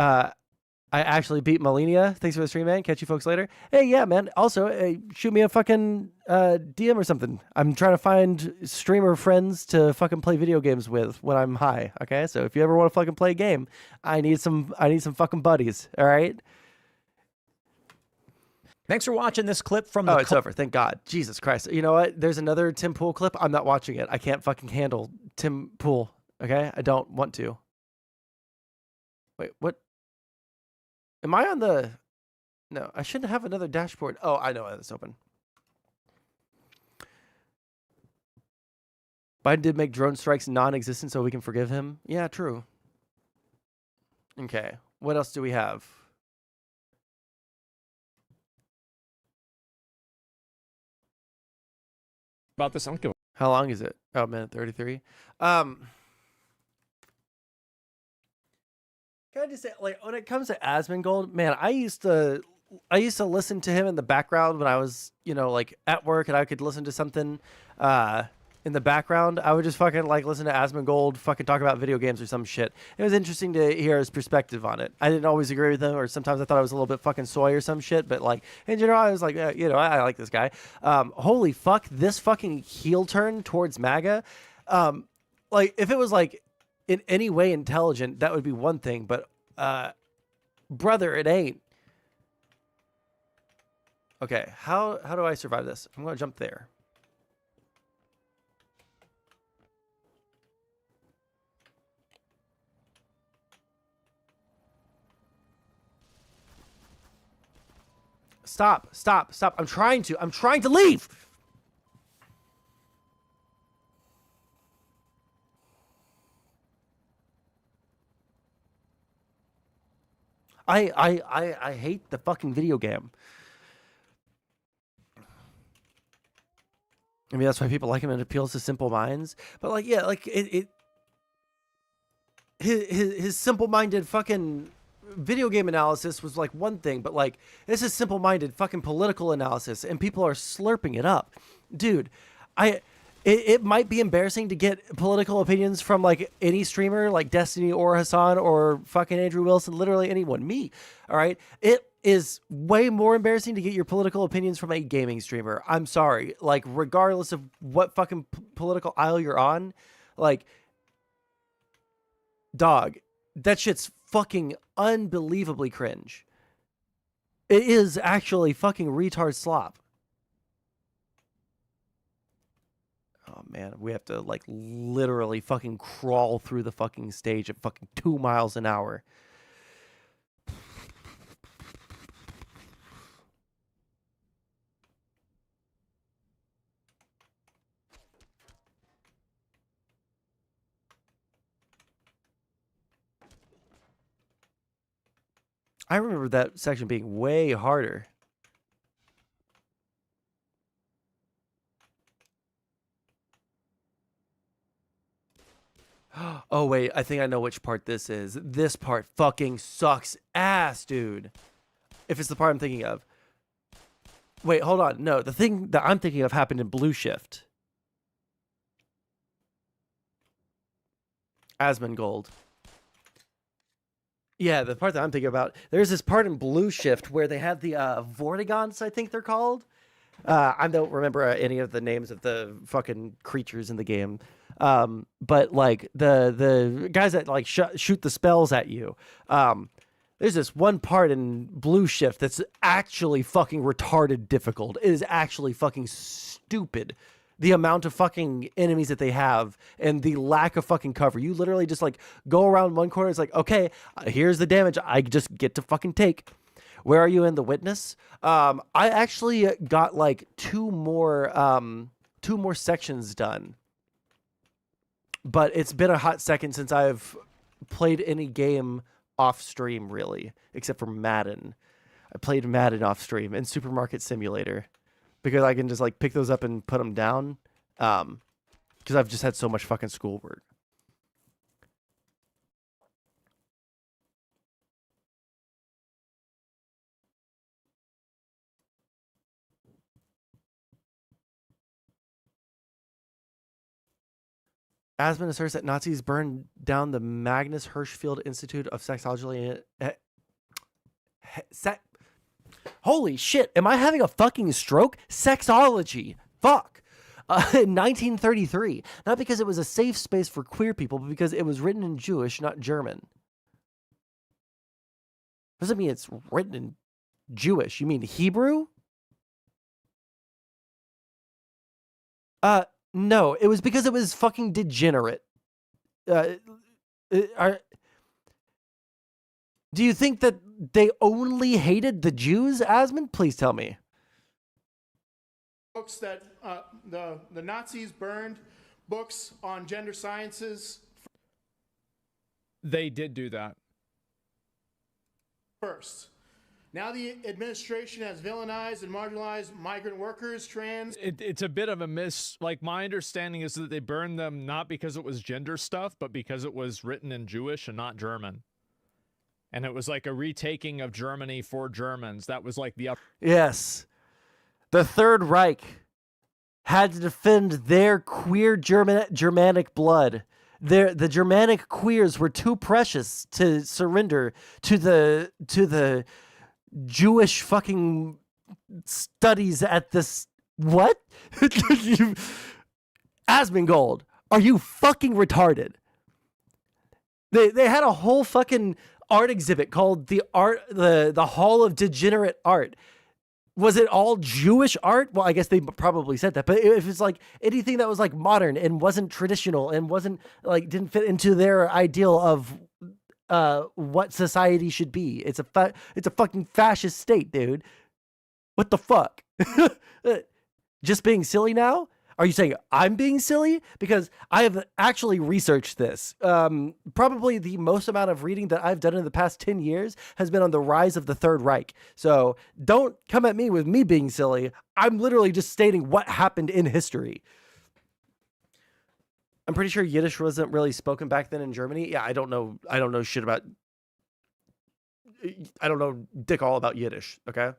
I actually beat Melania. Thanks for the stream, man. Catch you folks later. Hey, yeah, man. Also, shoot me a fucking DM or something. I'm trying to find streamer friends to fucking play video games with when I'm high. Okay, so if you ever want to fucking play a game, I need some fucking buddies. All right. Thanks for watching this clip from the. Oh, it's over. Thank God. Jesus Christ. You know what? There's another Tim Pool clip. I'm not watching it. I can't fucking handle Tim Pool. Okay? I don't want to. Wait, what? Am I on the... No, I shouldn't have another dashboard. Oh, I know it's open. Biden did make drone strikes non-existent so we can forgive him. Yeah, true. Okay. What else do we have? About this, I don't give How long is it? Oh, minute 33. Can I just say, like, when it comes to Asmongold, man, I used to listen to him in the background when I was, you know, like at work, and I could listen to something in the background. I would just fucking like listen to Asmongold fucking talk about video games or some shit. It was interesting to hear his perspective on it. I didn't always agree with him, or sometimes I thought I was a little bit fucking soy or some shit, but like in general, I was like, you know, I like this guy. Holy fuck, this fucking heel turn towards MAGA. Like if it was like in any way intelligent, that would be one thing, but brother, it ain't. Okay, how do I survive this? I'm gonna jump there. Stop. I'm trying to leave. I hate the fucking video game. I mean, that's why people like him, and it appeals to simple minds. But like, yeah, like his simple-minded fucking video game analysis was like one thing, but like this is simple-minded fucking political analysis, and people are slurping it up, dude. It might be embarrassing to get political opinions from like any streamer, like Destiny or Hasan or fucking Andrew Wilson, literally anyone, me. All right, it is way more embarrassing to get your political opinions from a gaming streamer. I'm sorry, like regardless of what fucking political aisle you're on, like, dog, that shit's fucking unbelievably cringe. It is actually fucking retard slop. Oh man, we have to like literally fucking crawl through the fucking stage at fucking 2 miles an hour. I remember that section being way harder. Oh, wait. I think I know which part this is. This part fucking sucks ass, dude. If it's the part I'm thinking of. Wait, hold on. No, the thing that I'm thinking of happened in Blue Shift. Asmongold. Yeah, the part that I'm thinking about. There's this part in Blue Shift where they have the Vortigons, I think they're called. I don't remember any of the names of the fucking creatures in the game. But like the guys that like shoot the spells at you. There's this one part in Blue Shift that's actually fucking retarded difficult. It is actually fucking stupid. The amount of fucking enemies that they have and the lack of fucking cover. You literally just like go around one corner. It's like, okay, here's the damage I just get to fucking take. Where are you in the Witness? I actually got like two more sections done. But it's been a hot second since I've played any game off stream, really, except for Madden. I played Madden off stream and Supermarket Simulator because I can just like pick those up and put them down. Because I've just had so much fucking schoolwork. Asmund asserts that Nazis burned down the Magnus Hirschfeld Institute of Sexology. Holy shit, am I having a fucking stroke? Sexology. Fuck. In 1933. Not because it was a safe space for queer people, but because it was written in Jewish, not German. Doesn't mean it's written in Jewish. You mean Hebrew? No, it was because it was fucking degenerate. Do you think that they only hated the Jews, Asmon? Please tell me. Books that the Nazis burned books on gender sciences. They did do that. First. Now the administration has villainized and marginalized migrant workers, trans. It's a bit of a miss. Like, my understanding is that they burned them not because it was gender stuff, but because it was written in Jewish and not German. And it was like a retaking of Germany for Germans. That was like the up. Yes. The Third Reich had to defend their queer Germanic blood. The Germanic queers were too precious to surrender to the Jewish fucking studies at this. What? Asmongold, are you fucking retarded? They had a whole fucking art exhibit called the Hall of Degenerate Art. Was it all Jewish art? Well, I guess they probably said that, but if it's like anything that was like modern and wasn't traditional and wasn't like didn't fit into their ideal of what society should be, it's a fucking fascist state, dude. What the fuck? Just being silly now? Are you saying I'm being silly? Because I have actually researched this. Probably the most amount of reading that I've done in the past 10 years has been on the rise of the Third Reich. So don't come at me with me being silly. I'm literally just stating what happened in history. I'm pretty sure Yiddish wasn't really spoken back then in Germany. Yeah, I don't know shit about... I don't know dick all about Yiddish, okay?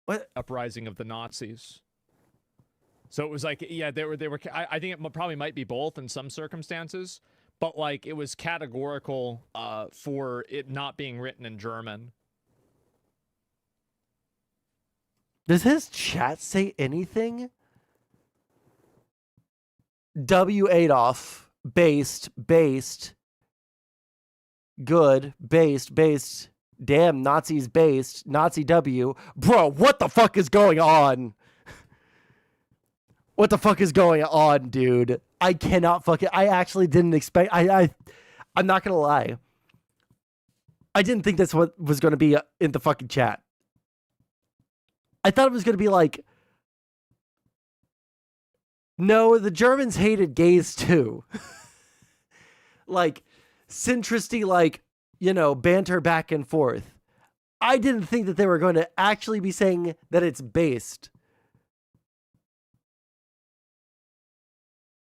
What? Uprising of the Nazis. So it was like, yeah, they were. I think it probably might be both in some circumstances, but like it was categorical for it not being written in German. Does his chat say anything? W. Adolf, based, good, based, damn, Nazis based, Nazi W. Bro, what the fuck is going on? What the fuck is going on, dude? I cannot fucking... I actually didn't expect... I'm not gonna lie. I didn't think that's what was gonna be in the fucking chat. I thought it was gonna be like... No, the Germans hated gays too. Like, centristy, like, you know, banter back and forth. I didn't think that they were going to actually be saying that it's based.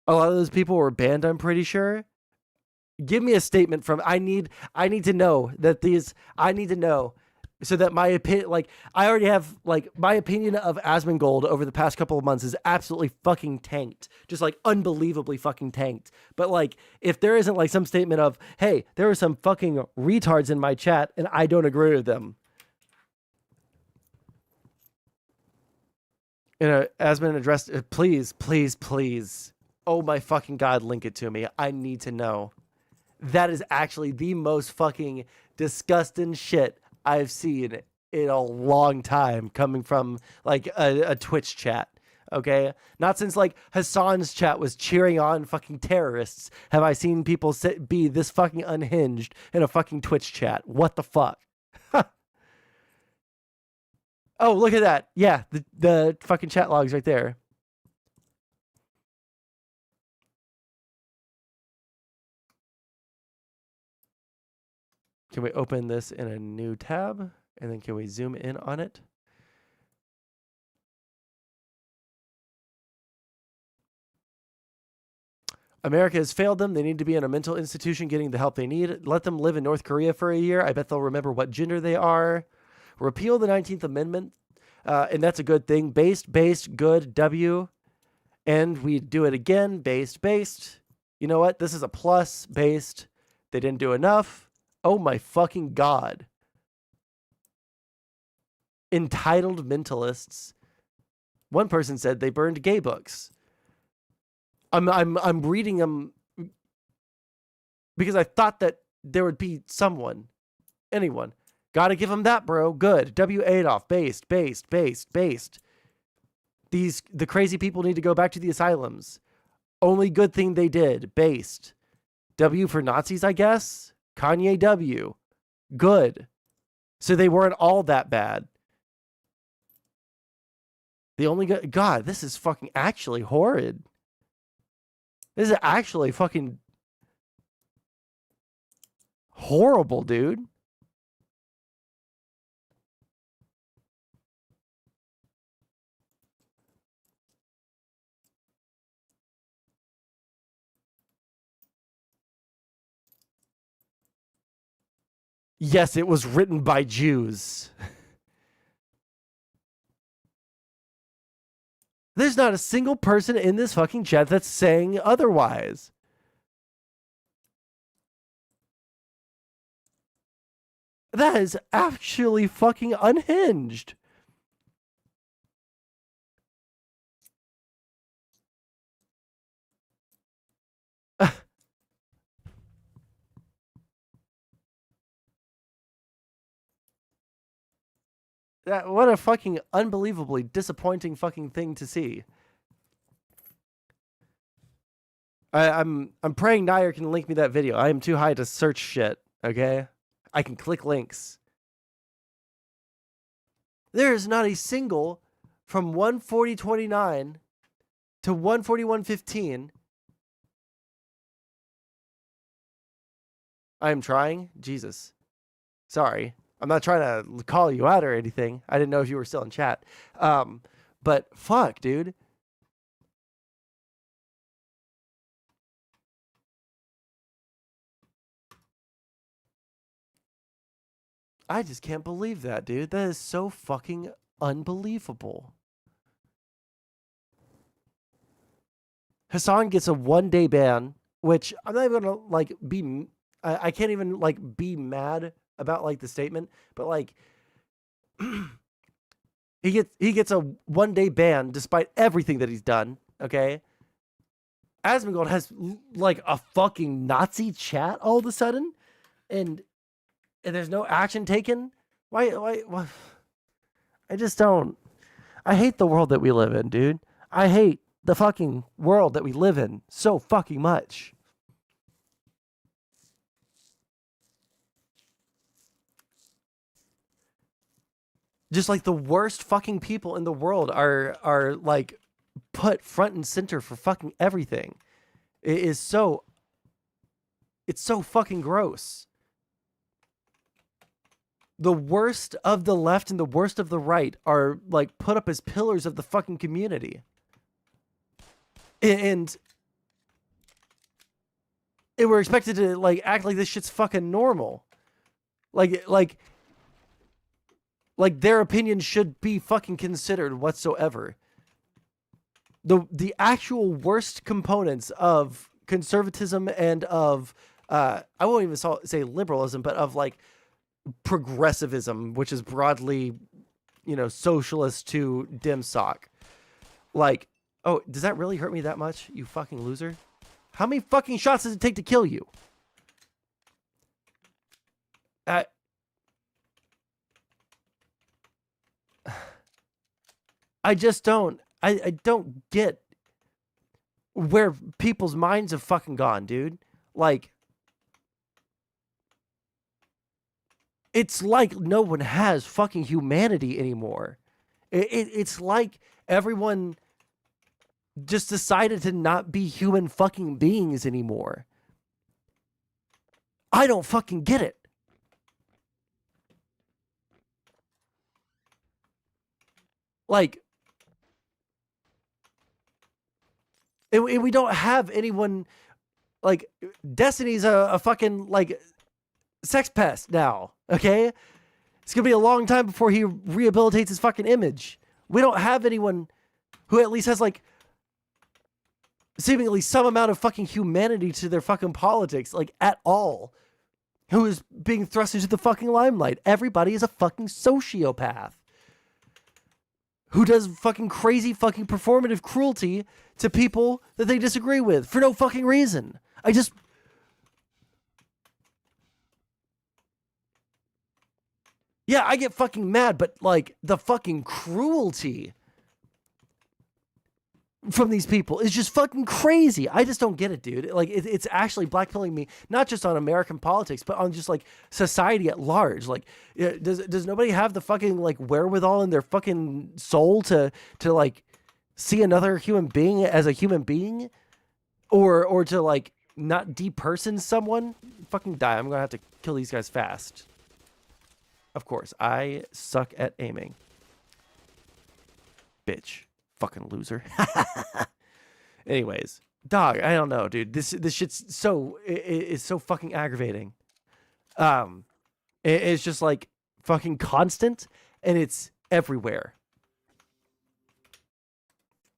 A lot of those people were banned, I'm pretty sure. Give me a statement from... I need to know that these... I need to know so that my opinion... Like, I already have... Like, my opinion of Asmongold over the past couple of months is absolutely fucking tanked. Just, like, unbelievably fucking tanked. But, like, if there isn't, like, some statement of, hey, there are some fucking retards in my chat and I don't agree with them. You know, Asmon addressed... Please. Oh my fucking God, link it to me. I need to know. That is actually the most fucking disgusting shit I've seen in a long time coming from like a Twitch chat. Okay? Not since like Hasan's chat was cheering on fucking terrorists have I seen people be this fucking unhinged in a fucking Twitch chat. What the fuck? Oh, look at that. Yeah, the fucking chat logs right there. Can we open this in a new tab? And then can we zoom in on it? America has failed them. They need to be in a mental institution getting the help they need. Let them live in North Korea for a year. I bet they'll remember what gender they are. Repeal the 19th Amendment. And that's a good thing. Based, good, W. And we do it again. Based. You know what? This is a plus. Based. They didn't do enough. Oh my fucking God. Entitled mentalists. One person said they burned gay books. I'm reading them because I thought that there would be anyone. Gotta give them that, bro. Good. W. Adolf. Based. the crazy people need to go back to the asylums. Only good thing they did, based. W for Nazis, I guess. Kanye W. Good. So they weren't all that bad. The only good, God, this is fucking actually horrid. This is actually fucking horrible, dude. Yes, it was written by Jews. There's not a single person in this fucking chat that's saying otherwise. That is actually fucking unhinged. What a fucking unbelievably disappointing fucking thing to see. I'm praying Nair can link me that video. I am too high to search shit, okay? I can click links. There is not a single from 140.29 to 141.15. I am trying. Jesus. Sorry. I'm not trying to call you out or anything. I didn't know if you were still in chat. But fuck, dude. I just can't believe that, dude. That is so fucking unbelievable. Hasan gets a 1-day ban, which I'm not even gonna like be. I can't even like be mad about like the statement, but like he gets a 1-day ban despite everything that he's done. Okay, Asmongold has like a fucking Nazi chat all of a sudden, and there's no action taken. Why? I just don't. I hate the world that we live in, dude. I hate the fucking world that we live in so fucking much. Just like the worst fucking people in the world are like put front and center for fucking everything. It's so fucking gross. The worst of the left and the worst of the right are like put up as pillars of the fucking community. And we're expected to like act like this shit's fucking normal. Like their opinion should be fucking considered whatsoever. The actual worst components of conservatism and of I won't even say liberalism, but of like progressivism, which is broadly, socialist to dim sock. Like, oh, does that really hurt me that much, you fucking loser? How many fucking shots does it take to kill you? I just don't. I don't get where people's minds have fucking gone, dude. Like, it's like no one has fucking humanity anymore. It's like everyone just decided to not be human fucking beings anymore. I don't fucking get it. Like, and we don't have anyone, like, Destiny's a fucking, like, sex pest now, okay? It's gonna be a long time before he rehabilitates his fucking image. We don't have anyone who at least has, like, seemingly some amount of fucking humanity to their fucking politics, like, at all, who is being thrust into the fucking limelight. Everybody is a fucking sociopath who does fucking crazy fucking performative cruelty to people that they disagree with for no fucking reason. Yeah, I get fucking mad, but like the fucking cruelty from these people is just fucking crazy. I just don't get it, dude. Like, it's actually blackpilling me, not just on American politics, but on just like society at large. Like, does nobody have the fucking like wherewithal in their fucking soul to like see another human being as a human being, or to like not deperson someone? Fucking die. I'm gonna have to kill these guys fast. Of course, I suck at aiming. Bitch. Fucking loser. Anyways, dog, I don't know, dude. This shit's so it's so fucking aggravating. It's just like fucking constant, and it's everywhere.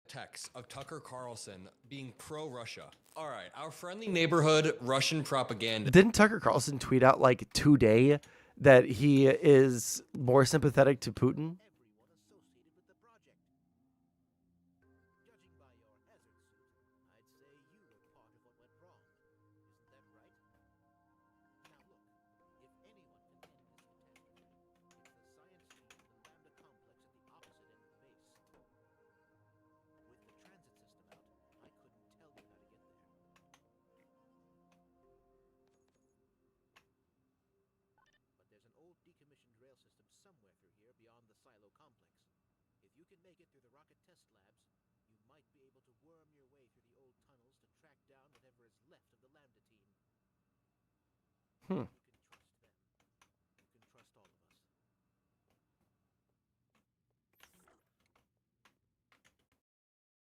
Text of Tucker Carlson being pro-Russia. All right, our friendly neighborhood Russian propaganda. Didn't Tucker Carlson tweet out like today that he is more sympathetic to Putin?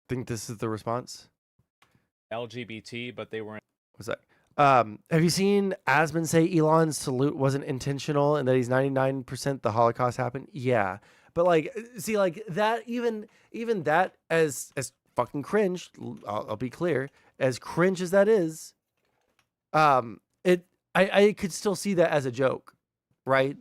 Think this is the response? LGBT, but they weren't. What's that? Have you seen Asmon say Elon's salute wasn't intentional and that he's 99% the Holocaust happened? Yeah. But like, see, like that, even that as fucking cringe, I'll be clear, as cringe as that is, I could still see that as a joke, right?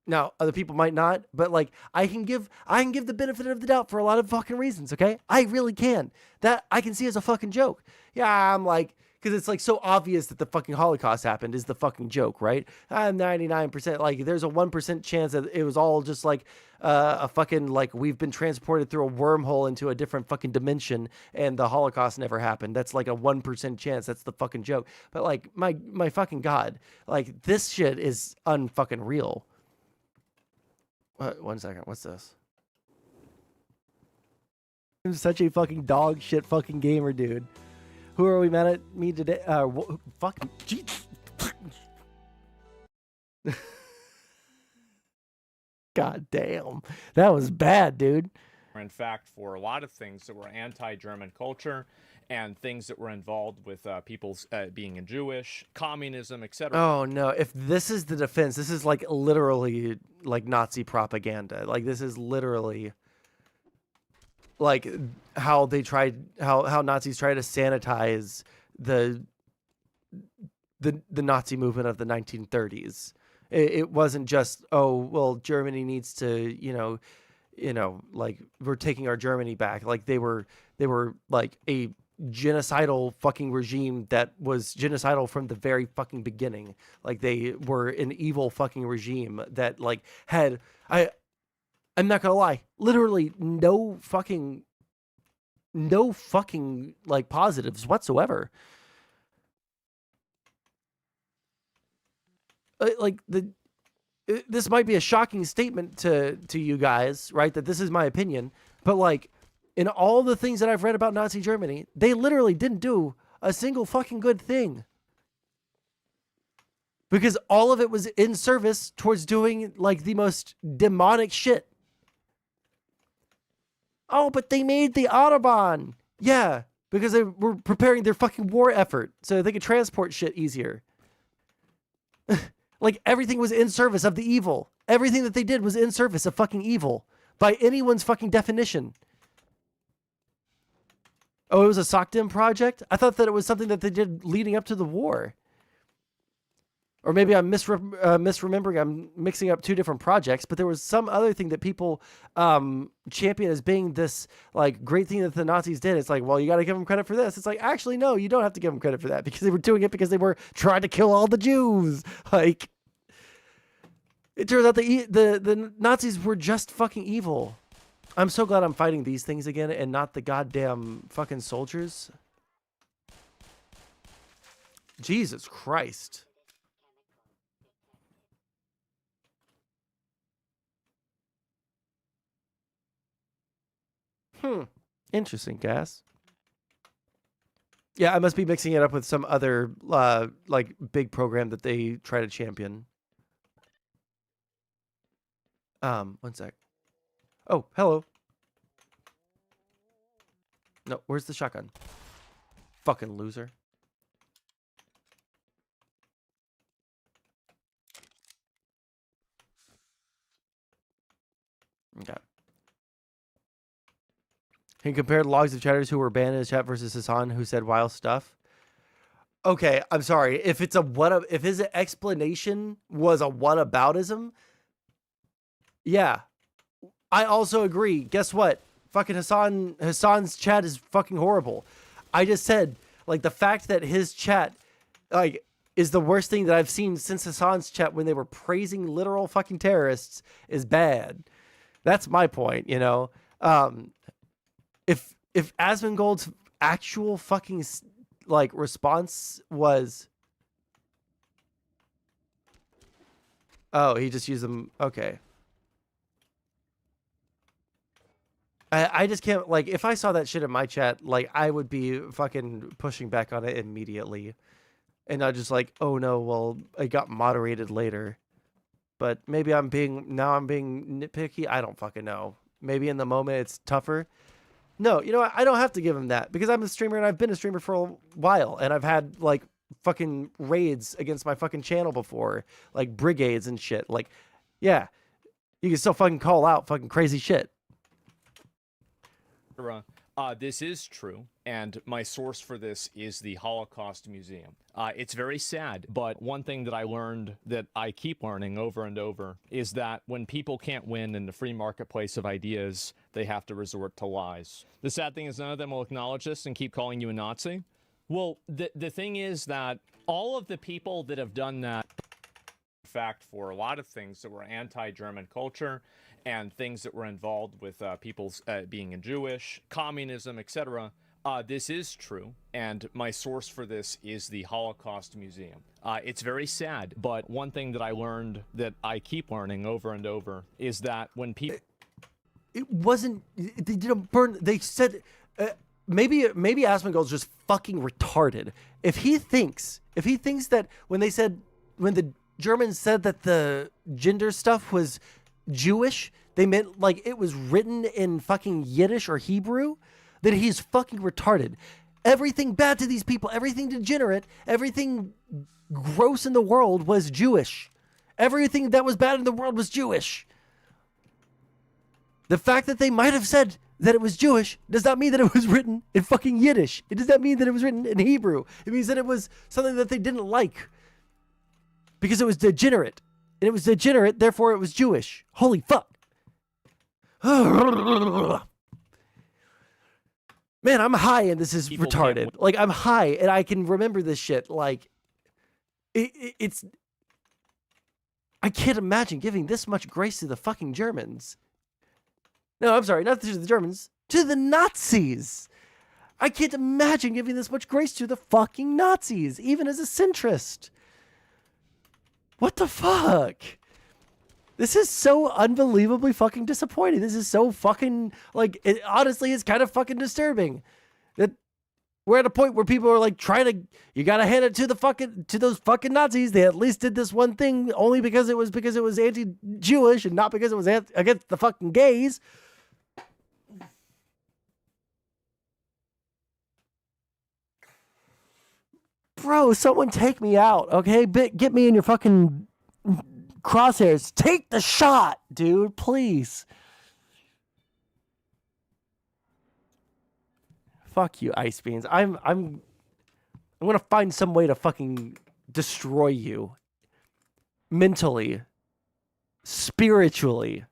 Now, other people might not, but like I can give the benefit of the doubt for a lot of fucking reasons, okay? I really can. That I can see as a fucking joke. Yeah, I'm like, because it's like so obvious that the fucking Holocaust happened is the fucking joke, right? I'm 99%. Like, there's a 1% chance that it was all just like a fucking, like, we've been transported through a wormhole into a different fucking dimension and the Holocaust never happened. That's like a 1% chance. That's the fucking joke. But like, my fucking God, like, this shit is unfucking real. One second. What's this? I'm such a fucking dog shit fucking gamer, dude. Who are we mad at me today? Fucking. God damn. That was bad, dude. In fact, for a lot of things that were anti-German culture and things that were involved with people's being Jewish, communism, etc. Oh no! If this is the defense, this is like literally like Nazi propaganda. Like this is literally like how they tried, how Nazis try to sanitize the Nazi movement of the 1930s. It wasn't just, oh well, Germany needs to, you know, like we're taking our Germany back. Like they were like a genocidal fucking regime that was genocidal from the very fucking beginning. Like they were an evil fucking regime that like had, I'm not gonna lie, literally no fucking like positives whatsoever. Like this might be a shocking statement to you guys, right? That this is my opinion, but like in all the things that I've read about Nazi Germany, they literally didn't do a single fucking good thing. Because all of it was in service towards doing like the most demonic shit. Oh, but they made the Autobahn. Yeah, because they were preparing their fucking war effort so they could transport shit easier. Like everything was in service of the evil. Everything that they did was in service of fucking evil by anyone's fucking definition. Oh, it was a Sodom project? I thought that it was something that they did leading up to the war. Or maybe I'm misremembering. I'm mixing up two different projects, but there was some other thing that people champion as being this like great thing that the Nazis did. It's like, well, you got to give them credit for this. It's like, actually, no, you don't have to give them credit for that because they were doing it because they were trying to kill all the Jews. Like, it turns out the Nazis were just fucking evil. I'm so glad I'm fighting these things again and not the goddamn fucking soldiers. Jesus Christ. Interesting, gas. Yeah, I must be mixing it up with some other like big program that they try to champion. One sec. Oh, hello. No, where's the shotgun? Fucking loser. Okay. He compared logs of chatters who were banned in his chat versus Hasan who said wild stuff. Okay, I'm sorry. If it's if his explanation was a whataboutism, yeah. I also agree. Guess what? Fucking Hasan's chat is fucking horrible. I just said, like, the fact that his chat, like, is the worst thing that I've seen since Hasan's chat when they were praising literal fucking terrorists is bad. That's my point, you know? If Asmongold's actual fucking, like, response was... Oh, he just used them... Okay. I just can't, like, if I saw that shit in my chat, like, I would be fucking pushing back on it immediately. And not just like, oh no, well, it got moderated later. But maybe I'm being nitpicky. I don't fucking know. Maybe in the moment it's tougher. No, you know what? I don't have to give him that because I'm a streamer and I've been a streamer for a while. And I've had, like, fucking raids against my fucking channel before. Like, brigades and shit. Like, yeah, you can still fucking call out fucking crazy shit. This is true, and my source for this is the Holocaust Museum. It's very sad, but one thing that I learned that I keep learning over and over is that when people can't win in the free marketplace of ideas, they have to resort to lies. The sad thing is none of them will acknowledge this and keep calling you a Nazi. Well, the thing is that all of the people that have done that, in fact, for a lot of things that were anti-German culture, and things that were involved with people being Jewish, communism, etc. This is true, and my source for this is the Holocaust Museum. It's very sad, but one thing that I learned that I keep learning over and over is that when people... It wasn't... They didn't burn... They said... maybe Asmongold's just fucking retarded. If he thinks that when the Germans said that the gender stuff was Jewish, they meant like it was written in fucking Yiddish or Hebrew, then he's fucking retarded. Everything bad to these people, everything degenerate, everything gross in the world was Jewish. Everything that was bad in the world was Jewish. The fact that they might have said that it was Jewish does not mean that it was written in fucking Yiddish. It does not mean that it was written in Hebrew. It means that it was something that they didn't like because it was degenerate. And it was degenerate, therefore it was Jewish. Holy fuck. Man, I'm high and this is People retarded. Like, I'm high and I can remember this shit. Like, it's... I can't imagine giving this much grace to the fucking Germans. No, I'm sorry, not to the Germans. To the Nazis. I can't imagine giving this much grace to the fucking Nazis, even as a centrist. What the fuck? This is so unbelievably fucking disappointing. This is so fucking, like, it honestly is kind of fucking disturbing. That we're at a point where people are like you gotta hand it to those fucking Nazis. They at least did this one thing only because it was anti-Jewish and not because it was against the fucking gays. Bro, someone take me out, okay? Get me in your fucking crosshairs. Take the shot, dude, please. Fuck you, Ice Beans. I'm gonna find some way to fucking destroy you. Mentally. Spiritually.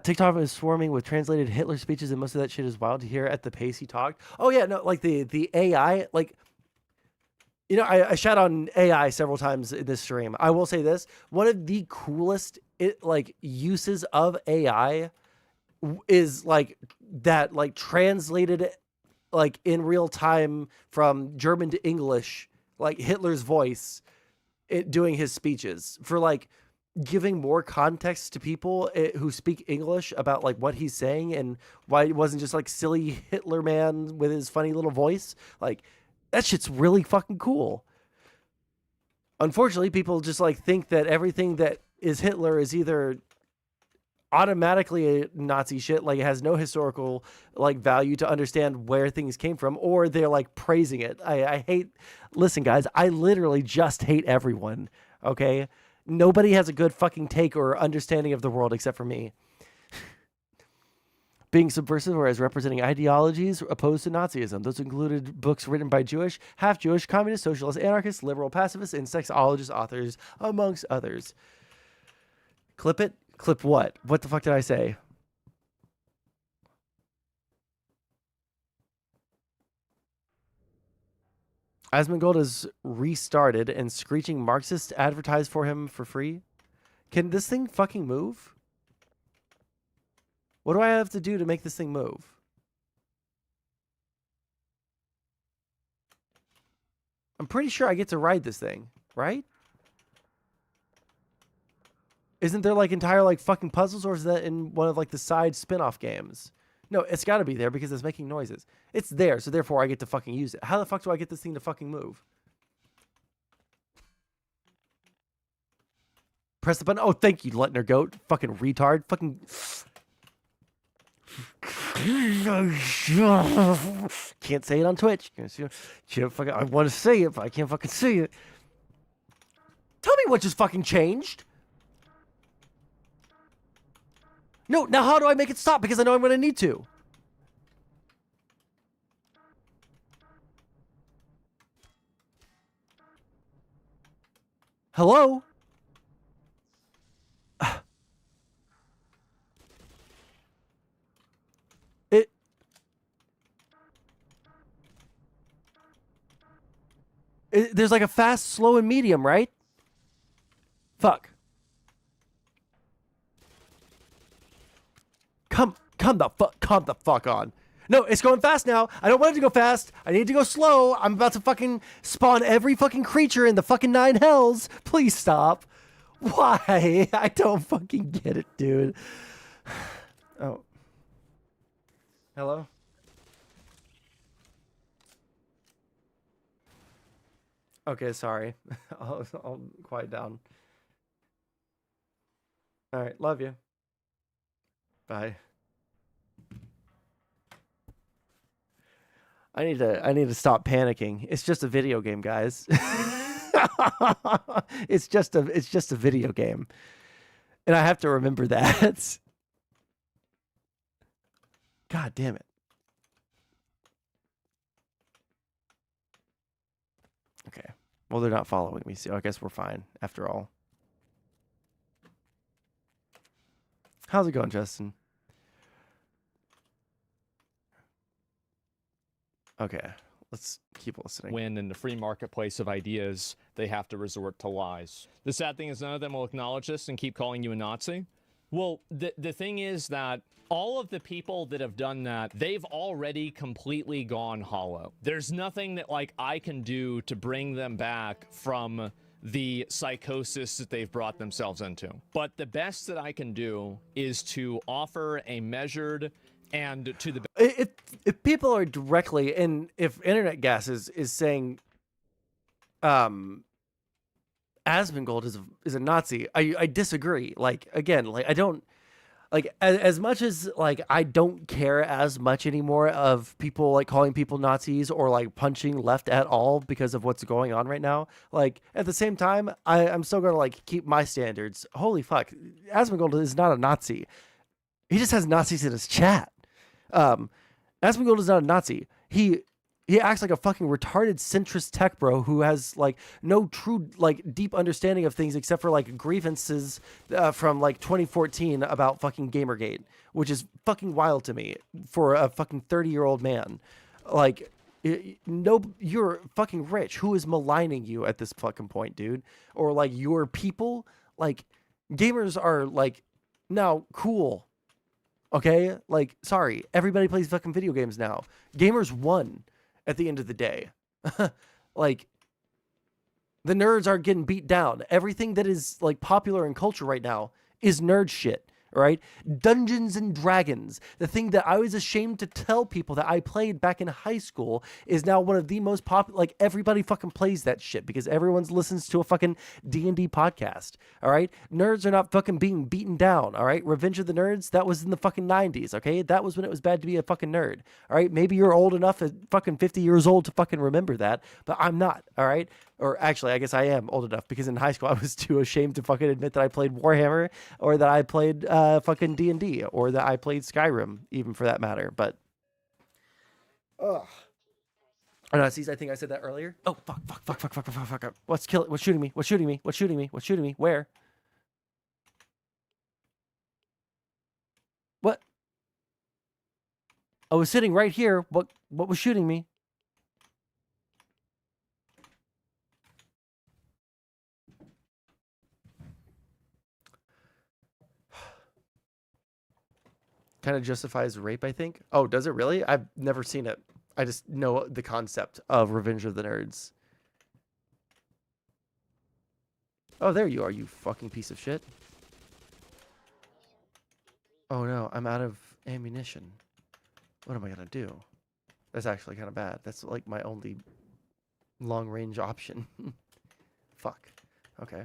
TikTok is swarming with translated Hitler speeches, and most of that shit is wild to hear at the pace he talked. Oh yeah, no, like the AI, like You know, I shout on AI several times in this stream. I will say this: one of the coolest uses of AI is like that, like translated like in real time from German to English, like Hitler's voice, doing his speeches for like giving more context to people who speak English about like what he's saying and why it wasn't just like silly Hitler man with his funny little voice. Like that shit's really fucking cool. Unfortunately, people just like think that everything that is Hitler is either automatically a Nazi shit, like it has no historical like value to understand where things came from, or they're like praising it. I hate, listen guys, I literally just hate everyone. Okay. Nobody has a good fucking take or understanding of the world except for me. Being subversive or as representing ideologies opposed to Nazism. Those included books written by Jewish, half-Jewish, communist, socialist, anarchist, liberal, pacifist, and sexologist authors, amongst others. Clip it? Clip what? What the fuck did I say? Asmongold is restarted and screeching Marxists advertise for him for free. Can this thing fucking move? What do I have to do to make this thing move? I'm pretty sure I get to ride this thing, right? Isn't there like entire like fucking puzzles, or is that in one of like the side spin-off games? No, it's got to be there because it's making noises. It's there, so therefore I get to fucking use it. How the fuck do I get this thing to fucking move? Press the button. Oh, thank you, Letner Goat. Fucking retard. Fucking... Can't say it on Twitch. I want to say it, but I can't fucking say it. Tell me what just fucking changed. No, now how do I make it stop? Because I know I'm going to need to. Hello? There's like a fast, slow, and medium, right? Fuck. Come the fuck on. No, it's going fast now. I don't want it to go fast. I need to go slow. I'm about to fucking spawn every fucking creature in the fucking 9 hells. Please stop. Why? I don't fucking get it, dude. Oh. Hello? Okay, sorry. I'll quiet down. All right, love you. Bye. I need to stop panicking. It's just a video game, guys. It's just a video game. And I have to remember that. God damn it. Okay. Well, they're not following me, so I guess we're fine after all. How's it going, Justin? Okay, let's keep listening. When in the free marketplace of ideas, they have to resort to lies. The sad thing is none of them will acknowledge this and keep calling you a Nazi. Well, the thing is that all of the people that have done that, they've already completely gone hollow. There's nothing that like I can do to bring them back from the psychosis that they've brought themselves into. But the best that I can do is to offer a measured and to the... If people are directly, and if Internet Gas is saying Asmongold is a Nazi, I disagree. Like, again, like I don't... Like, as much as, like, I don't care as much anymore of people, like, calling people Nazis or, like, punching left at all because of what's going on right now. Like, at the same time, I'm still going to, like, keep my standards. Holy fuck. Asmongold is not a Nazi. He just has Nazis in his chat. Asmongold is not a Nazi. He acts like a fucking retarded centrist tech bro who has like no true like deep understanding of things except for like grievances from like 2014 about fucking Gamergate, which is fucking wild to me for a fucking 30-year-old man. Like No, you're fucking rich. Who is maligning you at this fucking point, dude? Or like your people? Like gamers are like now cool. Okay? Like sorry, everybody plays fucking video games now. Gamers won at the end of the day. Like the nerds aren't getting beat down. Everything that is like popular in culture right now is nerd shit. Right? Dungeons and Dragons, the thing that I was ashamed to tell people that I played back in high school, is now one of the most popular. Like everybody fucking plays that shit because everyone listens to a fucking D&D podcast. All right, nerds are not fucking being beaten down. All right, Revenge of the Nerds, that was in the fucking 90s. Okay, that was when it was bad to be a fucking nerd. All right, maybe you're old enough at fucking 50 years old to fucking remember that, but I'm not. All right. Or actually, I guess I am old enough because in high school I was too ashamed to fucking admit that I played Warhammer or that I played fucking D&D or that I played Skyrim, even for that matter. But, ugh. Oh, no, see, I think I said that earlier. Oh, fuck. What's shooting me? What's shooting me? What's shooting me? What's shooting me? Where? What? I was sitting right here. What was shooting me? Kind of justifies rape, I think. Oh, does it really? I've never seen it. I just know the concept of Revenge of the Nerds. Oh, there you are, you fucking piece of shit. Oh no, I'm out of ammunition. What am I gonna do? That's actually kind of bad. That's like my only long-range option. Fuck. Okay.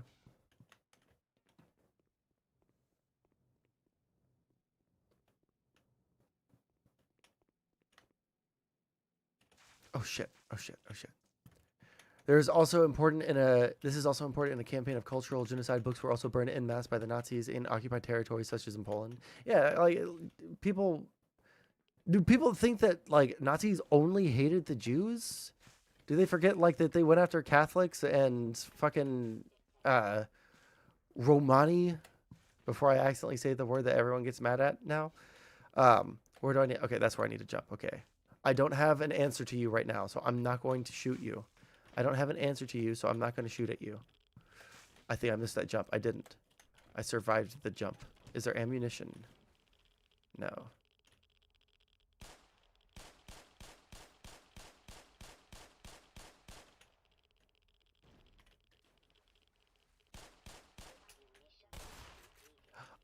Oh shit. This is also important in a campaign of cultural genocide. Books were also burned en masse by the Nazis in occupied territories such as in Poland. Yeah, like do people think that like Nazis only hated the Jews? Do they forget like that they went after Catholics and fucking Romani before I accidentally say the word that everyone gets mad at now? Where do I need? Okay, that's where I need to jump. Okay. I don't have an answer to you right now, so I'm not going to shoot you. I don't have an answer to you, so I'm not going to shoot at you. I think I missed that jump. I didn't. I survived the jump. Is there ammunition? No.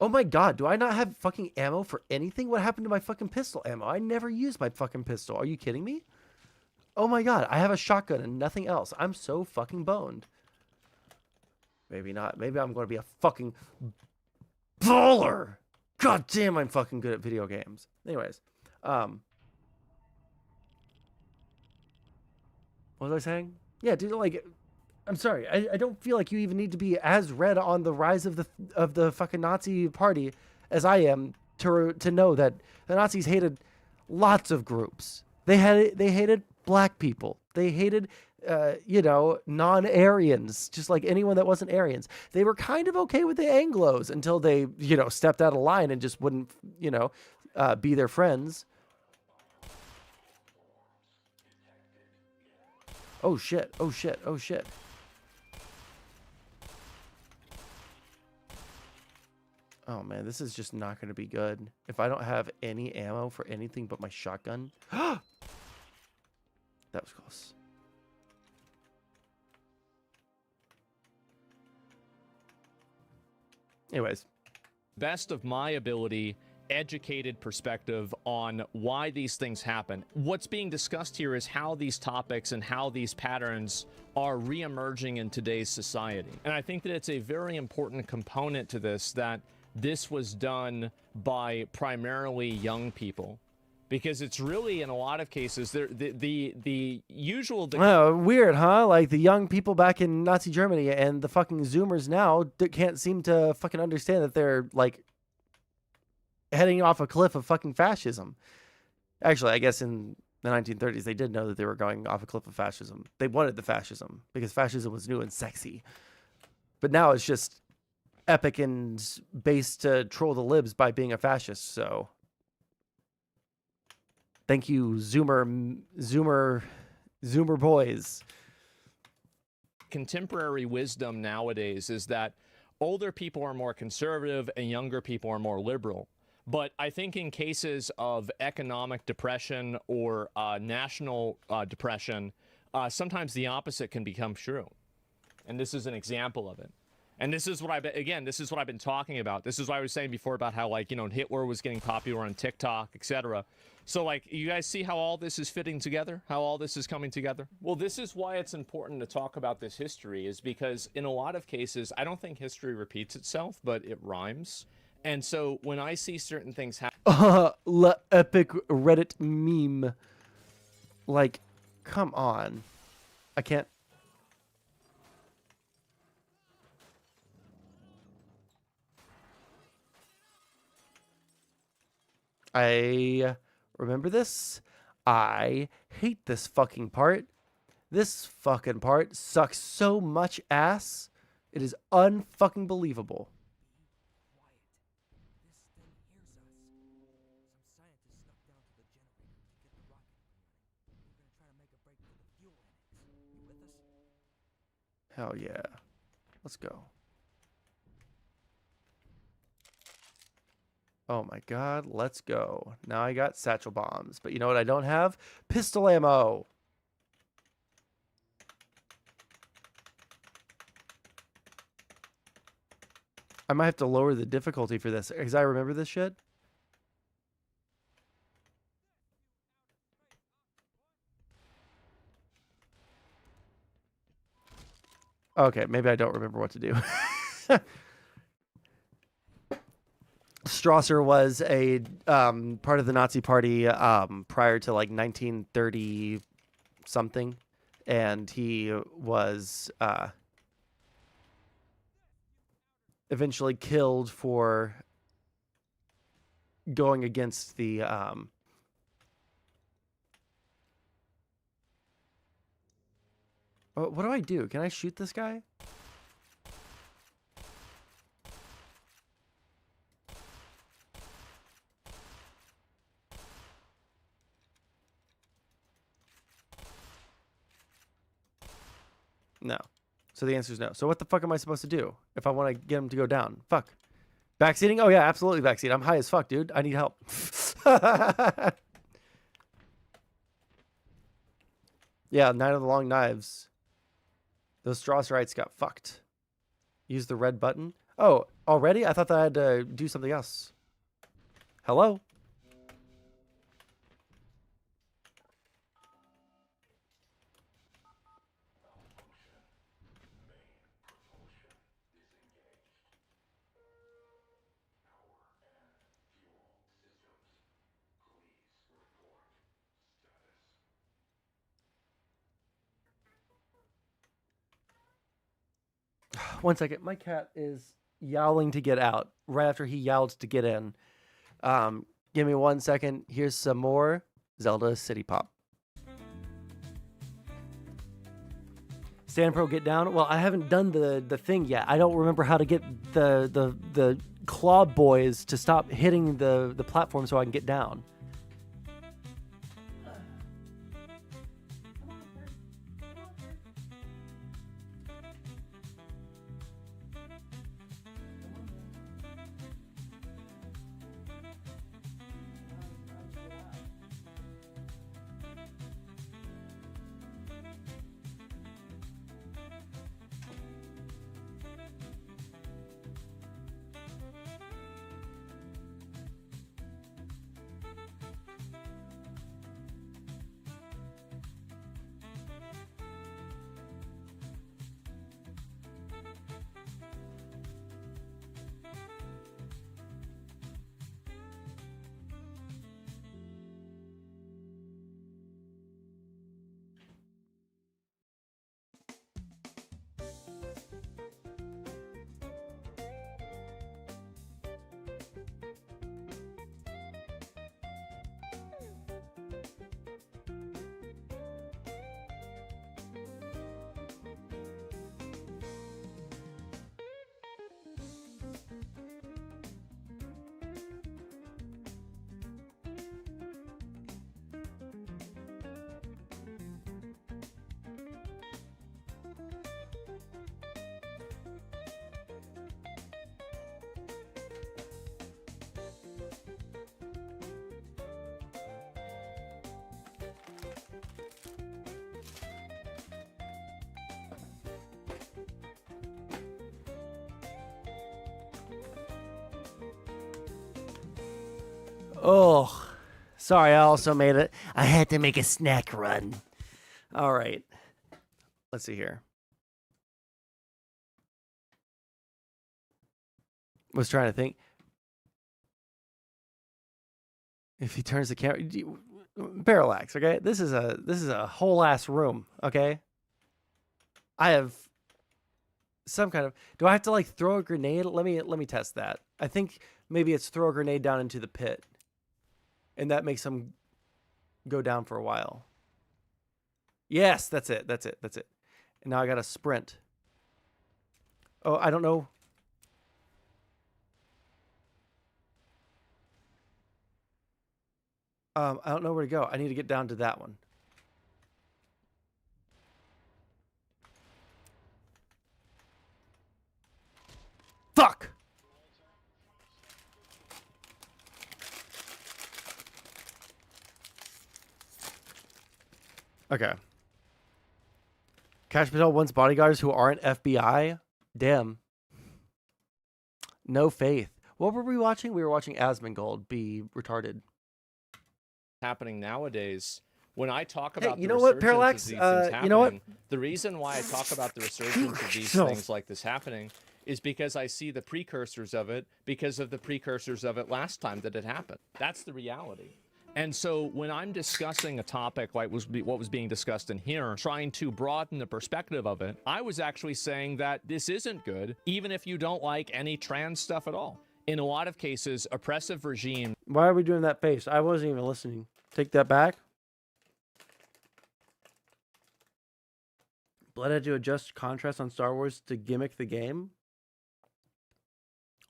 Oh my god, do I not have fucking ammo for anything? What happened to my fucking pistol ammo? I never used my fucking pistol. Are you kidding me? Oh my god, I have a shotgun and nothing else. I'm so fucking boned. Maybe not. Maybe I'm going to be a fucking baller. God damn, I'm fucking good at video games. Anyways, what was I saying? Yeah, dude, like, I'm sorry. I don't feel like you even need to be as read on the rise of the fucking Nazi party as I am to know that the Nazis hated lots of groups. They hated black people. They hated non-Aryans, just like anyone that wasn't Aryans. They were kind of okay with the Anglos until they, stepped out of line and just wouldn't, be their friends. Oh shit. Oh man, this is just not going to be good. If I don't have any ammo for anything but my shotgun. That was close. Anyways. Best of my ability, educated perspective on why these things happen. What's being discussed here is how these topics and how these patterns are re-emerging in today's society. And I think that it's a very important component to this that this was done by primarily young people, because it's really, in a lot of cases, the usual. Weird, huh? Like the young people back in Nazi Germany and the fucking Zoomers now can't seem to fucking understand that they're like heading off a cliff of fucking fascism. Actually, I guess in the 1930s they did know that they were going off a cliff of fascism. They wanted the fascism because fascism was new and sexy. But now it's just epic and based to troll the libs by being a fascist. So thank you, Zoomer Zoomer boys. Contemporary wisdom nowadays is that older people are more conservative and younger people are more liberal. But I think in cases of economic depression or national depression, sometimes the opposite can become true. And this is an example of it. And this is what this is what I've been talking about. This is what I was saying before about how, like, you know, Hitler was getting popular on TikTok, etc. So, like, you guys see how all this is fitting together? How all this is coming together? Well, this is why it's important to talk about this history, is because in a lot of cases, I don't think history repeats itself, but it rhymes. And so when I see certain things happen... La epic Reddit meme. Like, come on. I can't... I remember this. I hate this fucking part. This fucking part sucks so much ass. It is unfucking believable. Hell yeah. Let's go. Oh my god, let's go. Now I got satchel bombs. But you know what I don't have? Pistol ammo. I might have to lower the difficulty for this, because I remember this shit. Okay, maybe I don't remember what to do. Strasser was a part of the Nazi Party prior to like 1930 something, and he was eventually killed for going against the what do I do? Can I shoot this guy? No. So the answer is no. So what the fuck am I supposed to do if I want to get him to go down? Fuck. Backseating? Oh yeah, absolutely backseat. I'm high as fuck, dude. I need help. Yeah, Night of the Long Knives. Those Strasserites got fucked. Use the red button. Oh, already? I thought that I had to do something else. Hello? One second. My cat is yowling to get out right after he yowled to get in. Give me 1 second. Here's some more Zelda City Pop. Stand Pro get down. Well, I haven't done the thing yet. I don't remember how to get the claw boys to stop hitting the platform so I can get down. Oh, sorry. I also made it. I had to make a snack run. All right. Let's see here. Was trying to think. If he turns the camera, Parallax. Okay, this is a whole ass room. Okay. I have some kind of. Do I have to like throw a grenade? Let me test that. I think maybe it's throw a grenade down into the pit, and that makes them go down for a while. Yes, that's it. That's it. That's it. And now I got to sprint. Oh, I don't know. I don't know where to go. I need to get down to that one. Fuck! Okay. Cash Patel wants bodyguards who aren't FBI? Damn. No faith. What were we watching? We were watching Asmongold be retarded. Happening nowadays. When I talk Hey, about you the know what, resurgence Parallax? of these things happening, You know what? the reason why I talk about the resurgence of these No. things like this happening is because I see the precursors of it because of the precursors of it last time that it happened. That's the reality. And so when I'm discussing a topic like what was being discussed in here, trying to broaden the perspective of it, I was actually saying that this isn't good, even if you don't like any trans stuff at all. In a lot of cases, oppressive regime. Why are we doing that face? I wasn't even listening. Take that back. Blood had to adjust contrast on Star Wars to gimmick the game?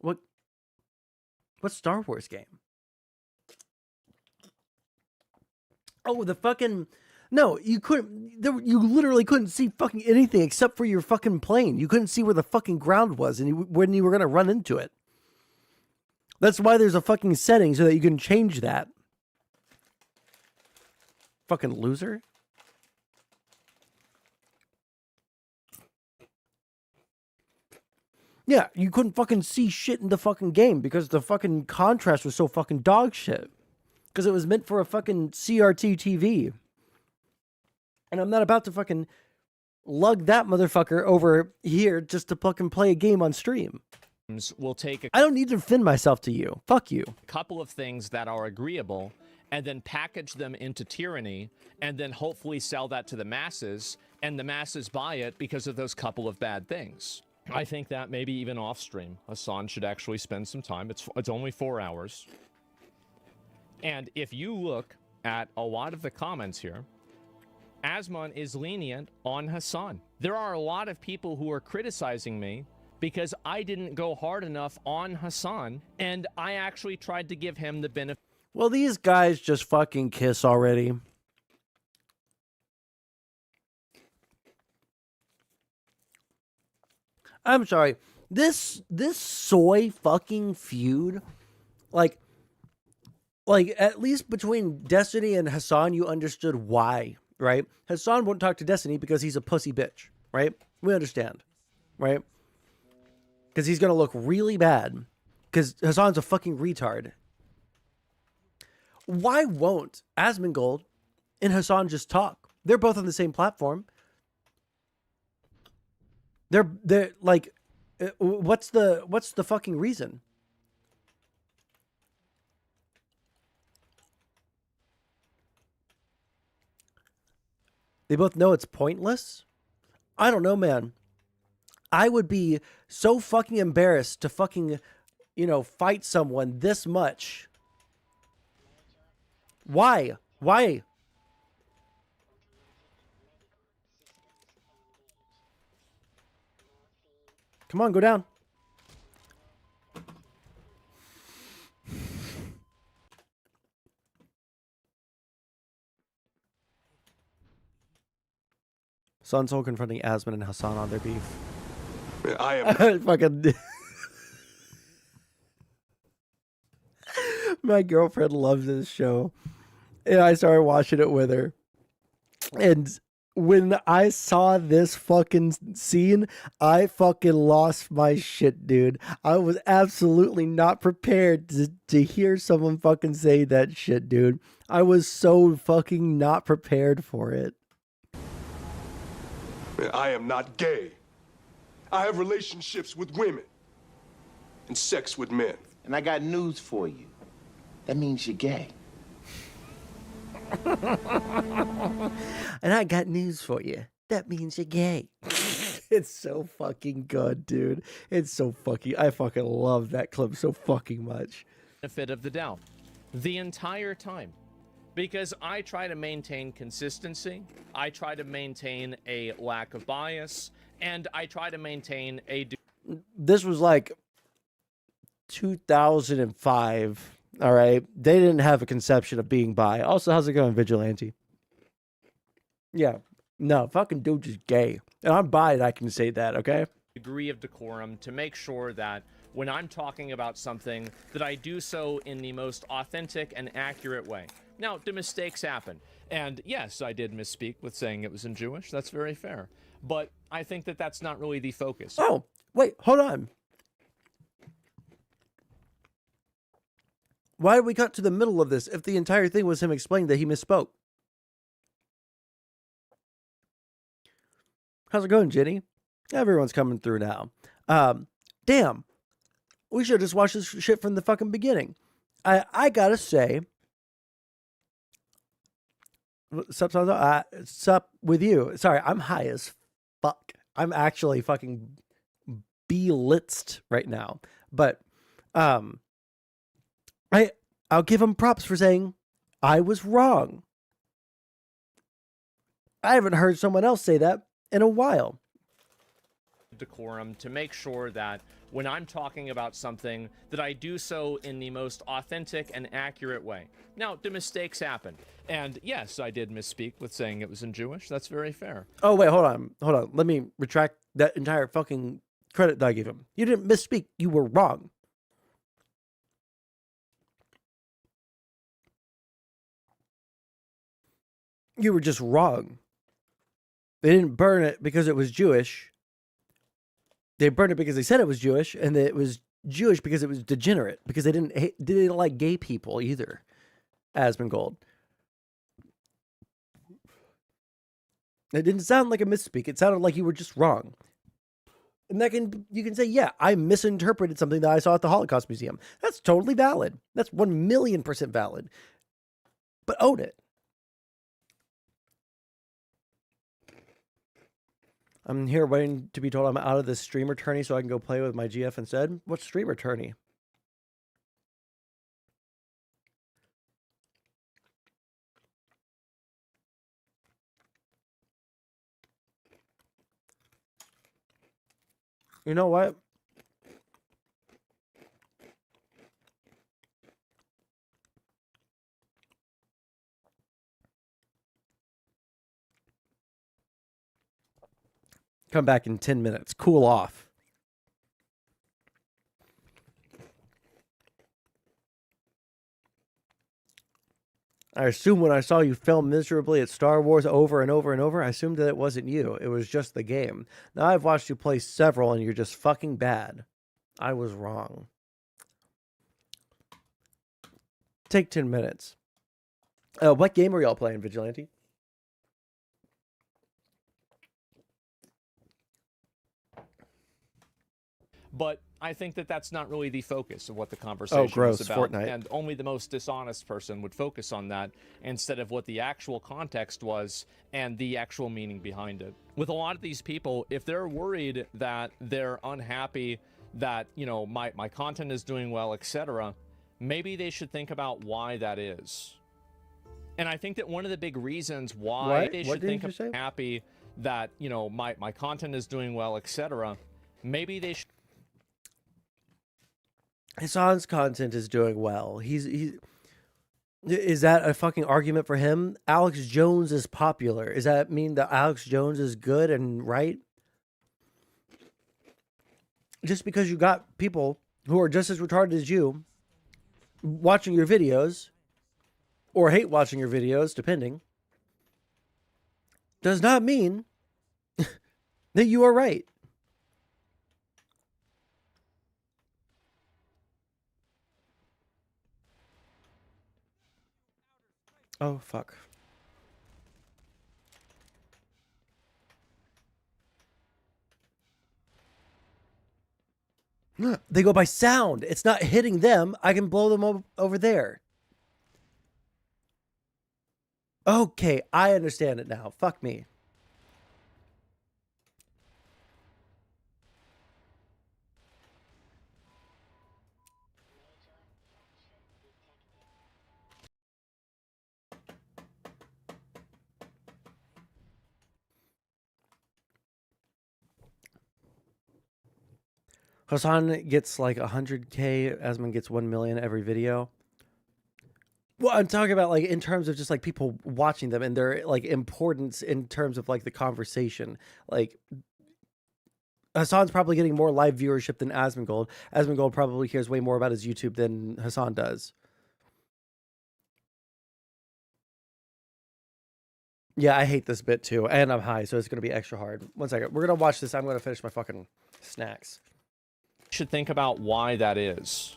What Star Wars game? Oh, the fucking... No, you couldn't... You literally couldn't see fucking anything except for your fucking plane. You couldn't see where the fucking ground was when you were going to run into it. That's why there's a fucking setting so that you can change that. Fucking loser. Yeah, you couldn't fucking see shit in the fucking game because the fucking contrast was so fucking dog shit. Because it was meant for a fucking CRT TV. And I'm not about to fucking lug that motherfucker over here just to fucking play a game on stream. Will take I don't need to defend myself to you. Fuck you. a couple of things that are agreeable and then package them into tyranny and then hopefully sell that to the masses, and the masses buy it because of those couple of bad things. I think that maybe even off stream, Hasan should actually spend some time. It's only 4 hours. And if you look at a lot of the comments here, Asmon is lenient on Hasan. There are a lot of people who are criticizing me because I didn't go hard enough on Hasan, and I actually tried to give him the benefit. Well, these guys just fucking kiss already. I'm sorry. This soy fucking feud, like at least between Destiny and Hasan, you understood why, right? Hasan won't talk to Destiny because he's a pussy bitch, right? We understand, right? Because he's gonna look really bad because Hasan's a fucking retard. Why won't Asmongold and Hasan just talk? They're both on the same platform. They're like, what's the fucking reason? They both know it's pointless. I don't know, man. I would be so fucking embarrassed to fucking, fight someone this much. Why? Why? Come on, go down. Sondsol confronting Asmon and Hasan on their beef. I am fucking. My girlfriend loves this show, and I started watching it with her. And when I saw this fucking scene, I fucking lost my shit, dude. I was absolutely not prepared to hear someone fucking say that shit, dude. I was so fucking not prepared for it. I am not gay. I have relationships with women and sex with men. And I got news for you. That means you're gay. And I got news for you. That means you're gay. It's so fucking good, dude. It's so fucking... I fucking love that clip so fucking much. Benefit of the doubt the entire time. Because I try to maintain consistency, I try to maintain a lack of bias, and I try to maintain a... This was like 2005, all right? They didn't have a conception of being bi. Also, how's it going, Vigilante? Yeah. No, fucking dude just gay. And I'm bi and I can say that, okay? Degree of decorum to make sure that when I'm talking about something, that I do so in the most authentic and accurate way. Now, do mistakes happen? And yes, I did misspeak with saying it was in Jewish. That's very fair. But I think that that's not really the focus. Oh, wait, hold on. Why did we cut to the middle of this if the entire thing was him explaining that he misspoke? How's it going, Jenny? Everyone's coming through now. Damn. We should have just watched this shit from the fucking beginning. I gotta say... Sup with you. Sorry, I'm high as fuck. I'm actually fucking blitzed right now. But I'll give him props for saying I was wrong. I haven't heard someone else say that in a while. Decorum to make sure that when I'm talking about something, that I do so in the most authentic and accurate way. Now, do mistakes happen? And yes, I did misspeak with saying it was in Jewish. That's very fair. Oh, wait, hold on. Let me retract that entire fucking credit that I gave him. You didn't misspeak. You were wrong. You were just wrong. They didn't burn it because it was Jewish. They burned it because they said it was Jewish, and it was Jewish because it was degenerate, because they didn't like gay people either. Asmongold. It didn't sound like a misspeak. It sounded like you were just wrong. And you can say, yeah, I misinterpreted something that I saw at the Holocaust Museum. That's totally valid. That's 1,000,000% valid. But own it. I'm here waiting to be told I'm out of this streamer tourney so I can go play with my GF instead. What's streamer tourney? You know what? Come back in 10 minutes. Cool off. I assume when I saw you fail miserably at Star Wars over and over and over, I assumed that it wasn't you. It was just the game. Now I've watched you play several and you're just fucking bad. I was wrong. Take 10 minutes. What game are y'all playing, Vigilante? But I think that that's not really the focus of what the conversation is about. Fortnite. And only the most dishonest person would focus on that instead of what the actual context was and the actual meaning behind it. With a lot of these people, if they're worried that they're unhappy, that, you know, my content is doing well, etc., maybe they should think about why that is. And I think that one of the big reasons why they should think I'm happy that, you know, my content is doing well, etc., maybe they should... Hasan's content is doing well. Is that a fucking argument for him? Alex Jones is popular. Does that mean that Alex Jones is good and right? Just because you got people who are just as retarded as you watching your videos, or hate watching your videos, depending, does not mean that you are right. Oh, fuck. They go by sound. It's not hitting them. I can blow them over there. Okay, I understand it now. Fuck me. Hasan gets like 100K. Asmon gets 1 million every video. Well, I'm talking about like in terms of just like people watching them and their like importance in terms of like the conversation. Like Hasan's probably getting more live viewership than Asmongold. Asmongold probably cares way more about his YouTube than Hasan does. Yeah, I hate this bit too. And I'm high, so it's going to be extra hard. One second. We're going to watch this. I'm going to finish my fucking snacks. Should think about why that is.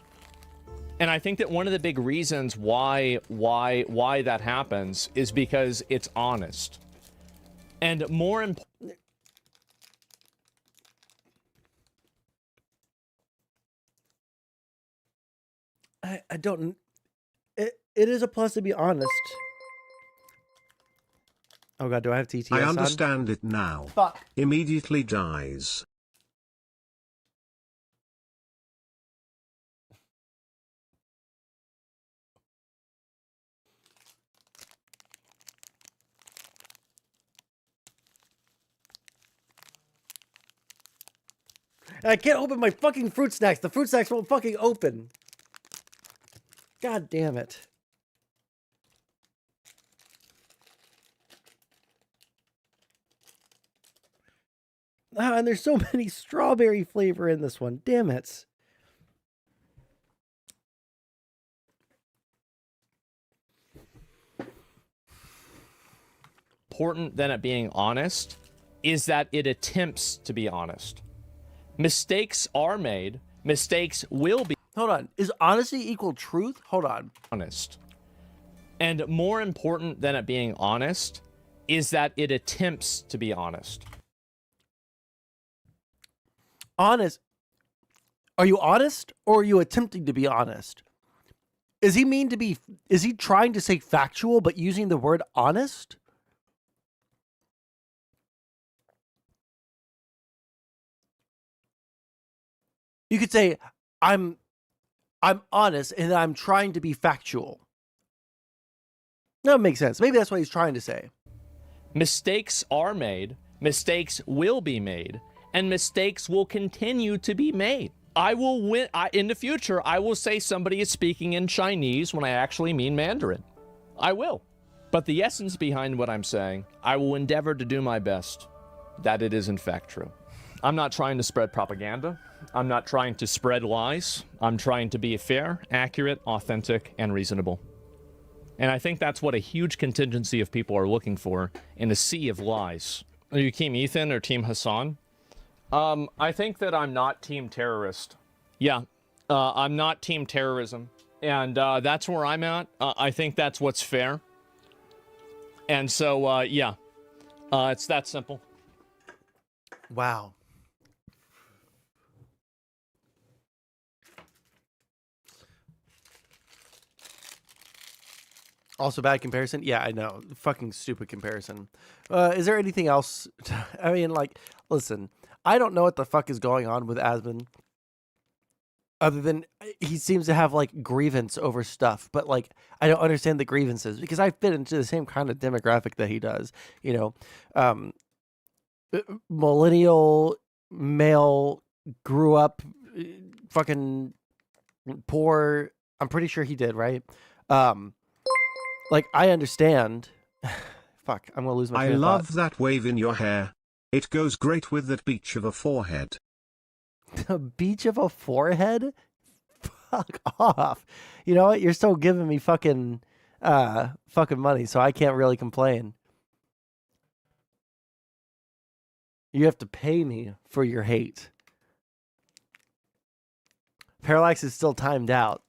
And I think that one of the big reasons why that happens is because it's honest. And more important, I don't, it is a plus to be honest. Oh god, do I have TTS I on? understand it now. Fuck. Immediately dies. I can't open my fucking fruit snacks. The fruit snacks won't fucking open. God damn it. Ah, and there's so many strawberry flavor in this one. Damn it. important than it being honest is that it attempts to be honest. Mistakes are made. Mistakes will be. Hold on. Is honesty equal truth? Hold on. Honest. And more important than it being honest is that it attempts to be honest. Honest. Are you honest or are you attempting to be honest? Is he trying to say factual but using the word honest? You could say, I'm honest and I'm trying to be factual. That makes sense. Maybe that's what he's trying to say. Mistakes are made, mistakes will be made, and mistakes will continue to be made. I will win. In the future, I will say somebody is speaking in Chinese when I actually mean Mandarin. I will. But the essence behind what I'm saying, I will endeavor to do my best that it is in fact true. I'm not trying to spread propaganda. I'm not trying to spread lies. I'm trying to be fair, accurate, authentic, and reasonable. And I think that's what a huge contingency of people are looking for in a sea of lies. Are you Team Ethan or Team Hasan? I think that I'm not Team Terrorist. Yeah, I'm not Team Terrorism. And that's where I'm at. I think that's what's fair. And so, yeah, it's that simple. Wow. Also bad comparison? Yeah, I know. Fucking stupid comparison. Is there anything else? I mean, like, listen, I don't know what the fuck is going on with Asmon. Other than he seems to have, like, grievance over stuff. But, like, I don't understand the grievances. Because I fit into the same kind of demographic that he does. You know, millennial, male, grew up, fucking poor. I'm pretty sure he did, right? Like, I understand. Fuck, I'm gonna lose my I train of love thought. that wave in your hair. It goes great with that beach of a forehead. The beach of a forehead? Fuck off. You know what? You're still giving me fucking money, so I can't really complain. You have to pay me for your hate. Parallax is still timed out.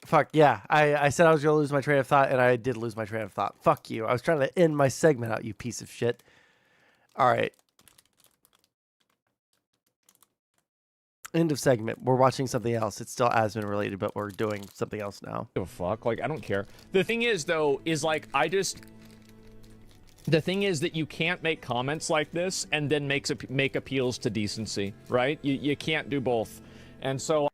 Fuck, yeah. I said I was going to lose my train of thought, and I did lose my train of thought. Fuck you. I was trying to end my segment out, you piece of shit. All right. End of segment. We're watching something else. It's still Asmon related, but we're doing something else now. Give a fuck. Like, I don't care. The thing is, though, is like, the thing is that you can't make comments like this and then make appeals to decency, right? You can't do both. And so...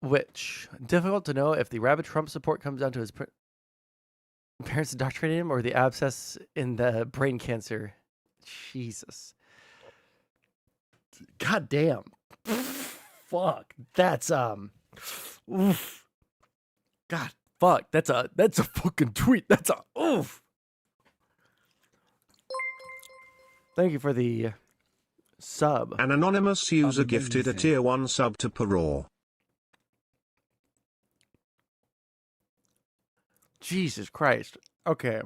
Which, difficult to know if the rabid Trump support comes down to his parents indoctrinating him or the abscess in the brain cancer. Jesus. God damn. Fuck. That's oof. God fuck. That's a fucking tweet. That's a oof. Thank you for the sub. An anonymous user gifted a tier 1 sub to Paror. Jesus Christ. Okay.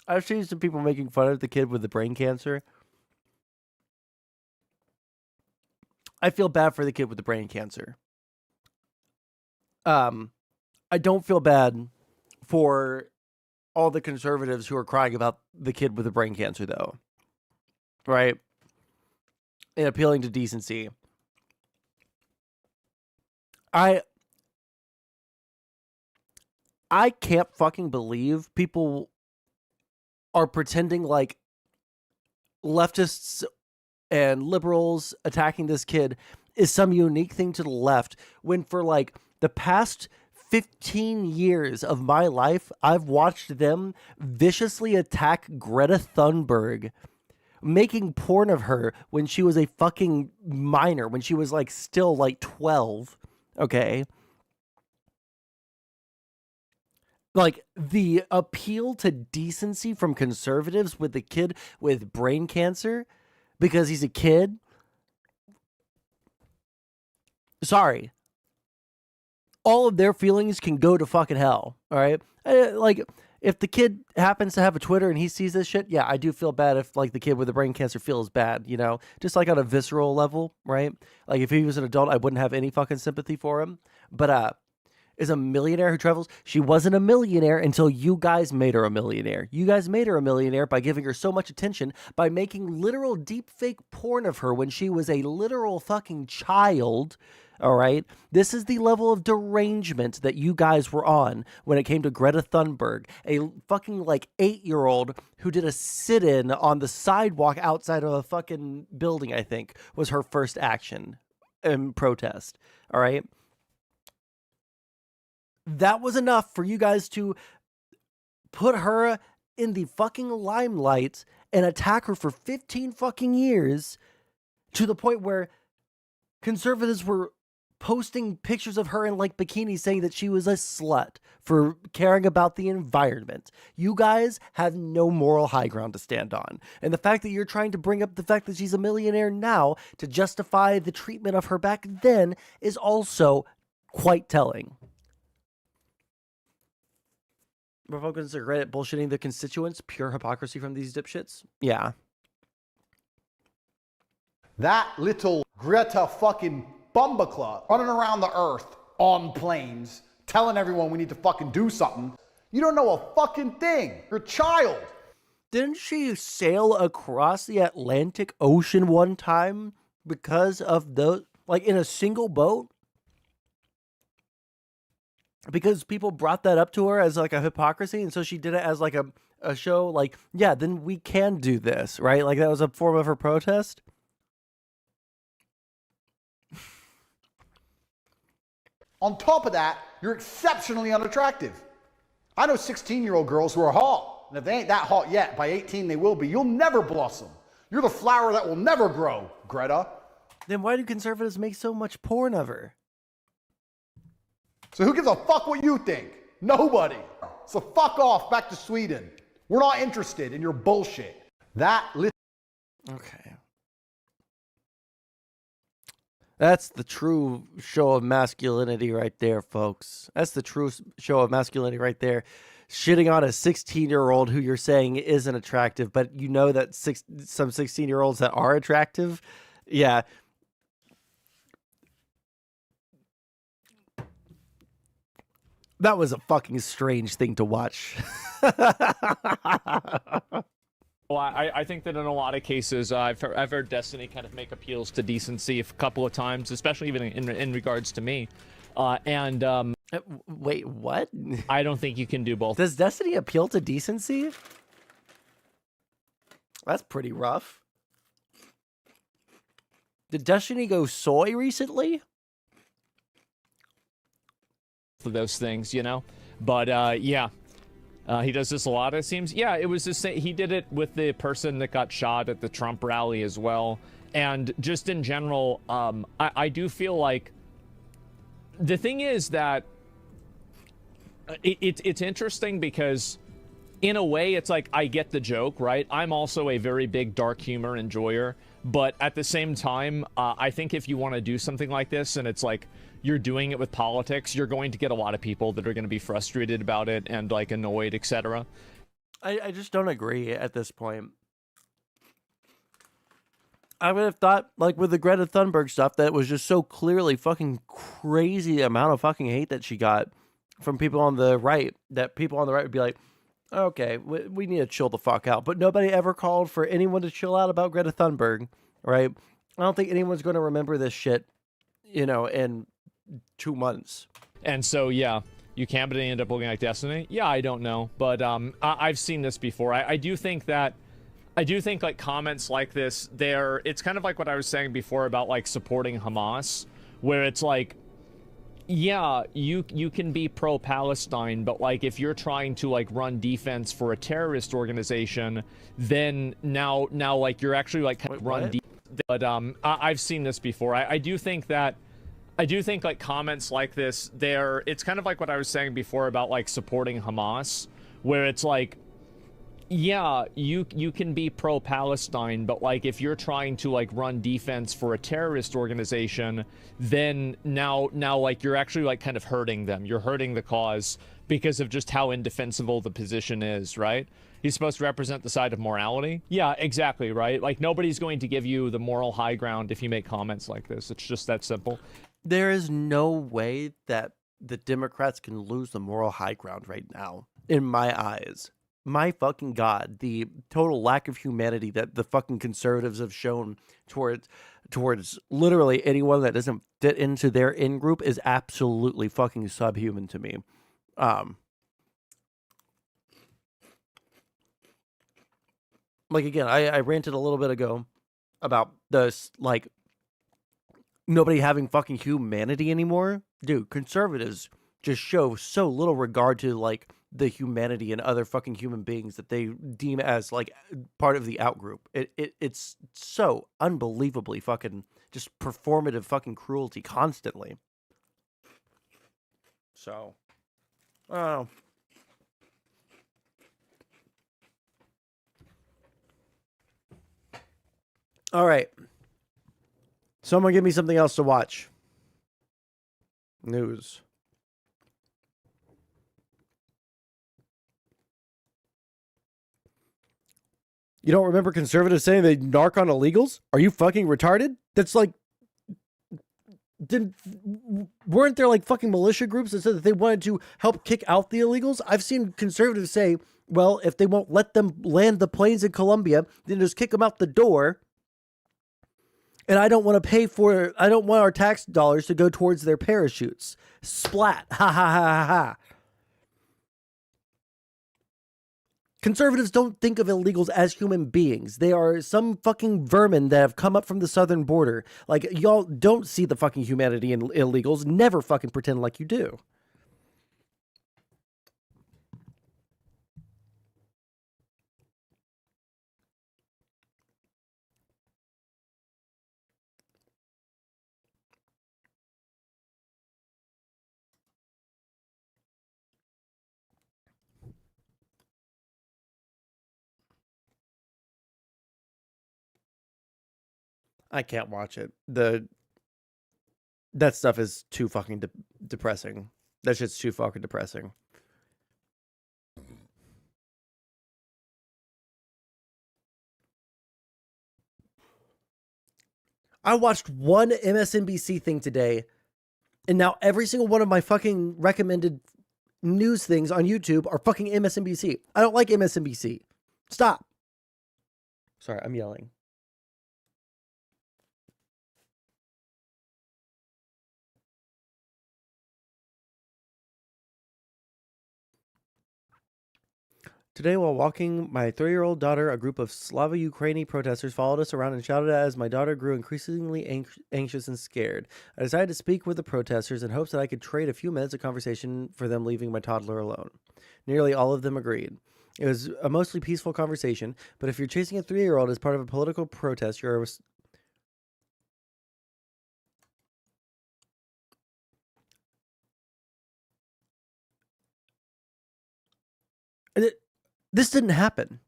I've seen some people making fun of the kid with the brain cancer. I feel bad for the kid with the brain cancer. I don't feel bad for all the conservatives who are crying about the kid with the brain cancer, though. Right? And appealing to decency. I can't fucking believe people are pretending like leftists and liberals attacking this kid is some unique thing to the left, when for like the past 15 years of my life, I've watched them viciously attack Greta Thunberg, making porn of her when she was a fucking minor, when she was like still like 12, okay? Like, the appeal to decency from conservatives with the kid with brain cancer because he's a kid. Sorry. All of their feelings can go to fucking hell, all right? Like, if the kid happens to have a Twitter and he sees this shit, yeah, I do feel bad if, like, the kid with the brain cancer feels bad, you know? Just, like, on a visceral level, right? Like, if he was an adult, I wouldn't have any fucking sympathy for him. But, is a millionaire who travels. She wasn't a millionaire until you guys made her a millionaire. You guys made her a millionaire by giving her so much attention, by making literal deep fake porn of her when she was a literal fucking child. All right. This is the level of derangement that you guys were on when it came to Greta Thunberg, a fucking like 8-year-old who did a sit-in on the sidewalk outside of a fucking building, I think, was her first action and protest. All right. That was enough for you guys to put her in the fucking limelight and attack her for 15 fucking years, to the point where conservatives were posting pictures of her in like bikinis saying that she was a slut for caring about the environment. You guys have no moral high ground to stand on. And the fact that you're trying to bring up the fact that she's a millionaire now to justify the treatment of her back then is also quite telling. Republicans are great at bullshitting their constituents. Pure hypocrisy from these dipshits. Yeah. That little Greta fucking bumbaclaw running around the earth on planes, telling everyone we need to fucking do something. You don't know a fucking thing. You're a child. Didn't she sail across the Atlantic Ocean one time because of those, like in a single boat? Because people brought that up to her as like a hypocrisy, and so she did it as like a show, like, yeah, then we can do this, right? Like that was a form of her protest. On top of that, you're exceptionally unattractive. I know 16-year-old girls who are hot, and if they ain't that hot yet, by 18 they will be. You'll never blossom. You're the flower that will never grow, Greta. Then why do conservatives make so much porn of her? So who gives a fuck what you think? Nobody. So fuck off back to Sweden. We're not interested in your bullshit. Okay. That's the true show of masculinity right there, folks. That's the true show of masculinity right there. Shitting on a 16-year-old who you're saying isn't attractive, but you know that some 16-year-olds that are attractive. Yeah. That was a fucking strange thing to watch. Well, I think that in a lot of cases, I've heard Destiny kind of make appeals to decency a couple of times, especially even in regards to me. Wait, what? I don't think you can do both. Does Destiny appeal to decency? That's pretty rough. Did Destiny go soy recently? For those things, you know? But, yeah. He does this a lot, it seems. Yeah, it was the same. He did it with the person that got shot at the Trump rally as well. And just in general, I do feel like the thing is that it's interesting because in a way it's like I get the joke, right? I'm also a very big dark humor enjoyer, but at the same time, I think if you want to do something like this and it's like you're doing it with politics, you're going to get a lot of people that are going to be frustrated about it and like annoyed, etc. I just don't agree at this point. I would have thought, like with the Greta Thunberg stuff, that it was just so clearly fucking crazy the amount of fucking hate that she got from people on the right, that people on the right would be like, okay, we need to chill the fuck out. But nobody ever called for anyone to chill out about Greta Thunberg, right? I don't think anyone's going to remember this shit, you know, in 2 months. And so, yeah, you can, but they end up looking like Destiny. Yeah, I don't know. But I've seen this before. I do think like comments like this, it's kind of like what I was saying before about like supporting Hamas, where it's like, yeah, you can be pro-Palestine, but like if you're trying to like run defense for a terrorist organization, then now like you're actually like kind of run defense. But I've seen this before. I do think like comments like this, it's kind of like what I was saying before about like supporting Hamas, where it's like, yeah, you can be pro-Palestine, but like if you're trying to like run defense for a terrorist organization, then now like you're actually like kind of hurting them. You're hurting the cause because of just how indefensible the position is, right? He's supposed to represent the side of morality. Yeah, exactly, right? Like nobody's going to give you the moral high ground if you make comments like this. It's just that simple. There is no way that the Democrats can lose the moral high ground right now, in my eyes. My fucking God, the total lack of humanity that the fucking conservatives have shown towards literally anyone that doesn't fit into their in-group is absolutely fucking subhuman to me. Like, again, I ranted a little bit ago about this, like, nobody having fucking humanity anymore. Dude, conservatives just show so little regard to, like, the humanity and other fucking human beings that they deem as like part of the outgroup. It's so unbelievably fucking just performative fucking cruelty constantly. So, oh. All right. Someone give me something else to watch. News. You don't remember conservatives saying they narc on illegals? Are you fucking retarded? That's like, weren't there like fucking militia groups that said that they wanted to help kick out the illegals? I've seen conservatives say, well, if they won't let them land the planes in Colombia, then just kick them out the door. And I don't want our tax dollars to go towards their parachutes. Splat. Ha ha ha ha ha. Conservatives don't think of illegals as human beings. They are some fucking vermin that have come up from the southern border. Like, y'all don't see the fucking humanity in illegals. Never fucking pretend like you do. I can't watch it. That stuff is too fucking depressing. That shit's too fucking depressing. I watched one MSNBC thing today, and now every single one of my fucking recommended news things on YouTube are fucking MSNBC. I don't like MSNBC. Stop. Sorry, I'm yelling. Today, while walking my 3-year-old daughter, a group of Slavo-Ukrainian protesters followed us around and shouted as my daughter grew increasingly anxious and scared. I decided to speak with the protesters in hopes that I could trade a few minutes of conversation for them leaving my toddler alone. Nearly all of them agreed. It was a mostly peaceful conversation, but if you're chasing a 3-year-old as part of a political protest, you're This didn't happen.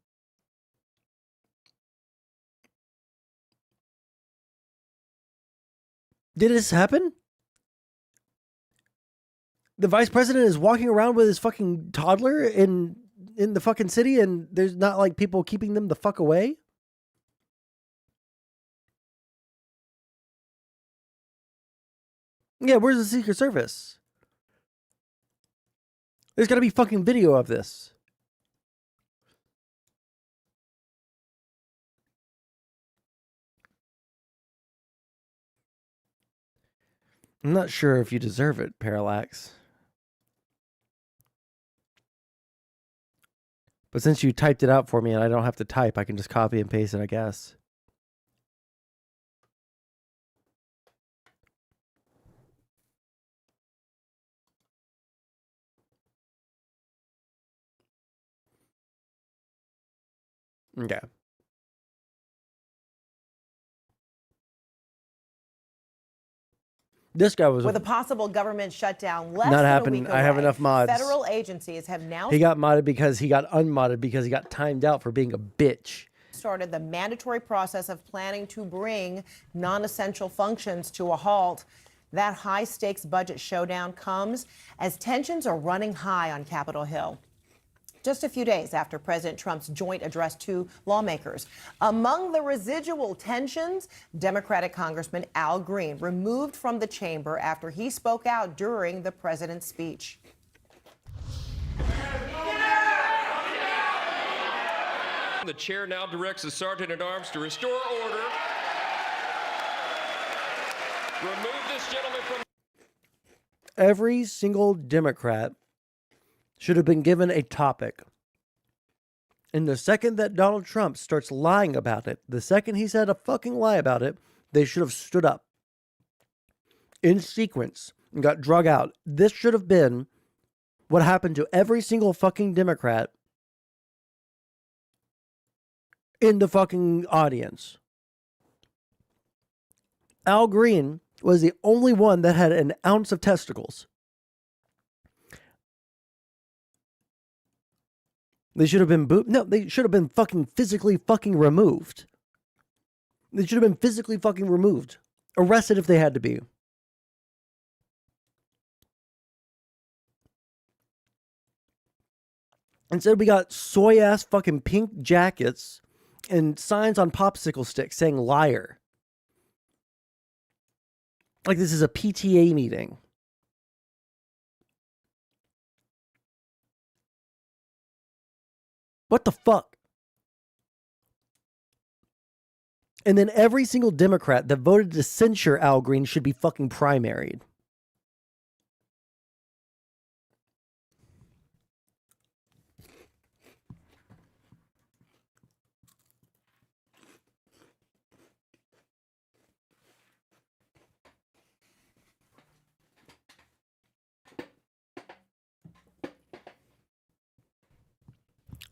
Did this happen? The vice president is walking around with his fucking toddler in the fucking city, and there's not like people keeping them the fuck away? Yeah, where's the Secret Service? There's got to be fucking video of this. I'm not sure if you deserve it, Parallax. But since you typed it out for me and I don't have to type, I can just copy and paste it, I guess. Okay. This guy was with a possible government shutdown less not than happening. a week away. I have enough mods. Federal agencies have now He got modded because he got unmodded because he got timed out for being a bitch. started the mandatory process of planning to bring non-essential functions to a halt. That high-stakes budget showdown comes as tensions are running high on Capitol Hill. Just a few days after President Trump's joint address to lawmakers. Among the residual tensions, Democratic Congressman Al Green removed from the chamber after he spoke out during the president's speech. The chair now directs the sergeant-at-arms to restore order. Remove this gentleman from... Every single Democrat should have been given a topic. And the second that Donald Trump starts lying about it, the second he said a fucking lie about it, they should have stood up in sequence and got drug out. This should have been what happened to every single fucking Democrat in the fucking audience. Al Green was the only one that had an ounce of testicles. They should have been No, they should have been fucking physically fucking removed. They should have been physically fucking removed. Arrested if they had to be. Instead, we got soy-ass fucking pink jackets and signs on popsicle sticks saying liar. Like this is a PTA meeting. What the fuck? And then every single Democrat that voted to censure Al Green should be fucking primaried.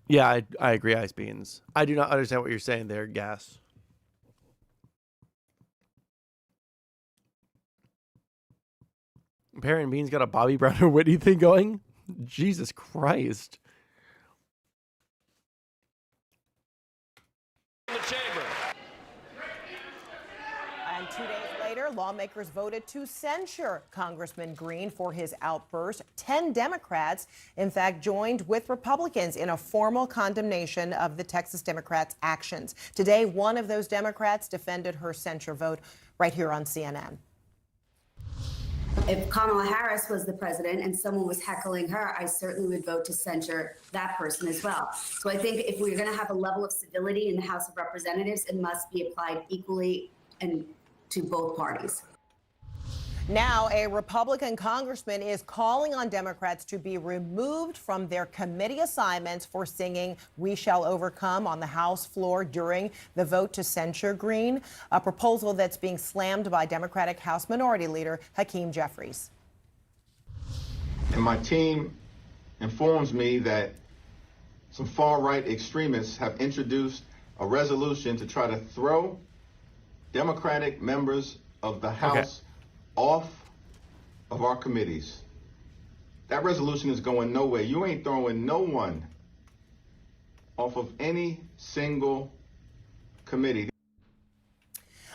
Yeah, I agree, Ice Beans. I do not understand what you're saying there, Gas. Perry and Beans got a Bobby Brown or Whitney thing going? Jesus Christ. And 2 days later, lawmakers voted to censure Congressman Green for his outburst. 10 Democrats, in fact, joined with Republicans in a formal condemnation of the Texas Democrats' actions. Today, one of those Democrats defended her censure vote right here on CNN. If Kamala Harris was the president and someone was heckling her, I certainly would vote to censure that person as well. So I think if we're going to have a level of civility in the House of Representatives, it must be applied equally and to both parties. Now, a Republican congressman is calling on Democrats to be removed from their committee assignments for singing "We Shall Overcome" on the House floor during the vote to censure Green, a proposal that's being slammed by Democratic House Minority Leader Hakeem Jeffries. And my team informs me that some far-right extremists have introduced a resolution to try to throw Democratic members of the House off of our committees. That resolution is going nowhere. You ain't throwing no one off of any single committee.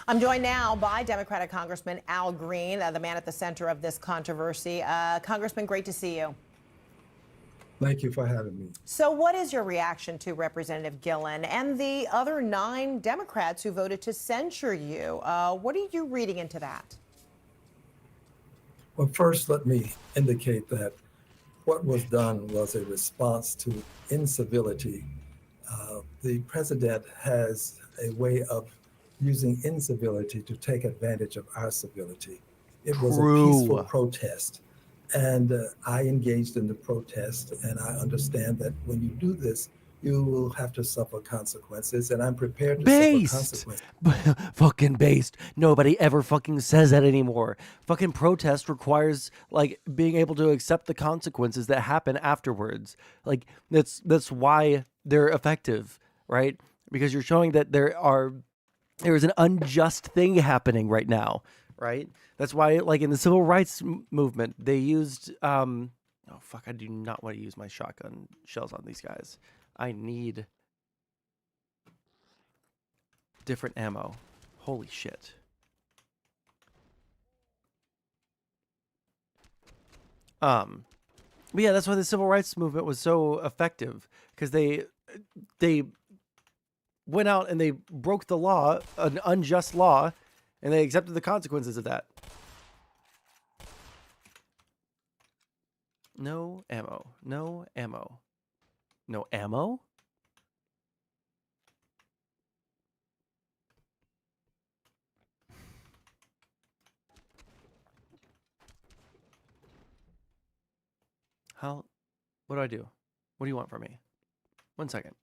I'm joined now by Democratic Congressman Al Green, the man at the center of this controversy. Congressman, great to see you. Thank you for having me. So what is your reaction to Representative Gillen and the other 9 Democrats who voted to censure you? What are you reading into that? Well, first, let me indicate that what was done was a response to incivility. The president has a way of using incivility to take advantage of our civility. It was a peaceful protest, and I engaged in the protest, and I understand that when you do this, you will have to suffer consequences, and I'm prepared to suffer consequences. Fucking based. Nobody ever fucking says that anymore. Fucking protest requires like being able to accept the consequences that happen afterwards. Like that's why they're effective, right? Because you're showing that there is an unjust thing happening right now, right? That's why, like in the civil rights movement, they used oh fuck, I do not want to use my shotgun shells on these guys. I need different ammo. Holy shit. But yeah, that's why the civil rights movement was so effective, because they went out and they broke the law, an unjust law, and they accepted the consequences of that. No ammo. No ammo. No ammo? How? What do I do? What do you want from me? 1 second.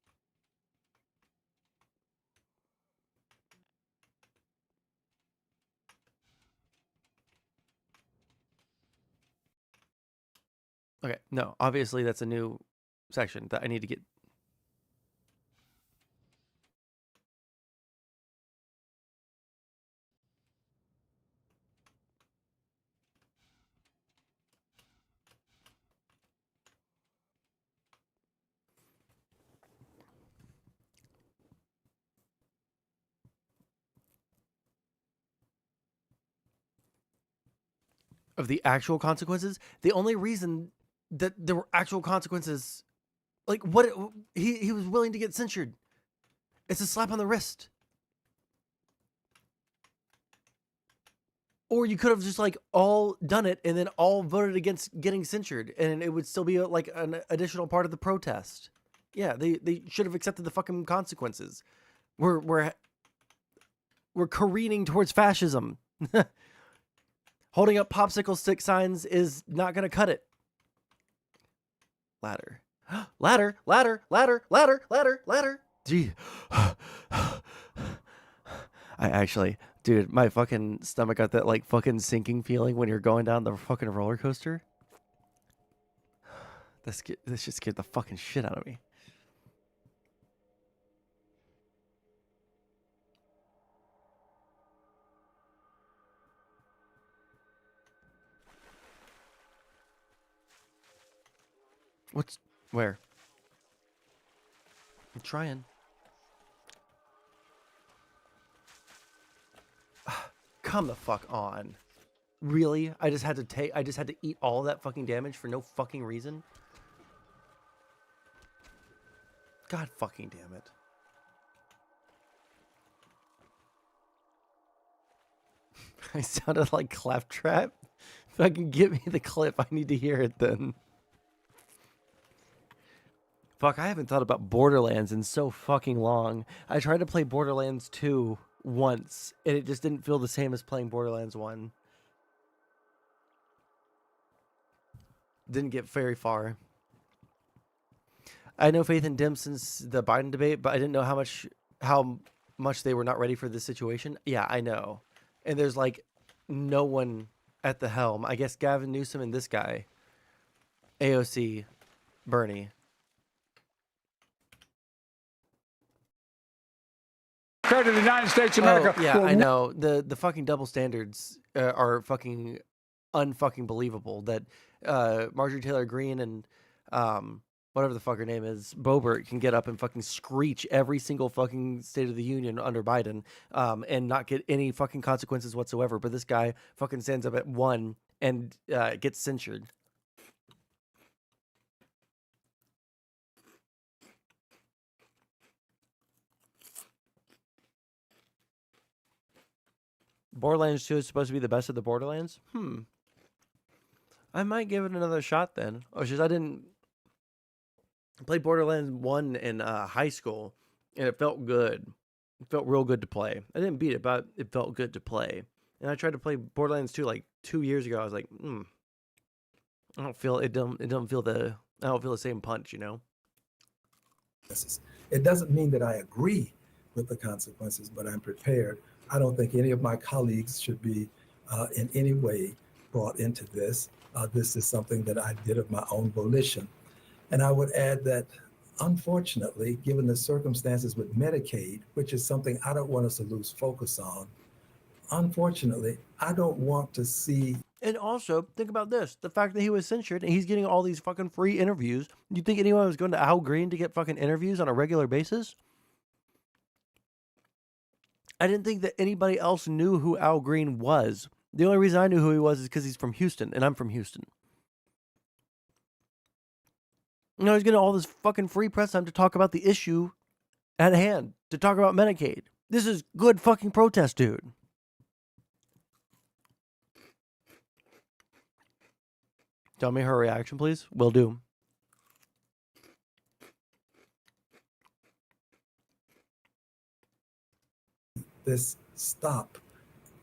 Okay, no, obviously that's a new section that I need to get. Of the actual consequences, the only reason that there were actual consequences, like what he was willing to get censured. It's a slap on the wrist. Or you could have just like all done it and then all voted against getting censured, and it would still be like an additional part of the protest. Yeah, they should have accepted the fucking consequences. We're careening towards fascism. Holding up popsicle stick signs is not going to cut it. Ladder. Ladder, ladder, ladder, ladder, ladder, ladder. Gee. I actually, dude, my fucking stomach got that like fucking sinking feeling when you're going down the fucking roller coaster. This just scared the fucking shit out of me. Where? I'm trying. Come the fuck on. Really? I just had to eat all that fucking damage for no fucking reason? God fucking damn it. I sounded like Claptrap. Fucking give me the clip. I need to hear it then. Fuck, I haven't thought about Borderlands in so fucking long. I tried to play Borderlands 2 once, and it just didn't feel the same as playing Borderlands 1. Didn't get very far. I know Faith and Dim since the Biden debate, but I didn't know how much they were not ready for this situation. Yeah, I know. And there's like no one at the helm. I guess Gavin Newsom and this guy, AOC, Bernie. To the United States of America. Oh, yeah, I know. The fucking double standards are fucking unfucking believable. That Marjorie Taylor Greene and whatever the fuck her name is, Boebert, can get up and fucking screech every single fucking State of the Union under Biden and not get any fucking consequences whatsoever. But this guy fucking stands up at one and gets censured. Borderlands 2 is supposed to be the best of the Borderlands? I might give it another shot then. Oh, just I didn't play Borderlands 1 in high school, and it felt good. It felt real good to play. I didn't beat it, but it felt good to play. And I tried to play Borderlands 2 like 2 years ago. I was like, I don't feel the same punch, you know? It doesn't mean that I agree with the consequences, but I'm prepared. I don't think any of my colleagues should be in any way brought into this. This is something that I did of my own volition. And I would add that, unfortunately, given the circumstances with Medicaid, which is something I don't want us to lose focus on, unfortunately, I don't want to see. And also, think about this. The fact that he was censored and he's getting all these fucking free interviews. You think anyone was going to Al Green to get fucking interviews on a regular basis? I didn't think that anybody else knew who Al Green was. The only reason I knew who he was is because he's from Houston, and I'm from Houston. You know, he's getting all this fucking free press time to talk about the issue at hand, to talk about Medicaid. This is good fucking protest, dude. Tell me her reaction, please. Will do. This stop.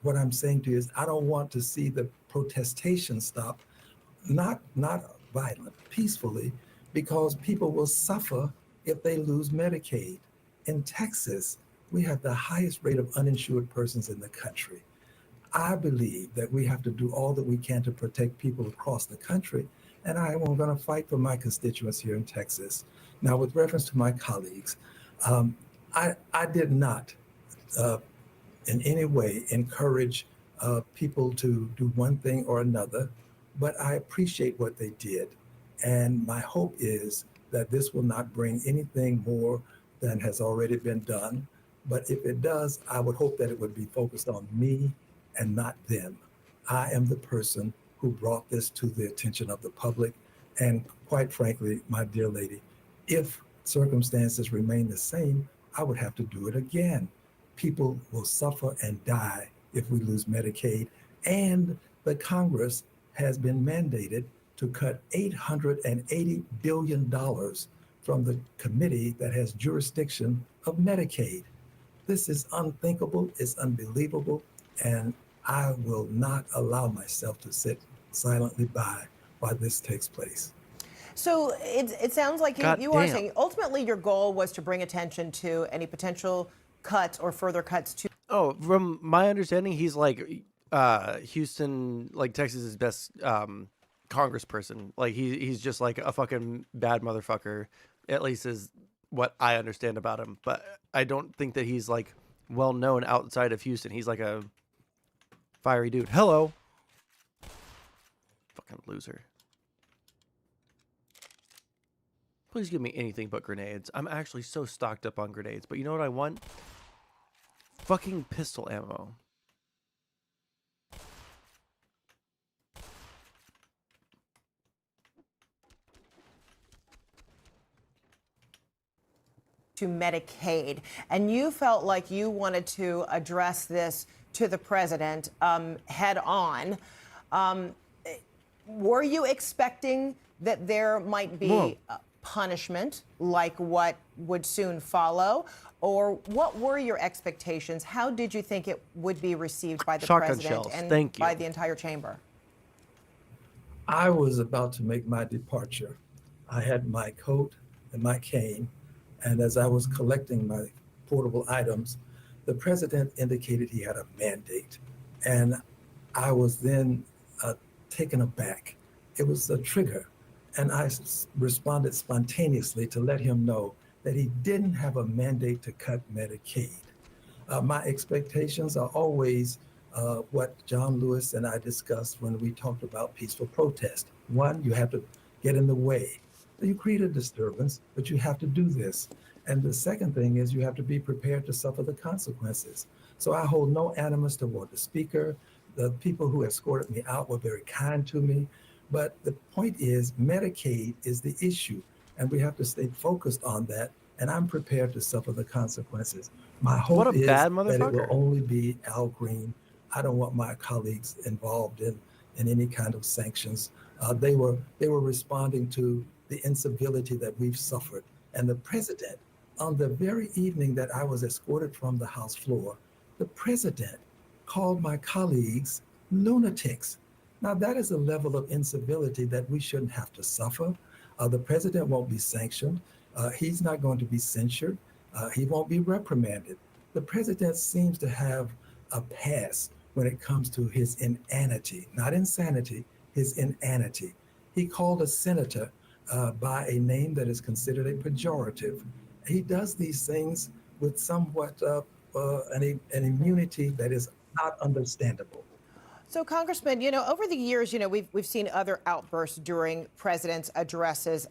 What I'm saying to you is I don't want to see the protestation stop, not violent, peacefully, because people will suffer if they lose Medicaid. In Texas, we have the highest rate of uninsured persons in the country. I believe that we have to do all that we can to protect people across the country, and I am going to fight for my constituents here in Texas. Now, with reference to my colleagues, I did not in any way encourage people to do one thing or another, but I appreciate what they did. And my hope is that this will not bring anything more than has already been done. But if it does, I would hope that it would be focused on me and not them. I am the person who brought this to the attention of the public. And quite frankly, my dear lady, if circumstances remain the same, I would have to do it again. People will suffer and die if we lose Medicaid. And the Congress has been mandated to cut $880 billion from the committee that has jurisdiction of Medicaid. This is unthinkable, it's unbelievable, and I will not allow myself to sit silently by while this takes place. So it sounds like you are saying ultimately your goal was to bring attention to any potential cuts or further cuts to. Oh, from my understanding, he's like Houston, like Texas's best congressperson. Like he's just like a fucking bad motherfucker, at least is what I understand about him. But I don't think that he's like well known outside of Houston. He's like a fiery dude. Hello. Fucking loser. Please give me anything but grenades. I'm actually so stocked up on grenades. But you know what I want? Fucking pistol ammo. to Medicaid, and you felt like you wanted to address this to the president head on. Were you expecting that there might be punishment like what would soon follow? Or what were your expectations? How did you think it would be received by the president and by the entire chamber? I was about to make my departure. I had my coat and my cane, and as I was collecting my portable items, the president indicated he had a mandate. And I was then taken aback. It was a trigger. And I responded spontaneously to let him know that he didn't have a mandate to cut Medicaid. My expectations are always what John Lewis and I discussed when we talked about peaceful protest. One, you have to get in the way. You create a disturbance, but you have to do this. And the second thing is you have to be prepared to suffer the consequences. So I hold no animus toward the speaker. The people who escorted me out were very kind to me. But the point is Medicaid is the issue, and we have to stay focused on that. And I'm prepared to suffer the consequences. My hope is that it will only be Al Green. I don't want my colleagues involved in any kind of sanctions. They were responding to the incivility that we've suffered. And the president, on the very evening that I was escorted from the House floor, the president called my colleagues lunatics. Now that is a level of incivility that we shouldn't have to suffer. The president won't be sanctioned. He's not going to be censured. He won't be reprimanded. The president seems to have a pass when it comes to his inanity, not insanity, his inanity. He called a senator by a name that is considered a pejorative. He does these things with somewhat an immunity that is not understandable. So, Congressman, over the years, we've seen other outbursts during presidents' addresses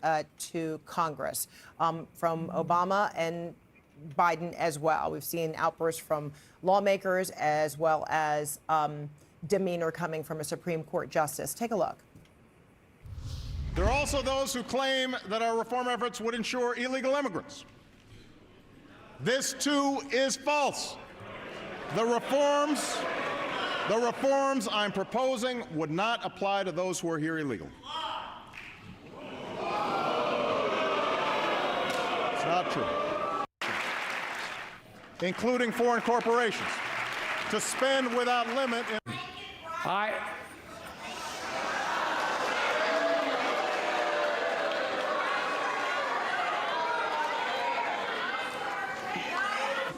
to Congress, from Obama and Biden as well. We've seen outbursts from lawmakers as well as demeanor coming from a Supreme Court justice. Take a look. There are also those who claim that our reform efforts would ensure illegal immigrants. This, too, is false. The reforms I'm proposing would not apply to those who are here illegally. It's not true. Including foreign corporations, to spend without limit.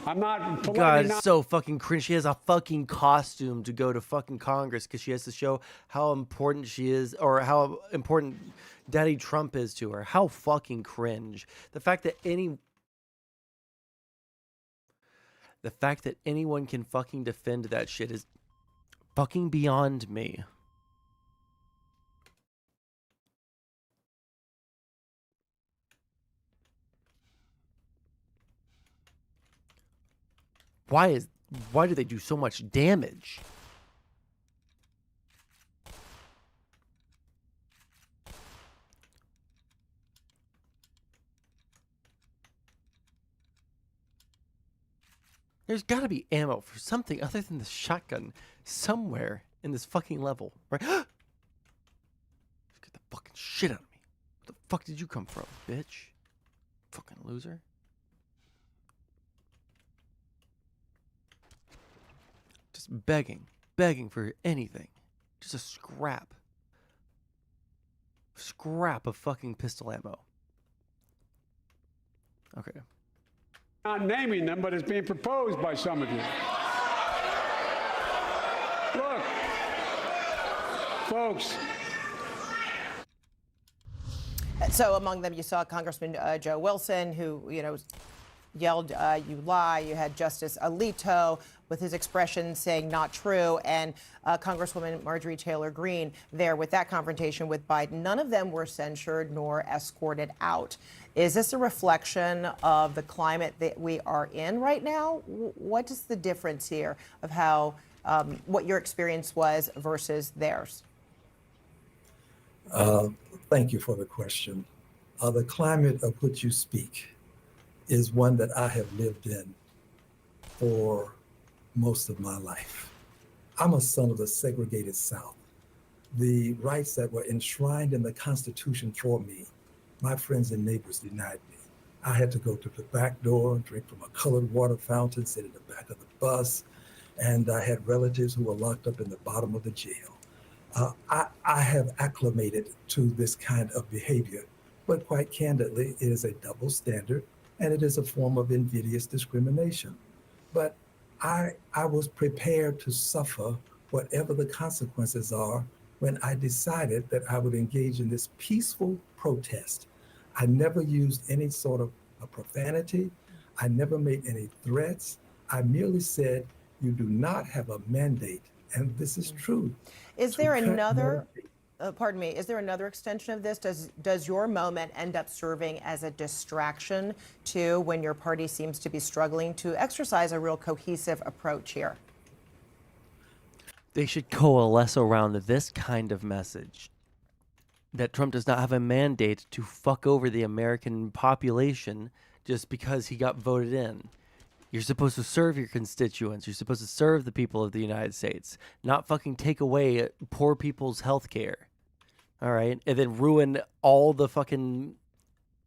I'm not. God, it's so fucking cringe. She has a fucking costume to go to fucking Congress because she has to show how important she is or how important Daddy Trump is to her. How fucking cringe. The fact that anyone can fucking defend that shit is fucking beyond me. Why do they do so much damage? There's got to be ammo for something other than the shotgun somewhere in this fucking level, right? Get the fucking shit out of me. Where the fuck did you come from, bitch? Fucking loser. Just begging for anything. Just a scrap of fucking pistol ammo. Okay. Not naming them, but it's being proposed by some of you. Look, folks. So among them, you saw Congressman Joe Wilson, who, yelled, you lie. You had Justice Alito with his expression saying not true, and Congresswoman Marjorie Taylor Greene there with that confrontation with Biden. None of them were censured nor escorted out. Is this a reflection of the climate that we are in right now? What is the difference here of how, what your experience was versus theirs? Thank you for the question. The climate of which you speak is one that I have lived in for most of my life. I'm a son of the segregated South. The rights that were enshrined in the Constitution for me, my friends and neighbors denied me. I had to go to the back door and drink from a colored water fountain, sit in the back of the bus, and I had relatives who were locked up in the bottom of the jail. I have acclimated to this kind of behavior, but quite candidly, it is a double standard and it is a form of invidious discrimination. But I was prepared to suffer whatever the consequences are when I decided that I would engage in this peaceful protest. I never used any sort of a profanity. I never made any threats. I merely said, you do not have a mandate, and this is true. Is there another, pardon me, is there another extension of this? Does your moment end up serving as a distraction too when your party seems to be struggling to exercise a real cohesive approach here? They should coalesce around this kind of message, that Trump does not have a mandate to fuck over the American population just because he got voted in. You're supposed to serve your constituents. You're supposed to serve the people of the United States, not fucking take away poor people's health care. All right? And then ruin all the fucking,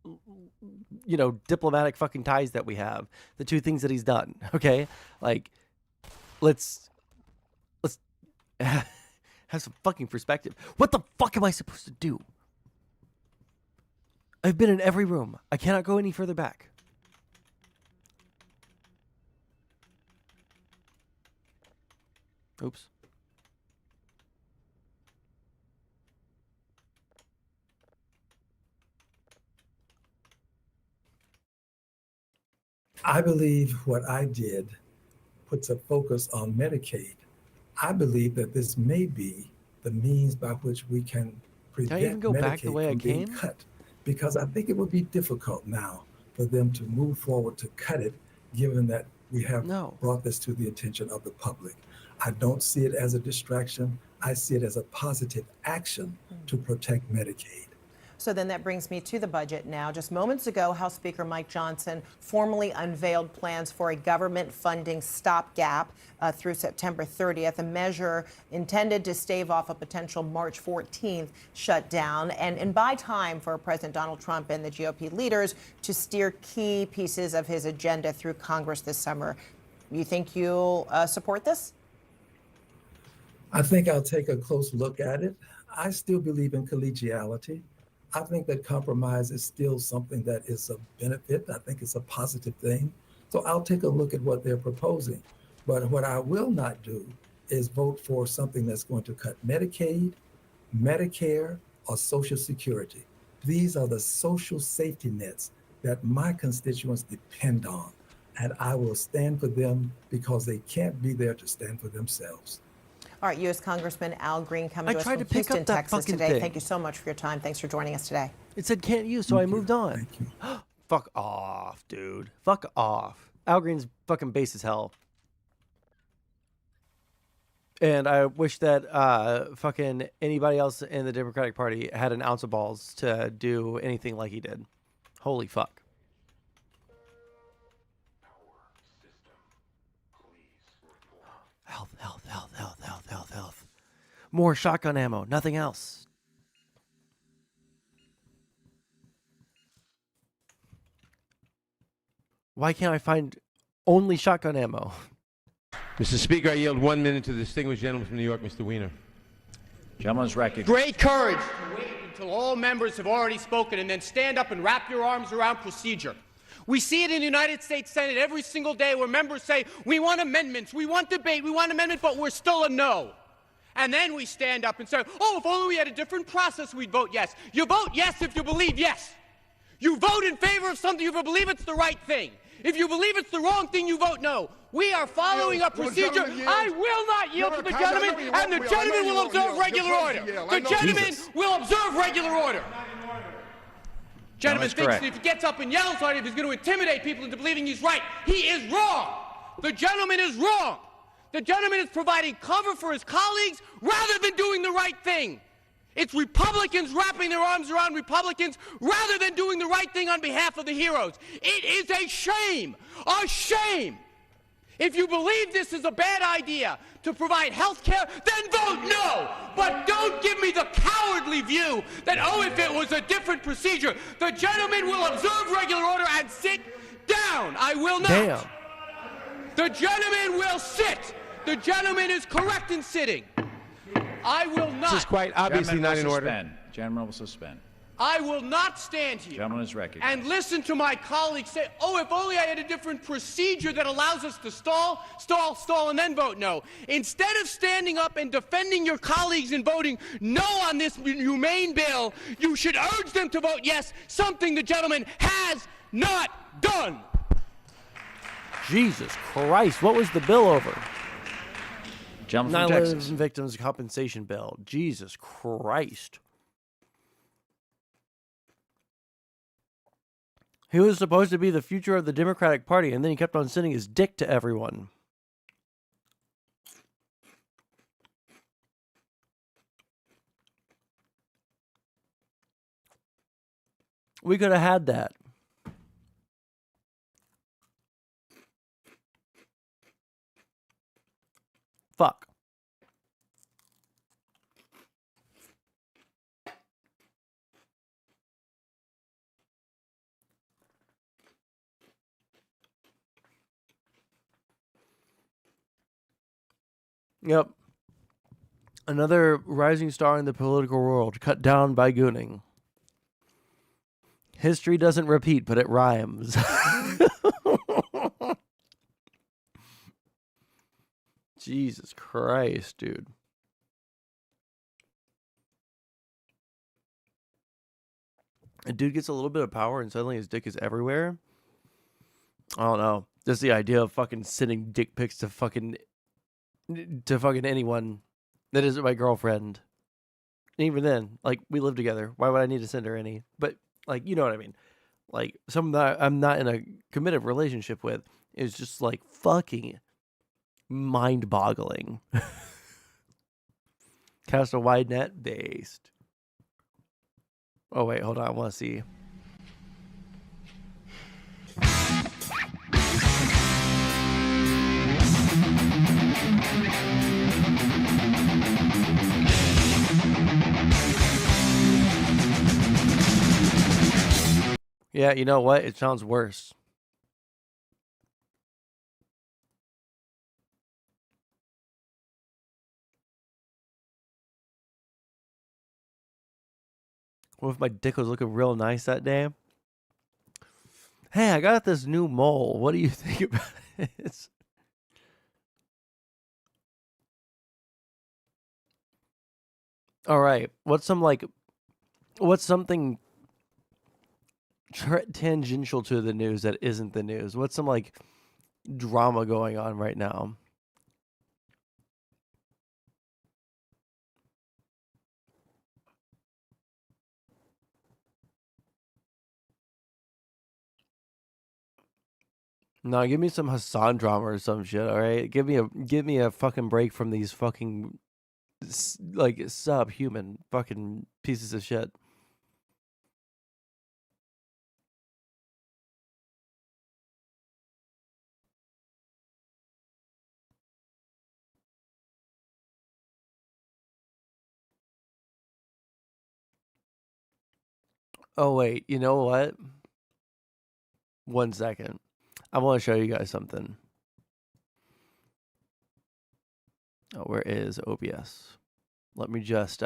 you know, diplomatic fucking ties that we have. The two things that he's done. Okay? Like, let's have some fucking perspective. What the fuck am I supposed to do? I've been in every room. I cannot go any further back. Oops. I believe what I did puts a focus on Medicaid. I believe that this may be the means by which we can prevent even go Medicaid back the way I from being came? cut, because I think it would be difficult now for them to move forward to cut it, given that we have brought this to the attention of the public. I don't see it as a distraction. I see it as a positive action to protect Medicaid. So then that brings me to the budget now. Just moments ago, House Speaker Mike Johnson formally unveiled plans for a government funding stopgap through September 30th, a measure intended to stave off a potential March 14th shutdown and buy time for President Donald Trump and the GOP leaders to steer key pieces of his agenda through Congress this summer. You think you'll support this? I think I'll take a close look at it. I still believe in collegiality. I think that compromise is still something that is a benefit. I think it's a positive thing. So I'll take a look at what they're proposing. But what I will not do is vote for something that's going to cut Medicaid, Medicare, or Social Security. These are the social safety nets that my constituents depend on. And I will stand for them because they can't be there to stand for themselves. All right, U.S. Congressman Al Green coming to us tried from to pick Houston, up that Texas fucking today. thing. Thank you so much for your time. Thanks for joining us today. It said can't use, so I moved on. Thank you. Fuck off, dude. Fuck off. Al Green's fucking base as hell. And I wish that fucking anybody else in the Democratic Party had an ounce of balls to do anything like he did. Holy fuck. Health. More shotgun ammo, nothing else. Why can't I find only shotgun ammo? Mr. Speaker, I yield 1 minute to the distinguished gentleman from New York, Mr. Weiner. Gentleman's recognized. Great courage to wait until all members have already spoken and then stand up and wrap your arms around procedure. We see it in the United States Senate every single day where members say, we want amendments, we want debate, we want amendment, but we're still a no. And then we stand up and say, oh, if only we had a different process, we'd vote yes. You vote yes if you believe yes. You vote in favor of something if you believe it's the right thing. If you believe it's the wrong thing, you vote no. We are following a procedure. I will not yield to the gentleman, and the gentleman will observe regular order. The gentleman will observe regular order. Gentleman thinks that if he gets up and yells on it, if he's going to intimidate people into believing he's right, he is wrong. The gentleman is wrong. The gentleman is providing cover for his colleagues rather than doing the right thing. It's Republicans wrapping their arms around Republicans rather than doing the right thing on behalf of the heroes. It is a shame, a shame. If you believe this is a bad idea to provide health care, then vote no. But don't give me the cowardly view that, oh, if it was a different procedure, the gentleman will observe regular order and sit down. I will not. Damn. The gentleman will sit. The gentleman is correct in sitting. I will not. This is quite obviously not in order. Gentleman will suspend. I will not stand here Gentleman is recognized. and listen to my colleagues say, oh, if only I had a different procedure that allows us to stall, and then vote no. Instead of standing up and defending your colleagues and voting no on this humane bill, you should urge them to vote yes, something the gentleman has not done. Jesus Christ, what was the bill over? Gentleman from Texas. 9/11 victims compensation bill. Jesus Christ. He was supposed to be the future of the Democratic Party, and then he kept on sending his dick to everyone. We could have had that. Fuck. Yep. Another rising star in the political world, cut down by gooning. History doesn't repeat, but it rhymes. Jesus Christ, dude. A dude gets a little bit of power and suddenly his dick is everywhere. I don't know. Just the idea of fucking sending dick pics to fucking anyone that isn't my girlfriend. And even then, like, we live together. Why would I need to send her any? But, like, you know what I mean. Like, someone that I'm not in a committed relationship with is just, like, fucking mind-boggling. Cast a wide net based. Oh, wait, hold on. I want to see. Yeah, you know what? It sounds worse. What if my dick was looking real nice that day? Hey, I got this new mole. What do you think about it? All right. What's something tangential to the news that isn't the news? What's some, like, drama going on right now? No, give me some Hasan drama or some shit, all right? Give me a fucking break from these fucking, like, subhuman fucking pieces of shit. Oh, wait, you know what? 1 second. I want to show you guys something. Oh, where is OBS? Let me just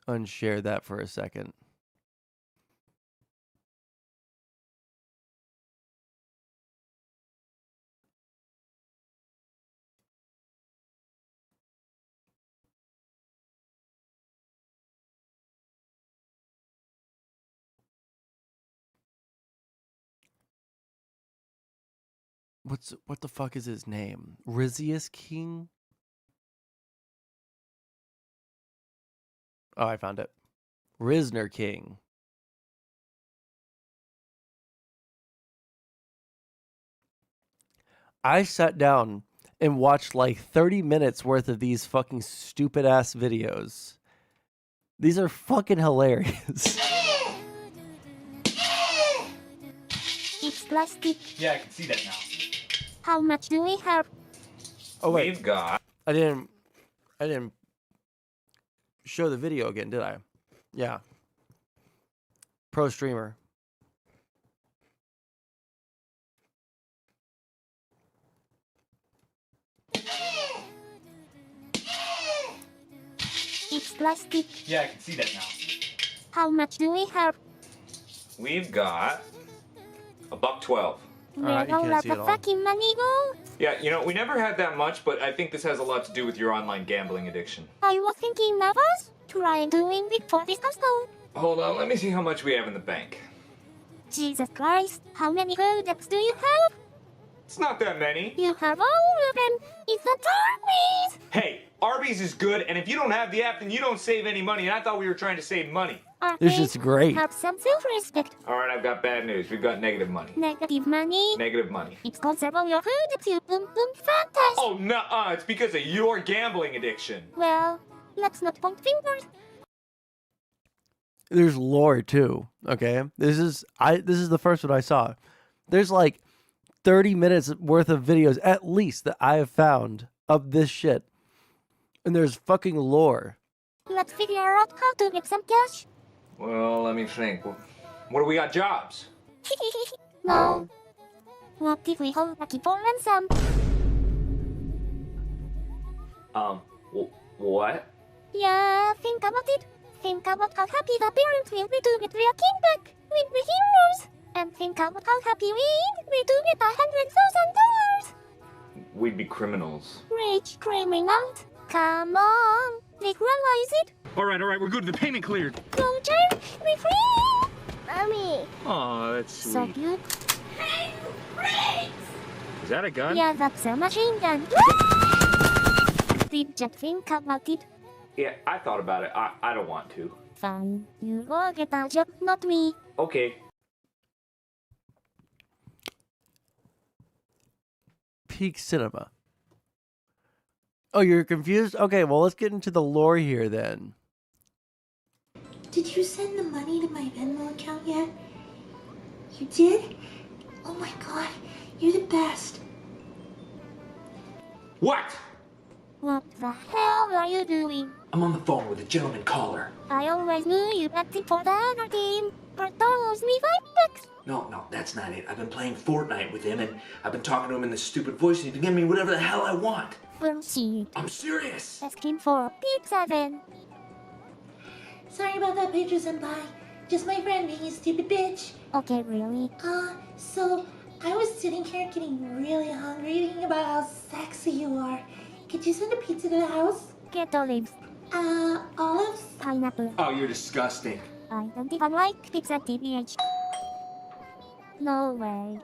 unshare that for a second. What the fuck is his name? Rizius King? Oh, I found it. Risner King. I sat down and watched like 30 minutes worth of these fucking stupid ass videos. These are fucking hilarious. It's plastic. Yeah, I can see that now. How much do we have? Oh wait, We've got. I didn't show the video again, did I? Yeah. Pro streamer. It's plastic. Yeah, I can see that now. How much do we have? We've got $1.12. Where all of the fucking money go? Yeah, you know, we never had that much, but I think this has a lot to do with your online gambling addiction. I was thinking of us trying to win big for this household. Hold on, let me see how much we have in the bank. Jesus Christ, how many codecs do you have? It's not that many. You have all of them. It's a Arby's. Hey, Arby's is good, and if you don't have the app, then you don't save any money, and I thought we were trying to save money. This is great. Have some self-respect. All right, I've got bad news. We've got negative money. Negative money. Negative money. It's called several your codecs, you boom boom fantastic. Oh, nuh-uh. It's because of your gambling addiction. Well, let's not point fingers. There's lore too. Okay, this is the first one I saw. There's like 30 minutes worth of videos at least that I have found of this shit, and there's fucking lore. Let's figure out how to get some cash. Well, let me think. What do we got? Jobs? No. What if we hold Lucky for ransom? What? Yeah, think about it. Think about how happy the parents will be to get their king back with the heroes. And think about how happy we'd be to get $100,000. We'd be criminals. Rich criminals. Come on. They realize it. All right, we're good. The payment cleared. Roger, be free. Mommy. Oh, that's So sweet. cute. Is that a gun? Yeah, that's a machine gun. Did just think about it. Yeah, I thought about it. I don't want to. Fine. You go get a job, not me. Okay. Peak cinema. Oh, you're confused? Okay, well, let's get into the lore here then. Did you send the money to my Venmo account yet? You did? Oh my god, you're the best. What? What the hell are you doing? I'm on the phone with a gentleman caller. I always knew you acted for the other team. Berto owes me $5. No, that's not it. I've been playing Fortnite with him, and I've been talking to him in this stupid voice, and he's been giving me whatever the hell I want. We'll see. I'm serious. Ask him for pizza then. Sorry about that, Pedro Senpai. Just my friend being a stupid bitch. Okay, really? So I was sitting here getting really hungry, thinking about how sexy you are. Could you send a pizza to the house? Get olives. Olives? Pineapple. Oh, you're disgusting. I don't even like pizza, TBH. No way.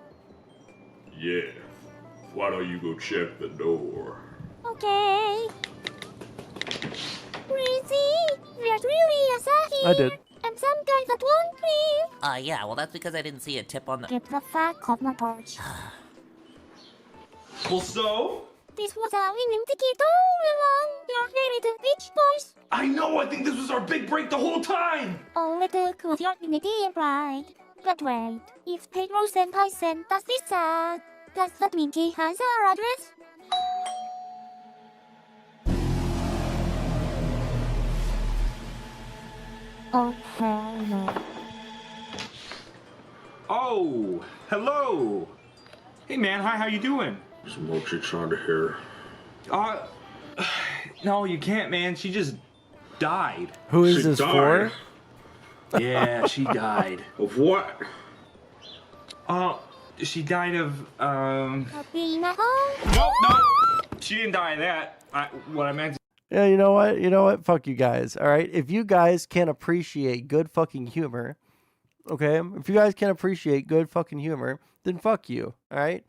Yeah. Why don't you go check the door? Okay. Crazy. There's really a Sahi. I did. And some guy that won't leave. Yeah, well, that's because I didn't see a tip on the... Get the fuck off my porch. Well, so? This was our winning ticket all along. You're ready to bitch, boys. I know, I think this was our big break the whole time. All it took was your dignity and pride. But wait, if Pedro Senpai sent us this does that mean he has our address? Oh, hell no. Oh, hello. Hey, man, hi, how you doing? There's more chicks under here. No, you can't, man. She just died. Who is She this died? for? Yeah, she died. Of what? She died of, Being at home? No, she didn't die of that. What I meant. Yeah, you know what? You know what? Fuck you guys. All right. If you guys can't appreciate good fucking humor, okay? If you guys can't appreciate good fucking humor, then fuck you. All right.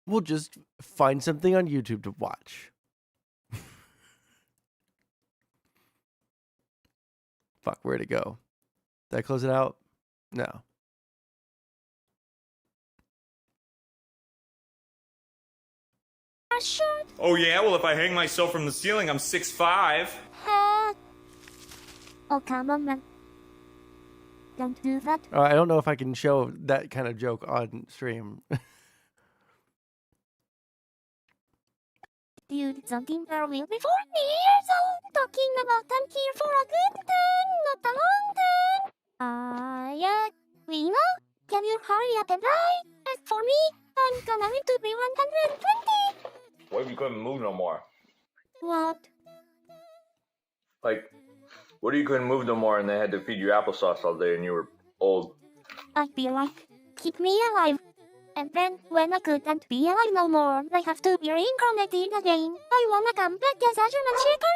We'll just find something on YouTube to watch. Fuck, where'd it go? Did I close it out? No. Sure. Oh yeah, well if I hang myself from the ceiling, I'm 6'5". Oh, come on, man. Don't do that. I don't know if I can show that kind of joke on stream. Dude, something earlier before years old. Talking about I'm here for a good turn, not a long turn. Reno, can you hurry up and ride? As for me, I'm gonna live to be 120. What if you couldn't move no more? What? Like, what if you couldn't move no more and they had to feed you applesauce all day and you were old? I'd be like, keep me alive. And then, when I couldn't be alive no more, I have to be reincarnated again. I wanna come back as Azure and Shaker.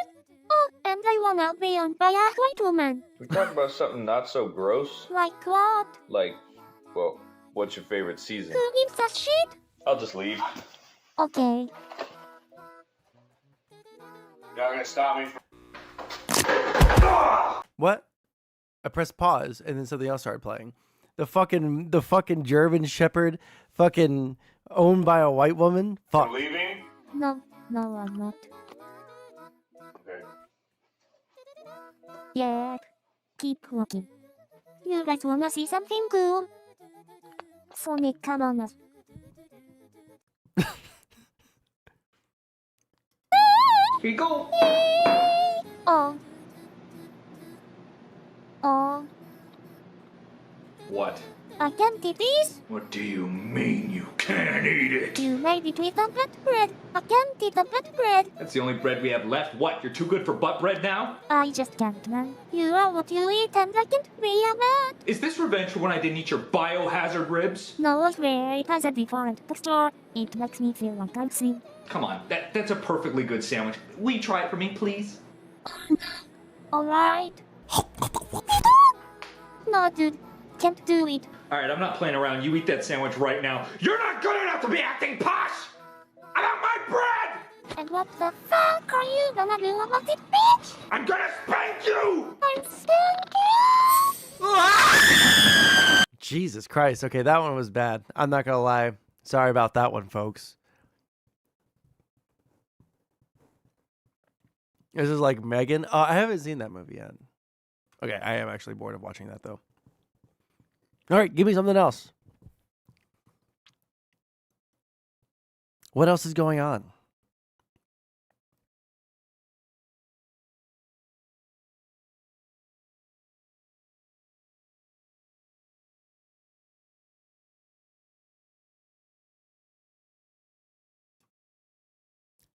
Oh, and I wanna be owned by a white woman. We talk about something not so gross. Like what? Like, well, what's your favorite season? Who gives a shit? I'll just leave. Okay. You're not gonna stop me from... What? I pressed pause and then something else started playing. The fucking German Shepherd, fucking owned by a white woman. Fuck. You're leaving? No, I'm not. Okay. Yeah, keep walking. You guys wanna see something cool? Sonic, come on us. Here you go. Oh. What? I can't eat these. What do you mean you can't eat it? You made it with a butt bread. I can't eat a butt bread. That's the only bread we have left. What, you're too good for butt bread now? I just can't, man. You are what you eat and I can't be a man. Is this revenge for when I didn't eat your biohazard ribs? No, I swear, it has a different texture. It makes me feel like I'm seen. Come on, that's a perfectly good sandwich. Will you try it for me, please? Alright. No, dude. Can't do it. Alright, I'm not playing around. You eat that sandwich right now. You're not good enough to be acting posh! I want my bread! And what the fuck are you gonna do about it, bitch? I'm gonna spank you! I'm spanking! Jesus Christ. Okay, that one was bad. I'm not gonna lie. Sorry about that one, folks. This is like Megan. I haven't seen that movie yet. Okay, I am actually bored of watching that, though. All right, give me something else. What else is going on?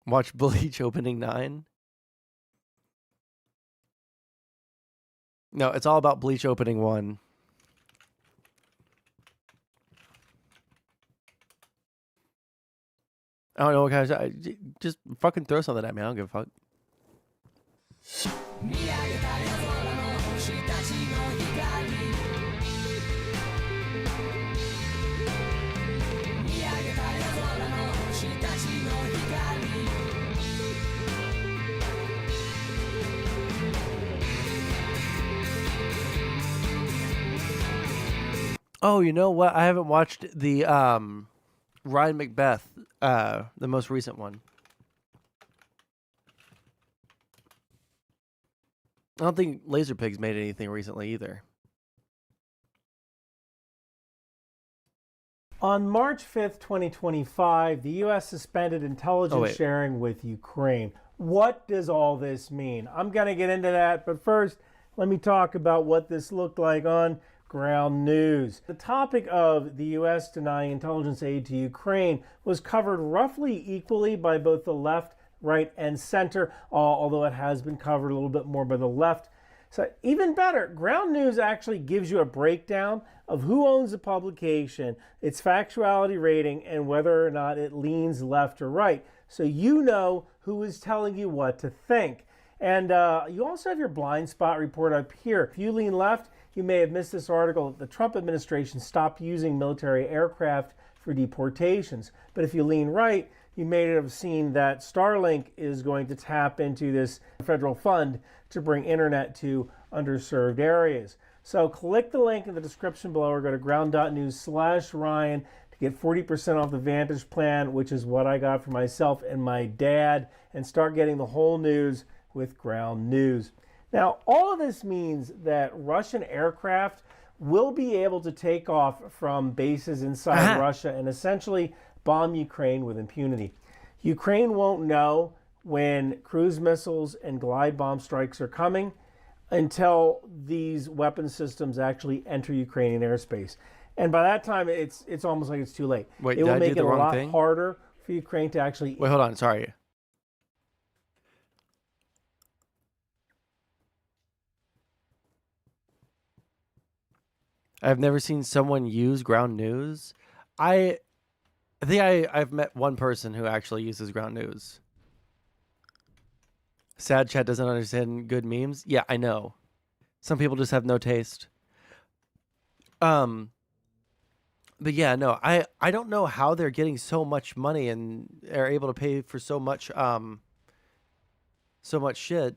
Watch Bleach opening 9. No, it's all about Bleach opening 1. I don't know what kind of... Just fucking throw something at me. I don't give a fuck. Oh, you know what? I haven't watched the Ryan Macbeth, the most recent one. I don't think Laserpig's made anything recently either. On March 5th, 2025, the U.S. suspended intelligence sharing with Ukraine. What does all this mean? I'm going to get into that, but first, let me talk about what this looked like on ground news. The topic of the U.S. denying intelligence aid to Ukraine was covered roughly equally by both the left, right, and center, although it has been covered a little bit more by the left. So even better, ground news actually gives you a breakdown of who owns the publication, its factuality rating, and whether or not it leans left or right. So you know who is telling you what to think. And you also have your blind spot report up here. If you lean left, you may have missed this article that the Trump administration stopped using military aircraft for deportations. But if you lean right, you may have seen that Starlink is going to tap into this federal fund to bring internet to underserved areas. So click the link in the description below or go to ground.news/Ryan to get 40% off the Vantage plan, which is what I got for myself and my dad, and start getting the whole news with Ground News. Now, all of this means that Russian aircraft will be able to take off from bases inside Russia and essentially bomb Ukraine with impunity. Ukraine won't know when cruise missiles and glide bomb strikes are coming until these weapon systems actually enter Ukrainian airspace. And by that time, it's almost like it's too late. Wait, it will make it a lot thing? harder for Ukraine to actually... Wait, hold on. Sorry. I've never seen someone use Ground News. I think I've met one person who actually uses Ground News. Sad chat doesn't understand good memes. Yeah, I know. Some people just have no taste. But yeah, no, I don't know how they're getting so much money and are able to pay for so much shit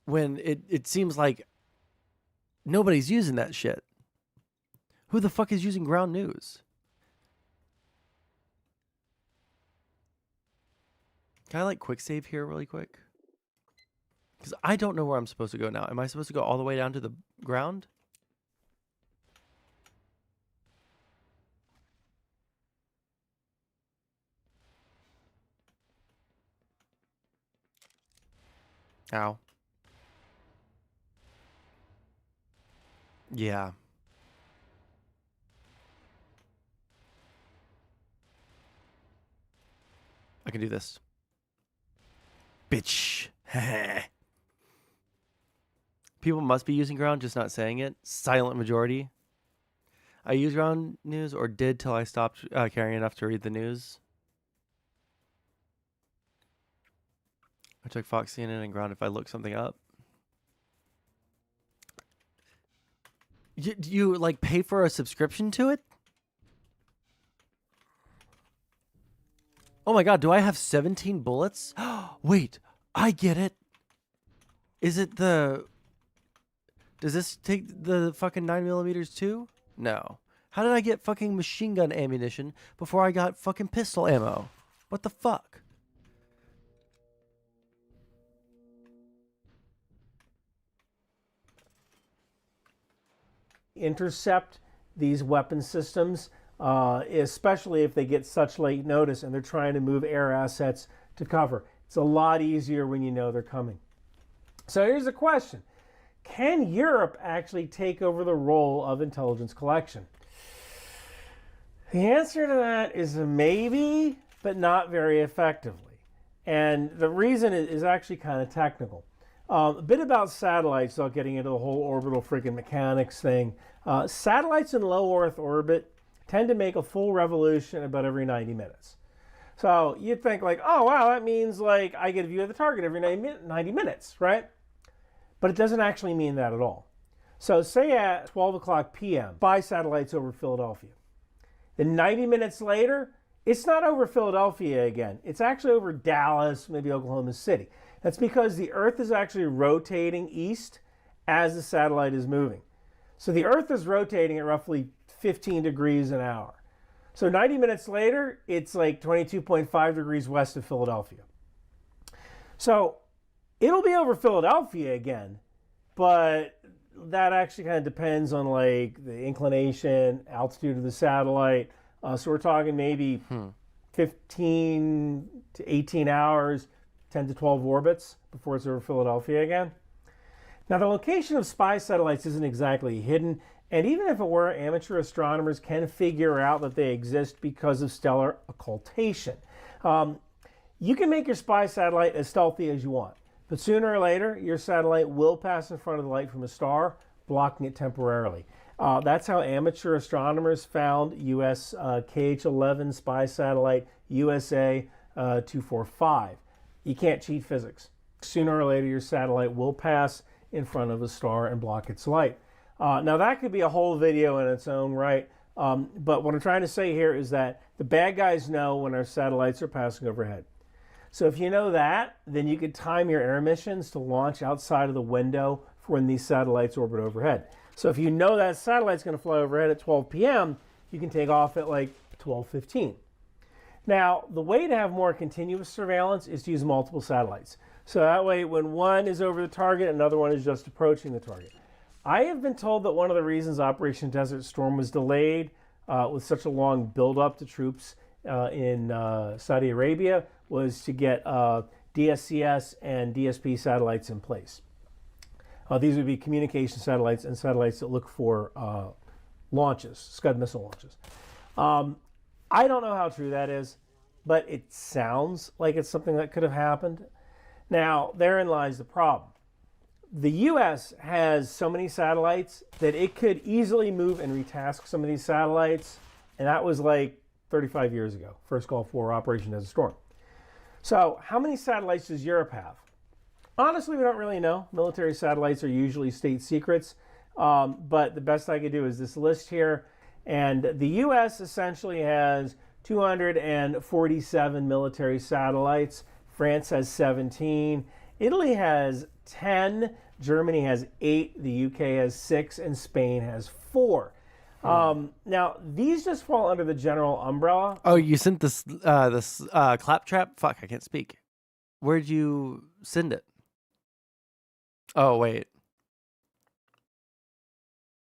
when it seems like nobody's using that shit. Who the fuck is using Ground News? Can I like quick save here really quick? Because I don't know where I'm supposed to go now. Am I supposed to go all the way down to the ground? Ow. Yeah. I can do this. Bitch. People must be using Ground, just not saying it. Silent majority. I use Ground News, or did till I stopped caring enough to read the news. I check Fox, CNN, and Ground if I look something up. You like pay for a subscription to it? Oh my god, do I have 17 bullets? Wait, I get it. Is it the... Does this take the fucking 9mm too? No. How did I get fucking machine gun ammunition before I got fucking pistol ammo? What the fuck? Intercept these weapon systems, especially if they get such late notice and they're trying to move air assets to cover. It's a lot easier when you know they're coming. So here's the question. Can Europe actually take over the role of intelligence collection? The answer to that is a maybe, but not very effectively. And the reason is actually kind of technical. A bit about satellites, without getting into the whole orbital freaking mechanics thing. Satellites in low Earth orbit tend to make a full revolution about every 90 minutes. So you'd think like, oh wow, that means like I get a view of the target every 90 minutes, right? But it doesn't actually mean that at all. So say at 12 o'clock p.m., spy satellites over Philadelphia. Then 90 minutes later, it's not over Philadelphia again. It's actually over Dallas, maybe Oklahoma City. That's because the Earth is actually rotating east as the satellite is moving. So the Earth is rotating at roughly 15 degrees an hour. So 90 minutes later, it's like 22.5 degrees west of Philadelphia. So it'll be over Philadelphia again, but that actually kind of depends on like the inclination, altitude of the satellite. So we're talking maybe 15 to 18 hours, 10 to 12 orbits before it's over Philadelphia again. Now the location of spy satellites isn't exactly hidden, and even if it were, amateur astronomers can figure out that they exist because of stellar occultation. You can make your spy satellite as stealthy as you want, but sooner or later your satellite will pass in front of the light from a star, blocking it temporarily. That's how amateur astronomers found US KH-11 spy satellite USA 245. You can't cheat physics. Sooner or later your satellite will pass in front of a star and block its light. Now that could be a whole video in its own right, but what I'm trying to say here is that the bad guys know when our satellites are passing overhead. So if you know that, then you could time your air missions to launch outside of the window for when these satellites orbit overhead. So if you know that satellite's going to fly overhead at 12 p.m., you can take off at like 1215. Now, the way to have more continuous surveillance is to use multiple satellites. So that way, when one is over the target, another one is just approaching the target. I have been told that one of the reasons Operation Desert Storm was delayed with such a long buildup to troops in Saudi Arabia was to get DSCS and DSP satellites in place. These would be communication satellites and satellites that look for launches, Scud missile launches. I don't know how true that is, but it sounds like it's something that could have happened. Now, therein lies the problem. The U.S. has so many satellites that it could easily move and retask some of these satellites, and that was like 35 years ago, first Gulf War, Operation Desert Storm. So how many satellites does Europe have? Honestly, we don't really know. Military satellites are usually state secrets, but the best I could do is this list here. And the U.S. essentially has 247 military satellites. France has 17. Italy has 10. Germany has 8. The UK has 6. And Spain has 4. Now, these just fall under the general umbrella. Oh, you sent this claptrap? Fuck, I can't speak. Where'd you send it? Oh, wait.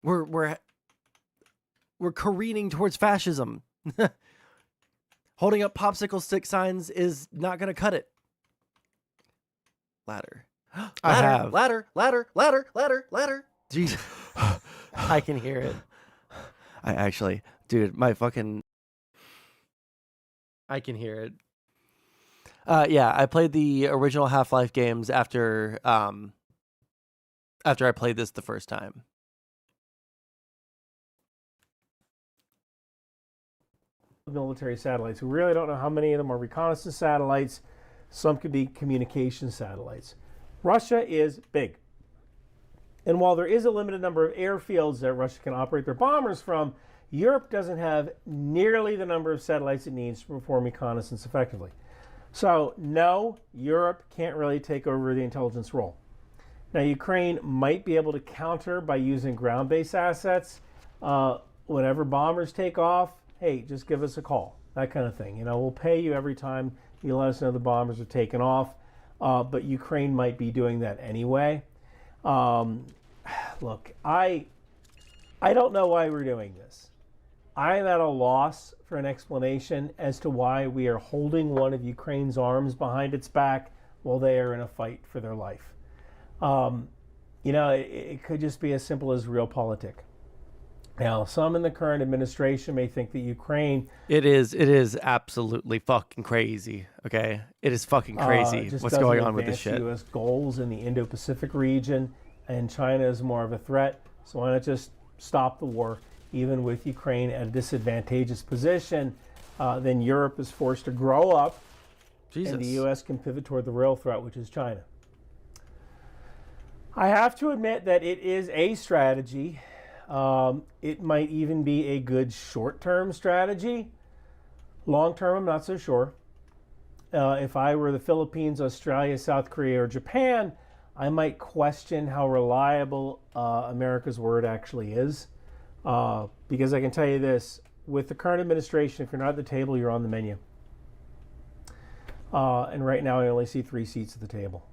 We're careening towards fascism. Holding up popsicle stick signs is not going to cut it. Ladder. Ladder. Jesus. I can hear it. I actually, dude, I can hear it. Yeah, I played the original Half-Life games after I played this the first time. Military satellites. We really don't know how many of them are reconnaissance satellites. Some could be communication satellites. Russia is big. And while there is a limited number of airfields that Russia can operate their bombers from, Europe doesn't have nearly the number of satellites it needs to perform reconnaissance effectively. So, no, Europe can't really take over the intelligence role. Now, Ukraine might be able to counter by using ground-based assets. Whenever bombers take off, hey, just give us a call, that kind of thing. You know, we'll pay you every time you let us know the bombers are taken off. But Ukraine might be doing that anyway. Look, I don't know why we're doing this. I am at a loss for an explanation as to why we are holding one of Ukraine's arms behind its back while they are in a fight for their life. You know, it could just be as simple as realpolitik. Now, some in the current administration may think that Ukraine... It is absolutely fucking crazy, okay? It is fucking crazy what's going on with this shit. U.S. goals in the Indo-Pacific region, and China is more of a threat. So why not just stop the war, even with Ukraine at a disadvantageous position? Then Europe is forced to grow up, and the U.S. can pivot toward the real threat, which is China. I have to admit that it is a strategy. It might even be a good short-term strategy. Long-term, I'm not so sure. If I were the Philippines, Australia, South Korea, or Japan, I might question how reliable America's word actually is. Because I can tell you this, with the current administration, if you're not at the table, you're on the menu. And right now I only see 3 seats at the table.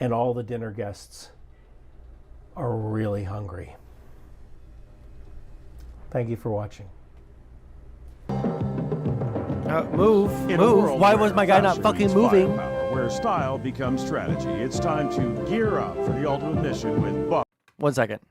And all the dinner guests are really hungry. Thank you for watching. Move. Why was my guy not fucking moving? Where style becomes strategy. It's time to gear up for the ultimate mission with Buck. 1 second.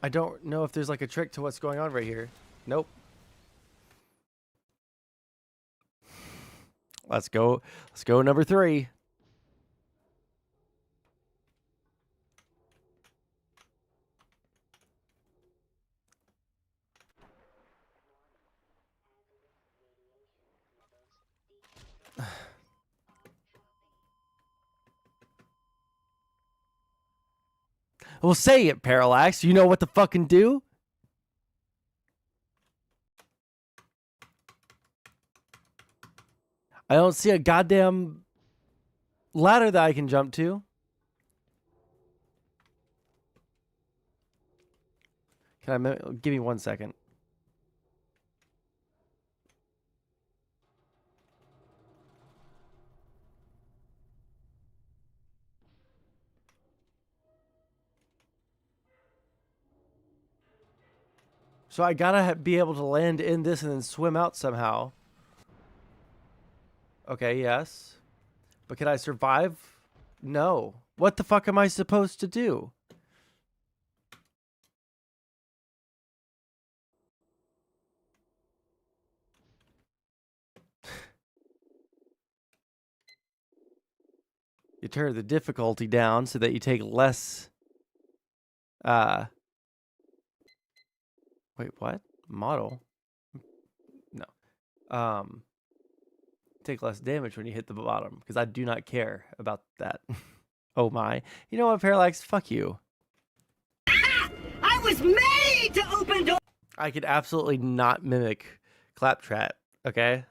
I don't know if there's like a trick to what's going on right here. Nope. Let's go. Let's go number 3. Well, say it, Parallax. You know what to fucking do? I don't see a goddamn ladder that I can jump to. Can I give me 1 second? So I gotta be able to land in this and then swim out somehow. Okay, yes. But can I survive? No. What the fuck am I supposed to do? You turn the difficulty down so that you take less... Wait, what? Model? No. Take less damage when you hit the bottom, because I do not care about that. Oh my. You know what, Parallax? Fuck you. I was made to open doors. I could absolutely not mimic Claptrap, okay?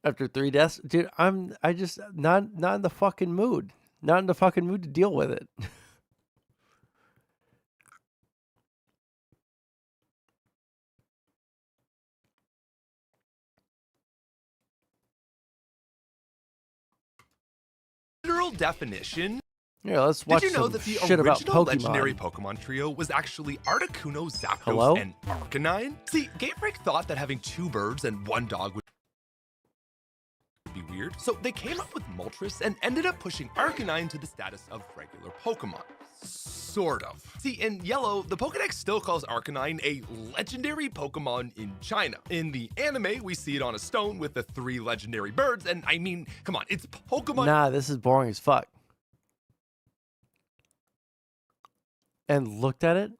After 3 deaths, dude, I just not in the fucking mood. Not in the fucking mood to deal with it. Literal definition. Yeah, let's watch Did you know some that the shit about original Pokemon. legendary Pokemon trio was actually Articuno, Zapdos, Hello? and Arcanine? See, Game Freak thought that having 2 birds and 1 dog would be weird, so they came up with Moltres and ended up pushing Arcanine to the status of regular Pokemon. Sort of. See, in yellow, the Pokedex still calls Arcanine a legendary Pokemon in China. In the anime, we see it on a stone with the 3 legendary birds, and I mean, come on, it's Pokemon. Nah, this is boring as fuck. And looked at it.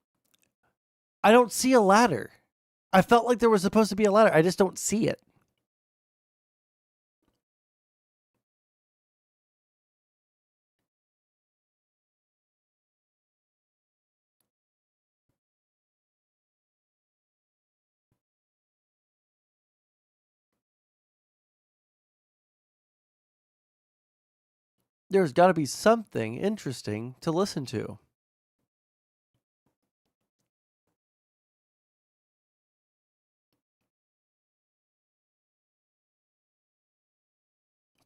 I don't see a ladder. I felt like there was supposed to be a ladder. I just don't see it. There's got to be something interesting to listen to.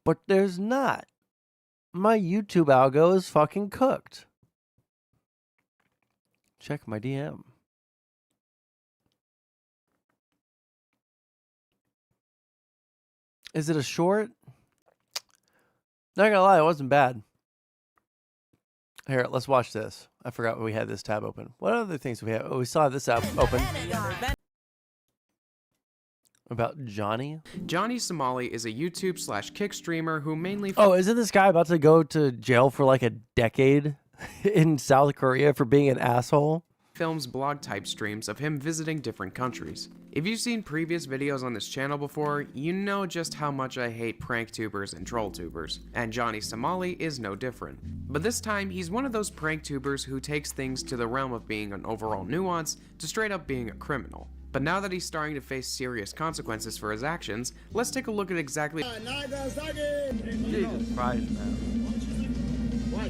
But there's not. My YouTube algo is fucking cooked. Check my DM. Is it a short? Not gonna lie, it wasn't bad. Here, let's watch this. I forgot we had this tab open. What other things we have? Oh, we saw this tab open. About Johnny? Johnny Somali is a YouTube/Kick streamer who mainly... Oh, isn't this guy about to go to jail for like a decade in South Korea for being an asshole? Films blog-type streams of him visiting different countries. If you've seen previous videos on this channel before, you know just how much I hate prank tubers and troll tubers, and Johnny Somali is no different. But this time, he's one of those prank tubers who takes things to the realm of being an overall nuance to straight up being a criminal. But now that he's starting to face serious consequences for his actions, let's take a look at exactly... Jesus Christ, man. What?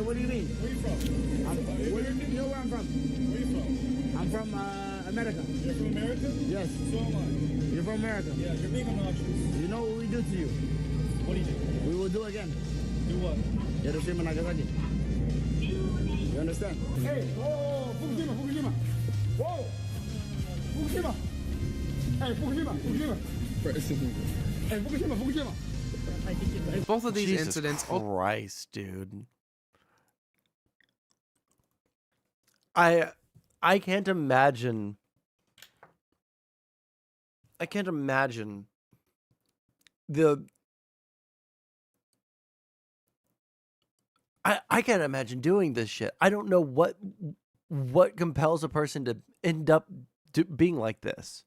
What do you mean? Where you from? Where you know where I'm from? Where you from? I'm from America. You're from America? Yes. So am I. You're from America? Yeah, you're being obnoxious. You know what we do to you? What do you do? We will do again. Do what? Hiroshima, Nagasaki. You understand? Hey, whoa, Fukushima, Fukushima. Whoa, Fukushima. Hey, Fukushima, Fukushima. Hey, Fukushima, Fukushima. Both of these Jesus incidents. Christ, dude. I can't imagine. I can't imagine the. I can't imagine doing this shit. I don't know what compels a person to end up being like this.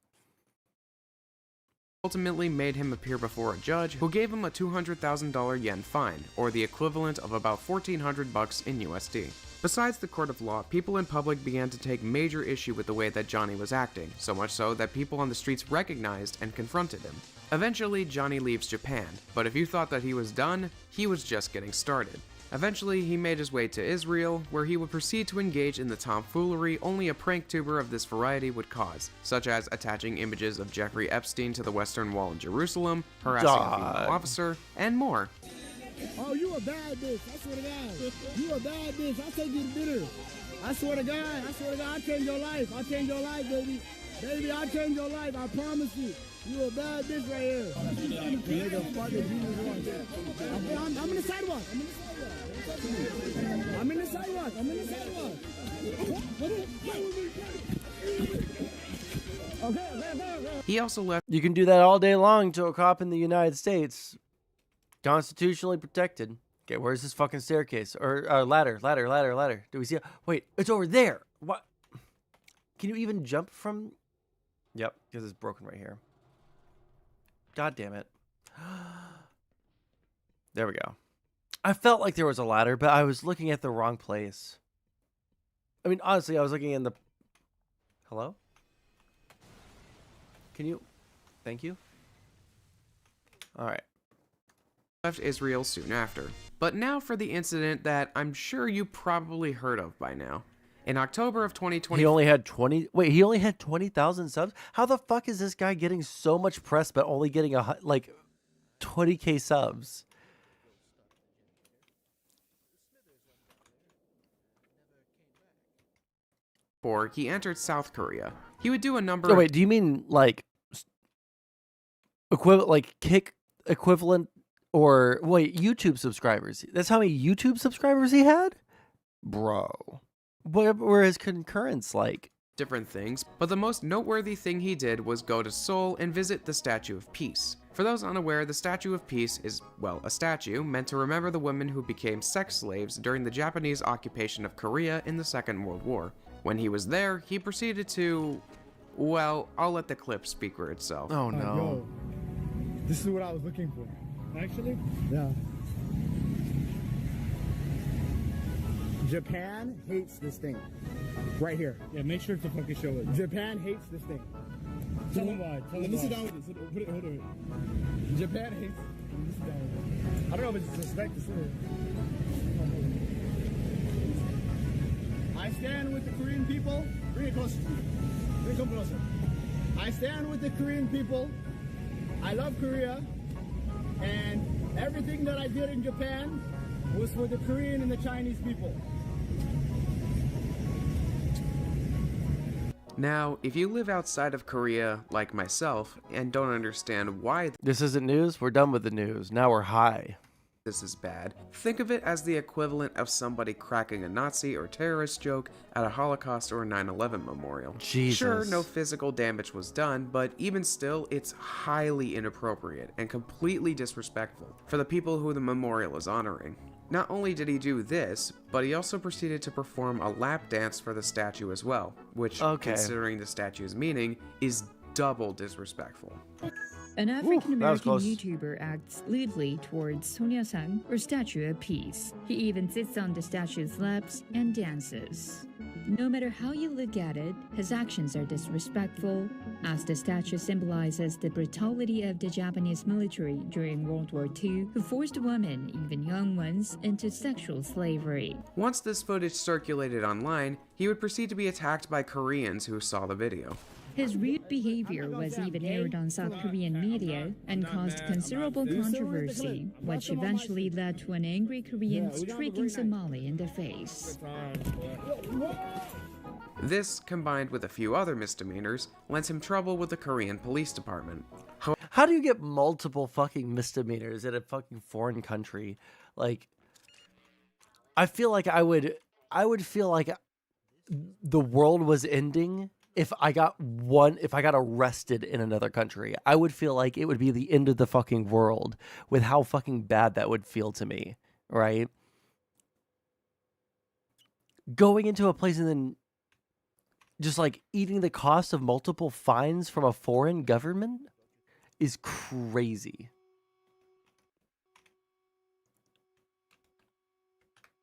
Ultimately made him appear before a judge who gave him a $200,000 yen fine, or the equivalent of about $1,400 in USD. Besides the court of law, people in public began to take major issue with the way that Johnny was acting, so much so that people on the streets recognized and confronted him. Eventually, Johnny leaves Japan, but if you thought that he was done, he was just getting started. Eventually, he made his way to Israel, where he would proceed to engage in the tomfoolery only a prank tuber of this variety would cause, such as attaching images of Jeffrey Epstein to the Western Wall in Jerusalem, harassing a female officer, and more. Oh, you a bad bitch. I swear to God. You a bad bitch. I'll take you to dinner. I swear to God. I swear to God. I'll change your life. I'll change your life, baby. Baby, I'll change your life. I promise you. You a bad bitch right here. Nigga, fuck it. I'm in the sidewalk. I'm in the sidewalk. I'm in the sidewalk. Okay. He also left. You can do that all day long to a cop in the United States. Constitutionally protected. Okay, where's this fucking staircase? Or ladder. Do we see it? Wait, it's over there. What? Can you even jump from? Yep, because it's broken right here. God damn it. There we go. I felt like there was a ladder, but I was looking at the wrong place. I mean, honestly, I was looking in the... Hello? Can you... Thank you? All right. Left Israel soon after. But now for the incident that I'm sure you probably heard of by now. In October of 2020, he only had 20. Wait, he only had 20,000 subs. How the fuck is this guy getting so much press but only getting 20K subs? He entered South Korea. He would do a number. Oh, wait, do you mean like equivalent, like kick equivalent, or wait, YouTube subscribers? That's how many YouTube subscribers he had, bro. What were his concurrents like? Different things, but the most noteworthy thing he did was go to Seoul and visit the Statue of Peace. For those unaware, the Statue of Peace is, well, a statue meant to remember the women who became sex slaves during the Japanese occupation of Korea in the Second World War. When he was there, he proceeded to, well, I'll let the clip speak for itself. Oh no. Yo, this is what I was looking for. Actually? Yeah. Japan hates this thing. Right here. Yeah, make sure to fucking show it. Japan hates this thing. Tell them why. Let me sit down with it. Put it, hold on. Japan hates. Let me sit down with it. I don't know if it's respect to sit here. I stand with the Korean people. Bring it closer to me. Bring it come closer. I stand with the Korean people. I love Korea. And everything that I did in Japan was for the Korean and the Chinese people. Now, if you live outside of Korea, like myself, and don't understand why this isn't news, we're done with the news. Now we're high. This is bad. Think of it as the equivalent of somebody cracking a Nazi or terrorist joke at a Holocaust or 9/11 memorial. Jesus. Sure, no physical damage was done, but even still, it's highly inappropriate and completely disrespectful for the people who the memorial is honoring. Not only did he do this, but he also proceeded to perform a lap dance for the statue as well, which, considering the statue's meaning, is double disrespectful. An African-American YouTuber acts lewdly towards Sonyasan, or Statue of Peace. He even sits on the statue's laps and dances. No matter how you look at it, his actions are disrespectful, as the statue symbolizes the brutality of the Japanese military during World War II, who forced women, even young ones, into sexual slavery. Once this footage circulated online, he would proceed to be attacked by Koreans who saw the video. His rude behavior was even aired on South Korean media and caused considerable controversy, which eventually led to an angry Korean striking Somali in the face. This, combined with a few other misdemeanors, lends him trouble with the Korean police department. How do you get multiple fucking misdemeanors in a fucking foreign country? Like, I feel like I would feel like the world was ending if I got arrested in another country. I would feel like it would be the end of the fucking world with how fucking bad that would feel to me, right? Going into a place and then just like eating the cost of multiple fines from a foreign government is crazy.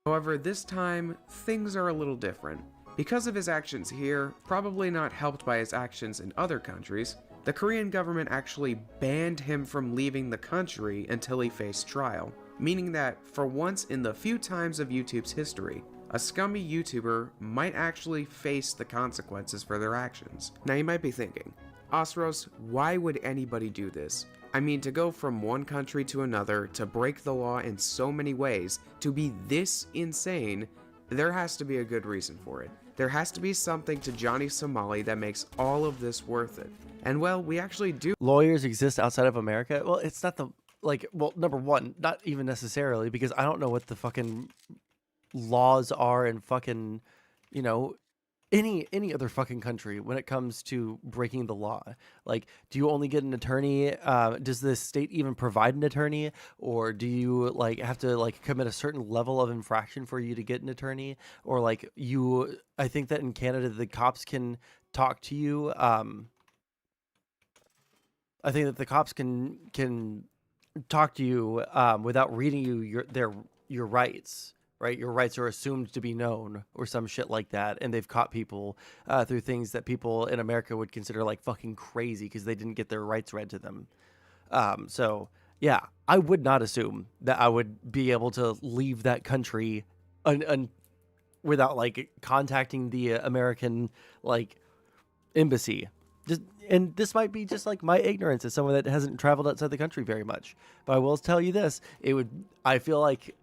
However, this time, things are a little different. Because of his actions here, probably not helped by his actions in other countries, the Korean government actually banned him from leaving the country until he faced trial, meaning that, for once in the few times of YouTube's history, a scummy YouTuber might actually face the consequences for their actions. Now you might be thinking, Osros, why would anybody do this? I mean, to go from one country to another, to break the law in so many ways, to be this insane, there has to be a good reason for it. There has to be something to Johnny Somali that makes all of this worth it. And well, we actually do. Lawyers exist outside of America? Well, it's not the, like, well, number one, not even necessarily, because I don't know what the fucking laws are in fucking, you know, any other fucking country when it comes to breaking the law. Like, do you only get an attorney? Does the state even provide an attorney, or do you like have to like commit a certain level of infraction for you to get an attorney? Or like I think that in Canada the cops can talk to you. I think that the cops can talk to you without reading you your rights. Right, your rights are assumed to be known or some shit like that, and they've caught people through things that people in America would consider like fucking crazy because they didn't get their rights read to them. So yeah, I would not assume that I would be able to leave that country without like contacting the American like embassy. And this might be just like my ignorance as someone that hasn't traveled outside the country very much, but I will tell you this: I feel like.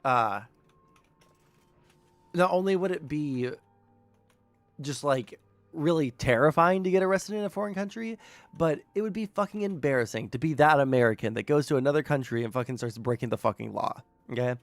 Not only would it be just like really terrifying to get arrested in a foreign country, but it would be fucking embarrassing to be that American that goes to another country and fucking starts breaking the fucking law. Okay?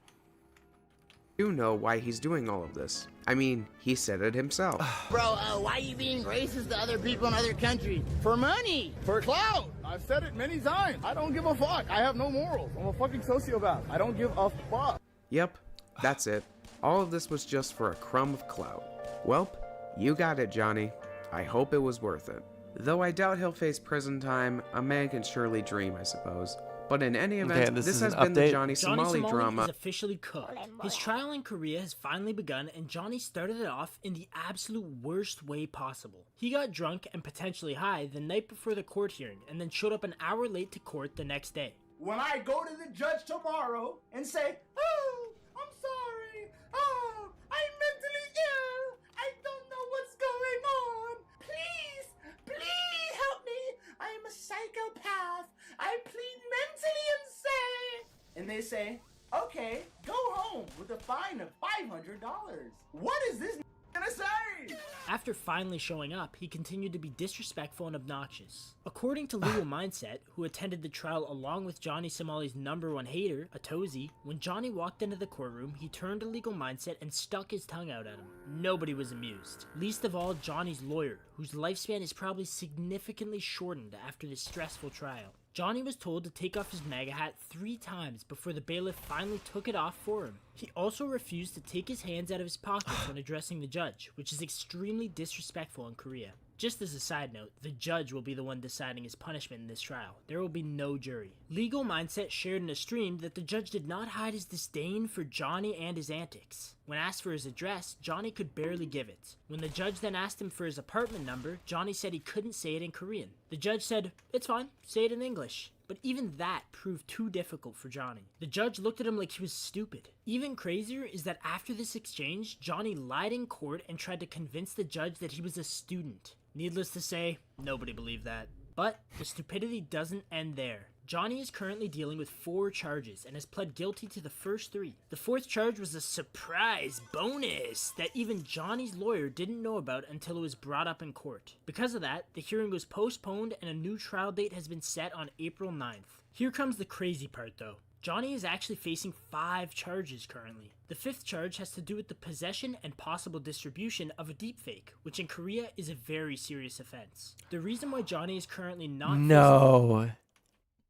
You know why he's doing all of this. I mean, he said it himself. Bro, why are you being racist to other people in other countries? For money! For clout! I've said it many times. I don't give a fuck. I have no morals. I'm a fucking sociopath. I don't give a fuck. Yep, that's it. All of this was just for a crumb of clout. Welp, you got it, Johnny. I hope it was worth it. Though I doubt he'll face prison time, a man can surely dream, I suppose. But in any event, this has been the Johnny Somali drama. Is officially cooked. His trial in Korea has finally begun, and Johnny started it off in the absolute worst way possible. He got drunk and potentially high the night before the court hearing, and then showed up an hour late to court the next day. When I go to the judge tomorrow and say, "Oh, I'm sorry. Oh, I'm mentally ill. I don't know what's going on. Please help me. I am a psychopath. I plead mentally insane." And they say, "Okay, go home with a fine of $500. What is this gonna say?" After finally showing up, he continued to be disrespectful and obnoxious. According to Legal Mindset, who attended the trial along with Johnny Somali's #1 hater, Atozi, when Johnny walked into the courtroom, he turned to Legal Mindset and stuck his tongue out at him. Nobody was amused. Least of all, Johnny's lawyer, whose lifespan is probably significantly shortened after this stressful trial. Johnny was told to take off his MAGA hat 3 times before the bailiff finally took it off for him. He also refused to take his hands out of his pockets when addressing the judge, which is extremely disrespectful in Korea. Just as a side note, the judge will be the one deciding his punishment in this trial. There will be no jury. Legal Mindset shared in a stream that the judge did not hide his disdain for Johnny and his antics. When asked for his address, Johnny could barely give it. When the judge then asked him for his apartment number, Johnny said he couldn't say it in Korean. The judge said, "It's fine, say it in English." but even that proved too difficult for Johnny. The judge looked at him like he was stupid. Even crazier is that after this exchange, Johnny lied in court and tried to convince the judge that he was a student. Needless to say, nobody believed that. But the stupidity doesn't end there. Johnny is currently dealing with 4 charges and has pled guilty to the first 3. The 4th charge was a surprise bonus that even Johnny's lawyer didn't know about until it was brought up in court. Because of that, the hearing was postponed and a new trial date has been set on April 9th. Here comes the crazy part though. Johnny is actually facing 5 charges currently. The 5th charge has to do with the possession and possible distribution of a deepfake, which in Korea is a very serious offense. The reason why Johnny is currently not No.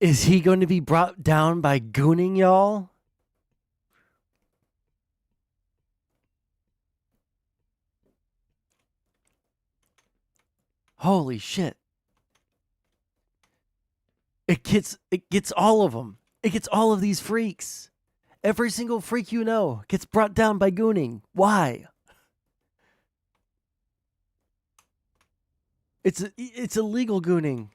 Is he going to be brought down by gooning, y'all? Holy shit. It gets all of them. It gets all of these freaks. Every single freak you know gets brought down by gooning. Why? It's illegal gooning.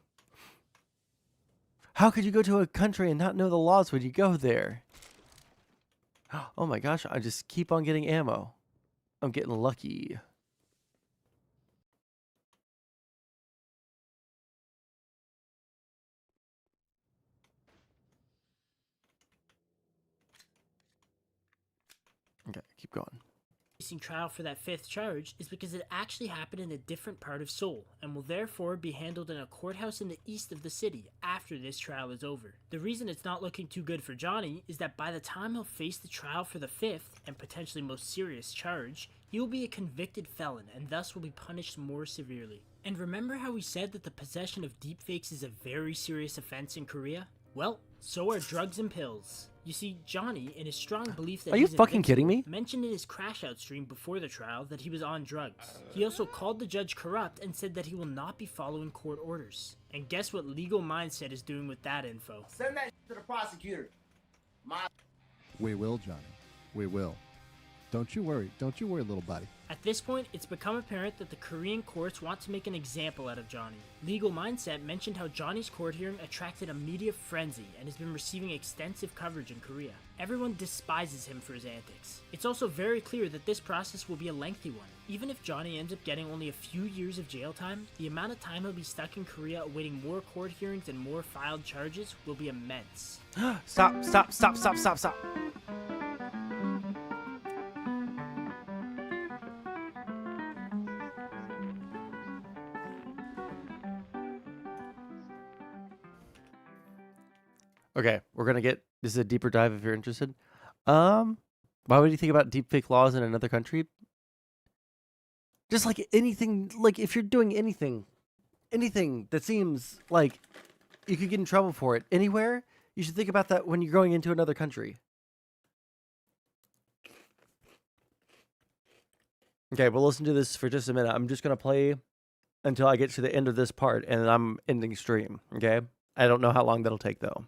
How could you go to a country and not know the laws when you go there? Oh my gosh, I just keep on getting ammo. I'm getting lucky. Okay, keep going. Facing trial for that 5th charge is because it actually happened in a different part of Seoul and will therefore be handled in a courthouse in the east of the city after this trial is over. The reason it's not looking too good for Johnny is that by the time he'll face the trial for the 5th and potentially most serious charge, he will be a convicted felon and thus will be punished more severely. And remember how we said that the possession of deepfakes is a very serious offense in Korea? Well, so are drugs and pills. You see, Johnny, in his strong belief that Are you fucking kidding me? mentioned in his crash out stream before the trial that he was on drugs. He also called the judge corrupt and said that he will not be following court orders. And guess what Legal Mindset is doing with that info? Send that to the prosecutor. We will, Johnny. We will. Don't you worry, little buddy. At this point, it's become apparent that the Korean courts want to make an example out of Johnny. Legal Mindset mentioned how Johnny's court hearing attracted a media frenzy and has been receiving extensive coverage in Korea. Everyone despises him for his antics. It's also very clear that this process will be a lengthy one. Even if Johnny ends up getting only a few years of jail time, the amount of time he'll be stuck in Korea awaiting more court hearings and more filed charges will be immense. Stop. Okay, we're gonna get this is a deeper dive if you're interested. Why would you think about deepfake laws in another country? Just like anything, like if you're doing anything that seems like you could get in trouble for it anywhere, you should think about that when you're going into another country. Okay, we'll listen to this for just a minute. I'm just gonna play until I get to the end of this part, and then I'm ending stream. Okay, I don't know how long that'll take though.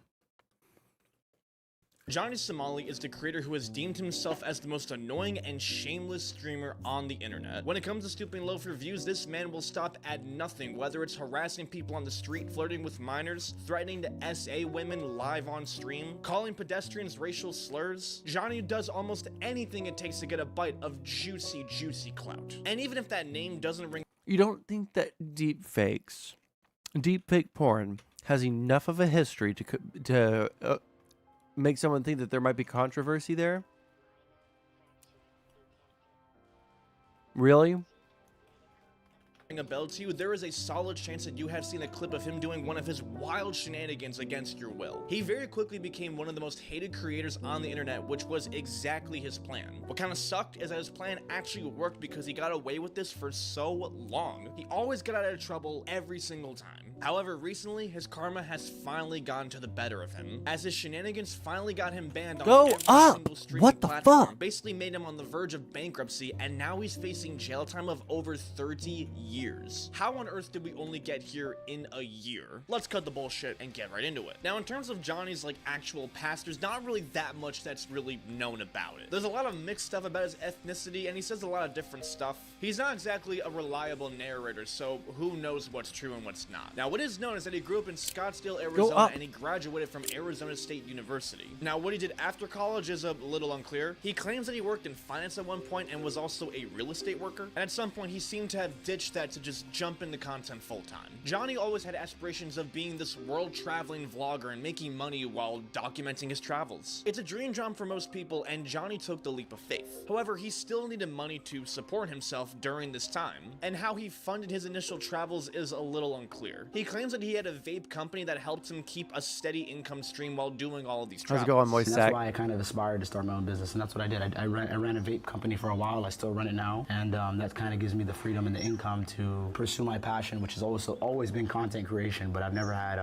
Johnny Somali is the creator who has deemed himself as the most annoying and shameless streamer on the internet. When it comes to stooping low for views, this man will stop at nothing, whether it's harassing people on the street, flirting with minors, threatening to SA women live on stream, calling pedestrians racial slurs. Johnny does almost anything it takes to get a bite of juicy clout. And even if that name doesn't ring— You don't think that deepfake porn has enough of a history to make someone think that there might be controversy there? Really? a bell to you, there is a solid chance that you have seen a clip of him doing one of his wild shenanigans against your will. He very quickly became one of the most hated creators on the internet, which was exactly his plan. What kind of sucked is that his plan actually worked because he got away with this for so long. He always got out of trouble every single time. However, recently, his karma has finally gotten to the better of him, as his shenanigans finally got him banned on every single streaming platform, basically made him on the verge of bankruptcy, and now he's facing jail time of over 30 years. years. How on earth did we only get here in a year? Let's cut the bullshit and get right into it. Now, in terms of Johnny's like actual past, there's not really that much that's really known about it. There's a lot of mixed stuff about his ethnicity, and he says a lot of different stuff. He's not exactly a reliable narrator, so who knows what's true and what's not. Now, what is known is that he grew up in Scottsdale, Arizona, and he graduated from Arizona State University. Now, what he did after college is a little unclear. He claims that he worked in finance at one point and was also a real estate worker, and at some point he seemed to have ditched that to just jump into content full-time. Johnny always had aspirations of being this world-traveling vlogger and making money while documenting his travels. It's a dream job for most people, and Johnny took the leap of faith. However, he still needed money to support himself during this time, and how he funded his initial travels is a little unclear. He claims that he had a vape company that helped him keep a steady income stream while doing all of these travels. How's it going, Moist? That's why I kind of aspired to start my own business, and that's what I did. I ran a vape company for a while. I still run it now, and that kind of gives me the freedom and the income to pursue my passion, which has also always been content creation, but I've never had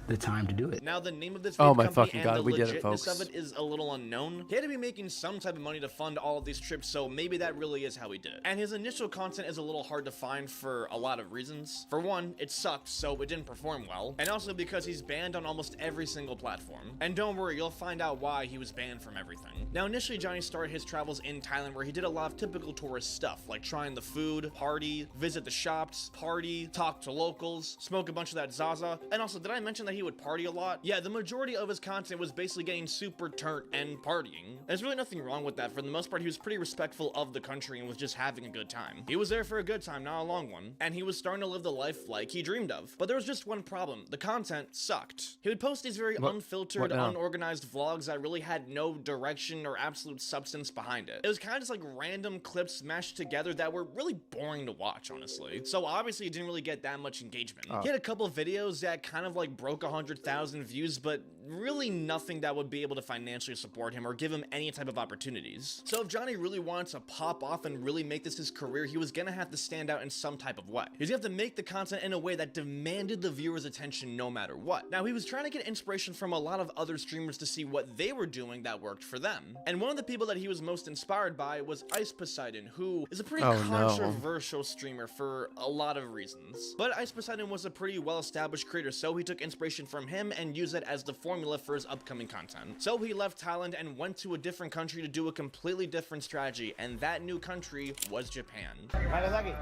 the time to do it. Now, the name of this oh vape my company fucking and god, the we did legitness it, folks. of it is a little unknown. He had to be making some type of money to fund all of these trips, so maybe that really is how he did it. And his initial content is a little hard to find for a lot of reasons. For one, it sucked, so it didn't perform well, and also because he's banned on almost every single platform. And don't worry, you'll find out why he was banned from everything. Now, initially, Johnny started his travels in Thailand, where he did a lot of typical tourist stuff, like trying the food, party, visit the shops, party, talk to locals, smoke a bunch of that Zaza. And also, did I mention that he would party a lot? Yeah, the majority of his content was basically getting super turnt and partying. There's really nothing wrong with that. For the most part, he was pretty respectful of the country and was just having a good time. He was there for a good time, not a long one, and he was starting to live the life like he dreamed of. But there was just one problem. The content sucked. He would post these very unfiltered, unorganized vlogs that really had no direction or absolute substance behind it. It was kind of just like random clips mashed together that were really boring to watch, honestly. So obviously, he didn't really get that much engagement. He had a couple of videos that kind of like broke 100,000 views, but really nothing that would be able to financially support him or give him any type of opportunities. So if Johnny really wanted to pop off and really make this his career, he was gonna have to stand out in some type of way. He was gonna have to make the content in a way that demanded the viewer's attention no matter what. Now, he was trying to get inspiration from a lot of other streamers to see what they were doing that worked for them. And one of the people that he was most inspired by was Ice Poseidon, who is a pretty controversial streamer for a lot of reasons. But Ice Poseidon was a pretty well-established creator, so he took inspiration from him and used it as the formula for his upcoming content. So he left Thailand and went to a different country to do a completely different strategy, and that new country was Japan. Nagasaki,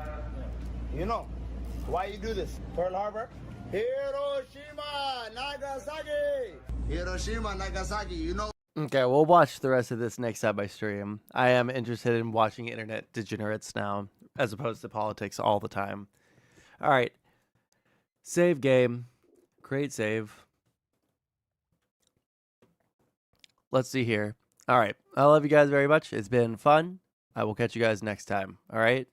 you know why you do this? Pearl Harbor? Hiroshima, Nagasaki! Hiroshima, Nagasaki, you know. Okay, we'll watch the rest of this next time I stream. I am interested in watching internet degenerates now, as opposed to politics all the time. All right. Save game. Create save. Let's see here. All right. I love you guys very much. It's been fun. I will catch you guys next time. All right.